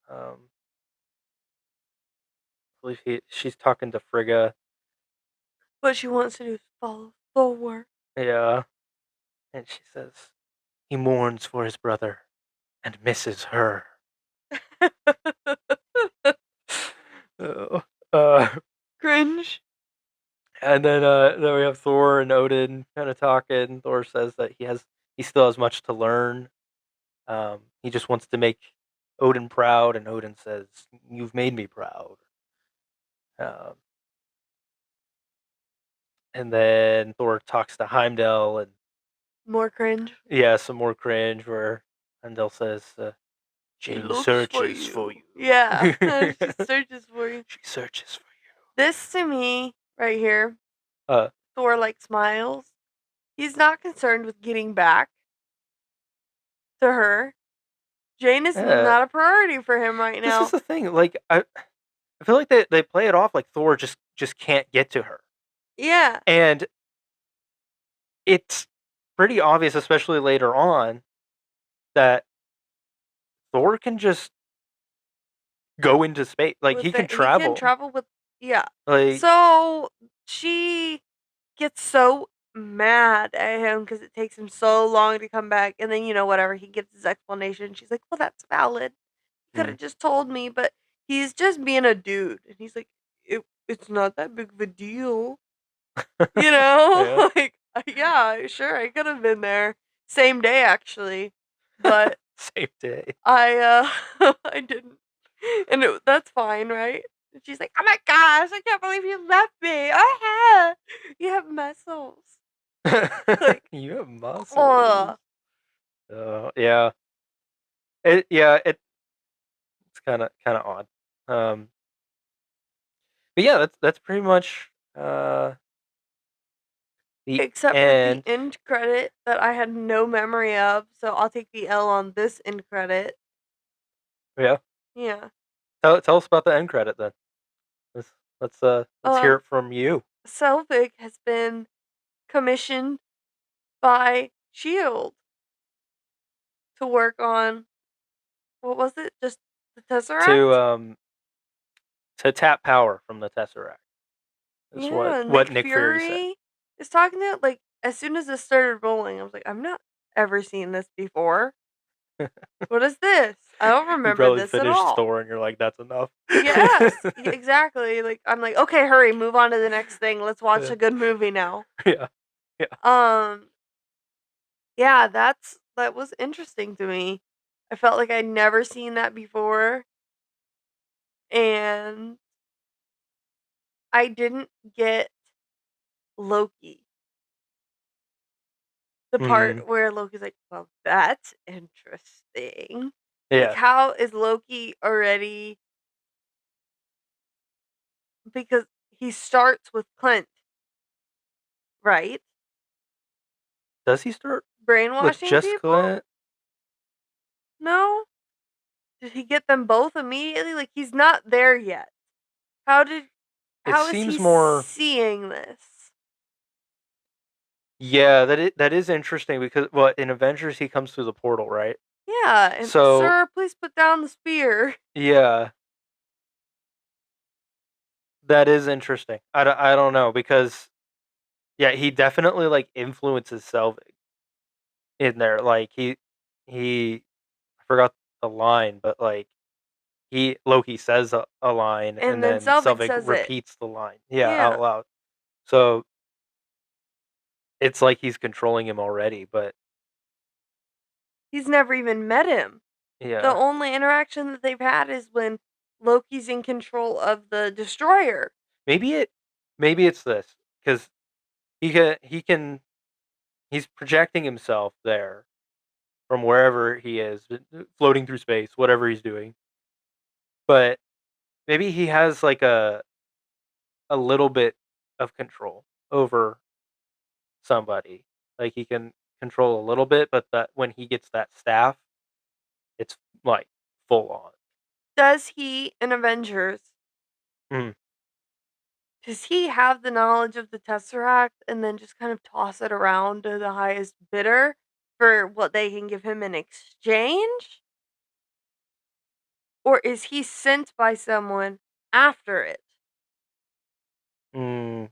I believe she's talking to Frigga. What she wants to do is follow Thor. Yeah, and she says he mourns for his brother and misses her. Oh, uh, Cringe. and then we have Thor and Odin kind of talking. Thor says that he still has much to learn. He just wants to make Odin proud, and Odin says, "You've made me proud." Um, and then Thor talks to Heimdall, and More cringe. yeah, some more cringe where Heimdall says, She "Jane looks for searches for you. Yeah. you." She searches for you. She searches for This to me, right here, you. Thor like smiles. He's not concerned with getting back to her. Jane is Yeah, not a priority for him right this is now. the thing. Like, I feel like they play it off like Thor just can't get to her, Yeah. and it's pretty obvious, especially later on, that Thor can just go into space. Like he can He can travel. travel with, yeah. Like, So she gets so mad at him because it takes him so long to come back, and then whatever, he gives his explanation. She's like, "Well, that's valid. You could mm. have just told me," but he's just being a dude, and he's like, "It's not that big of a deal." You Yeah, know? Like, yeah, sure, I could have been there. Same day, actually. But same day. I didn't. And that's fine, right? And she's like, "Oh my gosh, I can't believe you left me. Oh, you have muscles." Like, You have muscles. oh, Yeah. It's kind of odd. Um, but yeah, that's pretty much the except for the end. end credit that I had no memory of, so I'll take the L on this end credit. Yeah. Yeah. Tell us about the end credit then. Let's let's hear Um, it from you. Selvig has been commissioned by Shield to work on, what was it? Just the To Tesseract? tap power from the Tesseract. Is Yeah, what Nick Nick Fury said. Fury is talking to it. Like, as soon as this started rolling, I was like, "I've not ever seen this before. What is this? I don't You remember probably this at finished all." Thor and you're like, that's enough. Yes, exactly. Like, I'm like, "Okay, hurry, move on to the next thing. Let's watch Yeah. a good movie now." Yeah. Yeah. Um, yeah, that was interesting to me. I felt like I'd never seen that before, and I didn't get Loki. The Mm, part where Loki's like, "Well, that's interesting." Like, yeah. how is Loki already, because he starts with Clint, right? Does he start with Brainwashing just people? Clint? No? Did he get them both immediately? Like, he's not there yet. How did It how is he seems more. seeing this? Yeah, that is interesting because well, in Avengers he comes through the portal, right? Yeah, and So sir, please put down the spear. yeah, that is interesting. I don't know because yeah, he definitely like influences Selvig in there. Like he I forgot the line, but like he Loki says a line And and then then Selvig Selvig says it. repeats the line. Yeah, out Yeah. loud. So it's like he's controlling him already, but He's never even met him. The yeah. only interaction that they've had is when Loki's in control of the destroyer. Maybe it maybe it's this cuz he can he's projecting himself there from wherever he is, floating through space, whatever he's doing. But maybe he has like a little bit of control over somebody. Like he can control a little bit, but that when he gets that staff, it's like full on. Does he in Avengers Mm. does he have the knowledge of the Tesseract and then just kind of toss it around to the highest bidder for what they can give him in exchange? Or is he sent by someone after it? Mm,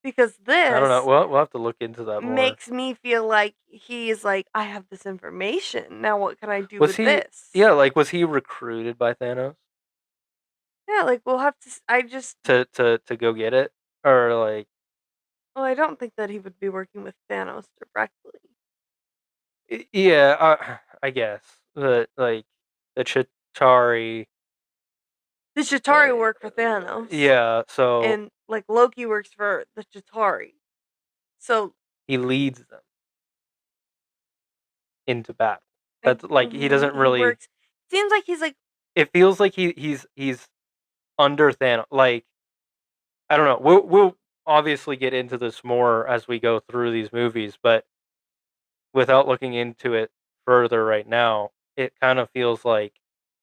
Because I don't know. this We'll have to look into that more. makes me feel like he's like, I have this information. Now what can I do Was with he? this? Yeah, like was he recruited by Thanos Yeah, like we'll have to. I just. to go get it, or like Well, I don't think that he would be working with Thanos directly. yeah, I guess like the Chitauri. The Chitauri Uh, work for Thanos, yeah, so and like Loki works for the Chitauri. So he leads them into battle. That's like he doesn't he really. works. Seems like he's like It feels like he's under Thanos. Like I don't know. We'll obviously get into this more as we go through these movies, but without looking into it further right now, it kind of feels like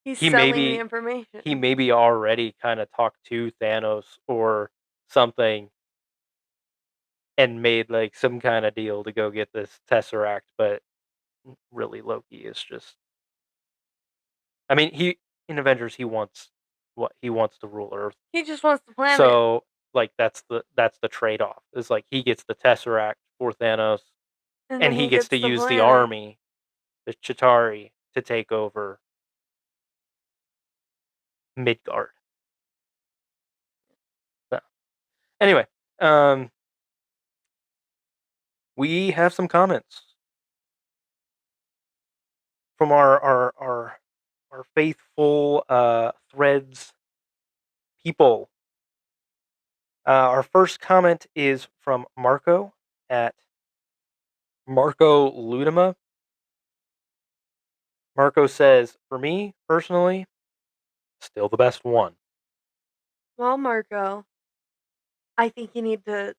he's he selling the maybe he information. maybe already kind of talked to Thanos or something and made like some kind of deal to go get this Tesseract, but really Loki is just I mean, he in Avengers he wants to rule Earth. He just wants the planet, So like that's the trade-off. Is like he gets the Tesseract for Thanos and and then he he gets gets to the use the planet. army, the Chitauri, to take over Midgard. So, anyway, um, we have some comments from our faithful threads people. Our first comment is from Marco at Marco Ludima. Marco says, "For me personally, still the best one." Well, Marco, I think you need to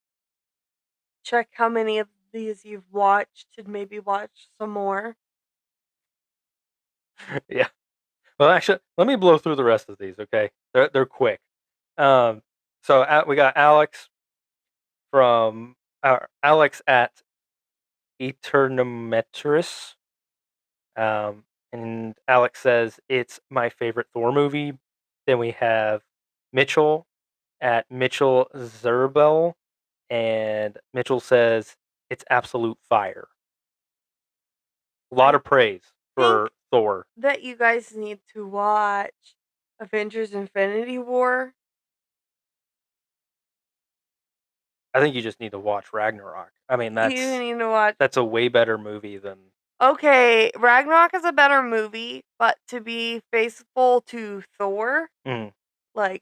check how many of these you've watched and maybe watch some more. Yeah. Well, actually, let me blow through the rest of these. Okay, they're quick. Um, so we got Alex from Alex at Eternometris. And Alex says it's my favorite Thor movie. Then we have Mitchell at Mitchell Zerbel, and Mitchell says it's absolute fire. A lot I of praise think for Thor. that you guys need to watch Avengers Infinity War. I think you just need to watch Ragnarok. I mean, You need to watch. that's a way better movie than. Okay, Ragnarok is a better movie, but to be faithful to Thor, Mm, like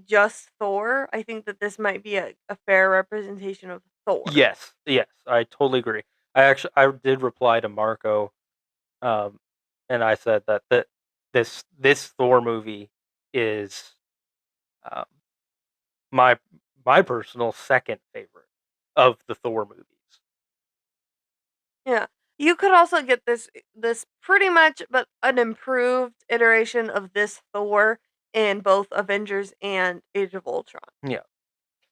just Thor, I think that this might be a fair representation of Thor. yes, yes, I totally agree. I did reply to Marco, um, and I said that this Thor movie is um, my my personal second favorite of the Thor movies. Yeah. You could also get this pretty much but an improved iteration of this Thor in both Avengers and Age of Ultron. Yeah,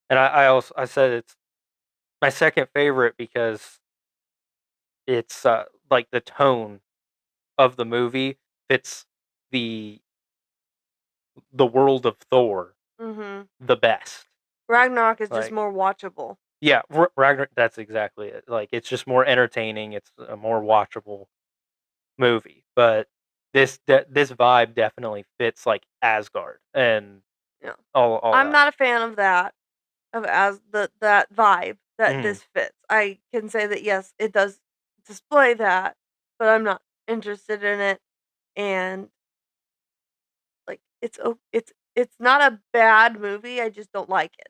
and I said it's my second favorite because it's like the tone of the movie fits the the world of Thor Mhm. the best. Ragnarok is just Like more watchable. yeah, Ragnarok. That's exactly it. Like it's just more entertaining. It's a more watchable movie. But this vibe definitely fits like Asgard and Yeah. all I'm that. not a fan of that of as the that vibe that Mhm. this fits. I can say that yes, it does display that, but I'm not interested in it and like it's not a bad movie, I just don't like it.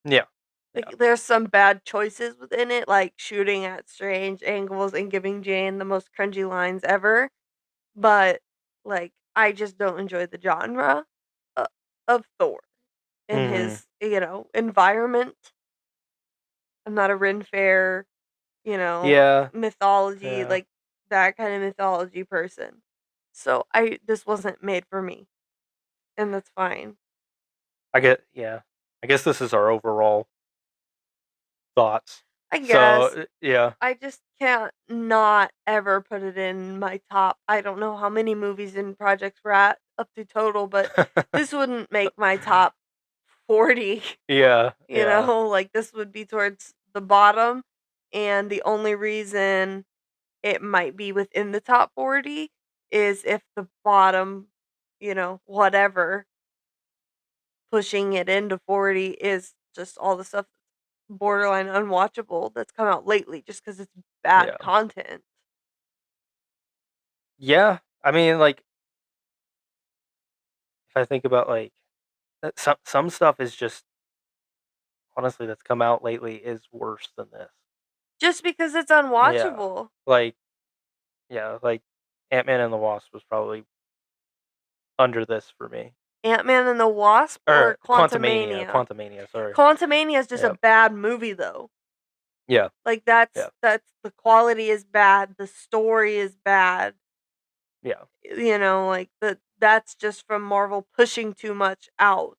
Yeah, yeah. Like there's some bad choices within it, like shooting at strange angles and giving Jane the most cringy lines ever, but like I just don't enjoy the genre o- of Thor in Mhm. his, environment. I'm not a Ren Fair, Yeah, mythology, yeah. like that kind of mythology person. So I this wasn't made for me, and that's fine. Yeah. I guess this is our overall thoughts. I So guess yeah. I just can't not ever put it in my top. I don't know how many movies and projects we're at up to total, but this wouldn't make my top 40. Yeah, You yeah, know, like this would be towards the bottom. And the only reason it might be within the top 40 is if the bottom, whatever pushing it into 40 is just all the stuff that's borderline unwatchable that's come out lately just because it's bad yeah, content. yeah. I mean, like, if I think about like some stuff is just honestly that's come out lately is worse than this. Just because it's Yeah, unwatchable. like like Ant Man and the Wasp was probably under this for me. Ant-Man and the Wasp or Or Quantumania, Quantumania? Quantumania. Sorry. Quantumania is just a Yeah, bad movie though. yeah, Like yeah, that's the quality is bad, the story is bad. yeah, Like that's just from Marvel pushing too much out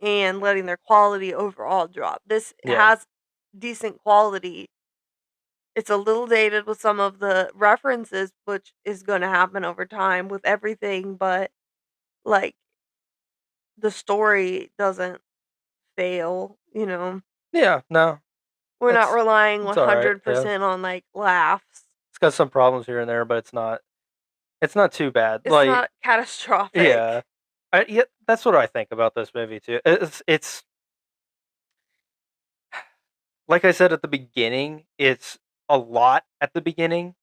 and letting their quality overall drop. This yeah, has decent quality. It's a little dated with some of the references, which is going to happen over time with everything, but like the story doesn't fail. yeah. No, We're not relying it's all right. Yeah, 100% on like laughs. it's got some problems here and there, but it's not too bad. It's Like, not catastrophic. yeah, yeah. That's what I think about this movie too. It's like I said at the beginning. It's a lot at the beginning,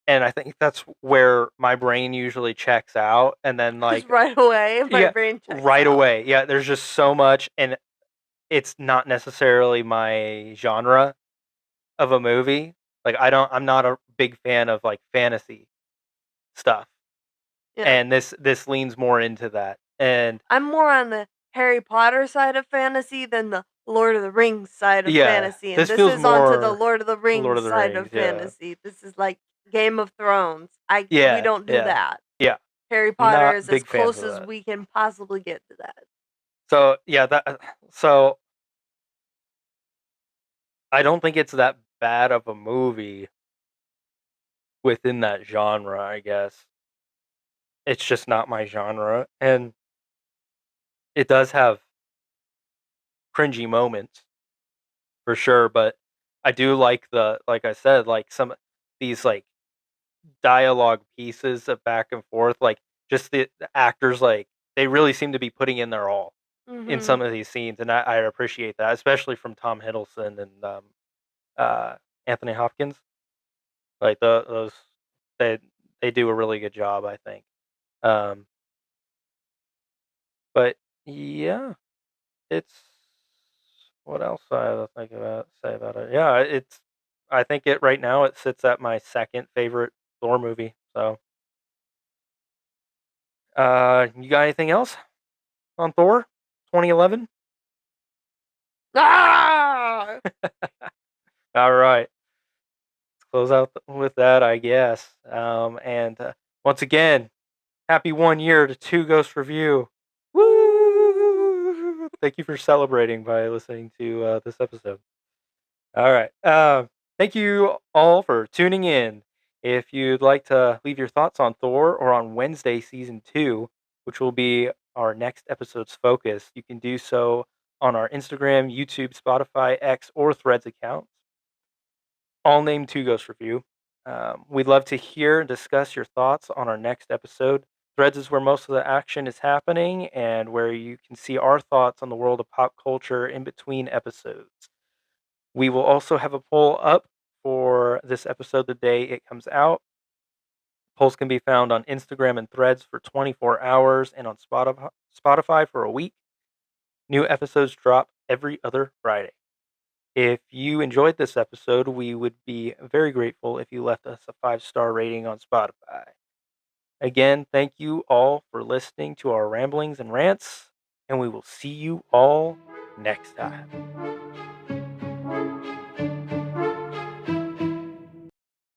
and I think that's where my brain usually checks out, and then Just like right away, my yeah, brain checks right out. away. Yeah, there's just so much, and it's not necessarily my genre of a movie. Like I'm not a big fan of like fantasy stuff. Yeah. And this leans more into that. And I'm more on the Harry Potter side of fantasy than the Lord of the Rings side of yeah, fantasy, and this this feels is onto the more Lord of the Lord Rings of the side Rings, of yeah. fantasy. This is like Game of Thrones. We Yeah, don't do yeah. that. Yeah. Harry Potter Not is as big fans close of as that. we can possibly get to that. So yeah, that so I don't think it's that bad of a movie within that genre, I guess. It's just not my genre. And it does have cringy moments for sure, but I do like like I said, like some these like dialogue pieces of back and forth, like just the actors, like they really seem to be putting in their all in Mhm. some of these scenes, and I appreciate that, especially from Tom Hiddleston and uh, Anthony Hopkins. Like those, they they do a really good job, I think. Um, but yeah, it's what else I think about say about it. Yeah, it's I think it right now it sits at my second favorite Thor movie. So, you got anything else on Thor 2011? Ah! All right, let's close out with that, I guess. And once again, happy 1 year to Two Ghost Review. Woo! Thank you for celebrating by listening to this episode. All right. Thank you all for tuning in. If you'd like to leave your thoughts on Thor or on Wednesday season 2, which will be our next episode's focus, you can do so on our Instagram, YouTube, Spotify, X, or Threads accounts, all named Two Ghost Review. We'd love to hear and discuss your thoughts on our next episode. Threads is where most of the action is happening and where you can see our thoughts on the world of pop culture in between episodes. We will also have a poll up for this episode the day it comes out. Polls can be found on Instagram and Threads for 24 hours and on Spotify for a week. New episodes drop every other Friday. If you enjoyed this episode, we would be very grateful if you left us a 5-star rating on Spotify. Again, thank you all for listening to our ramblings and rants, and we will see you all next time.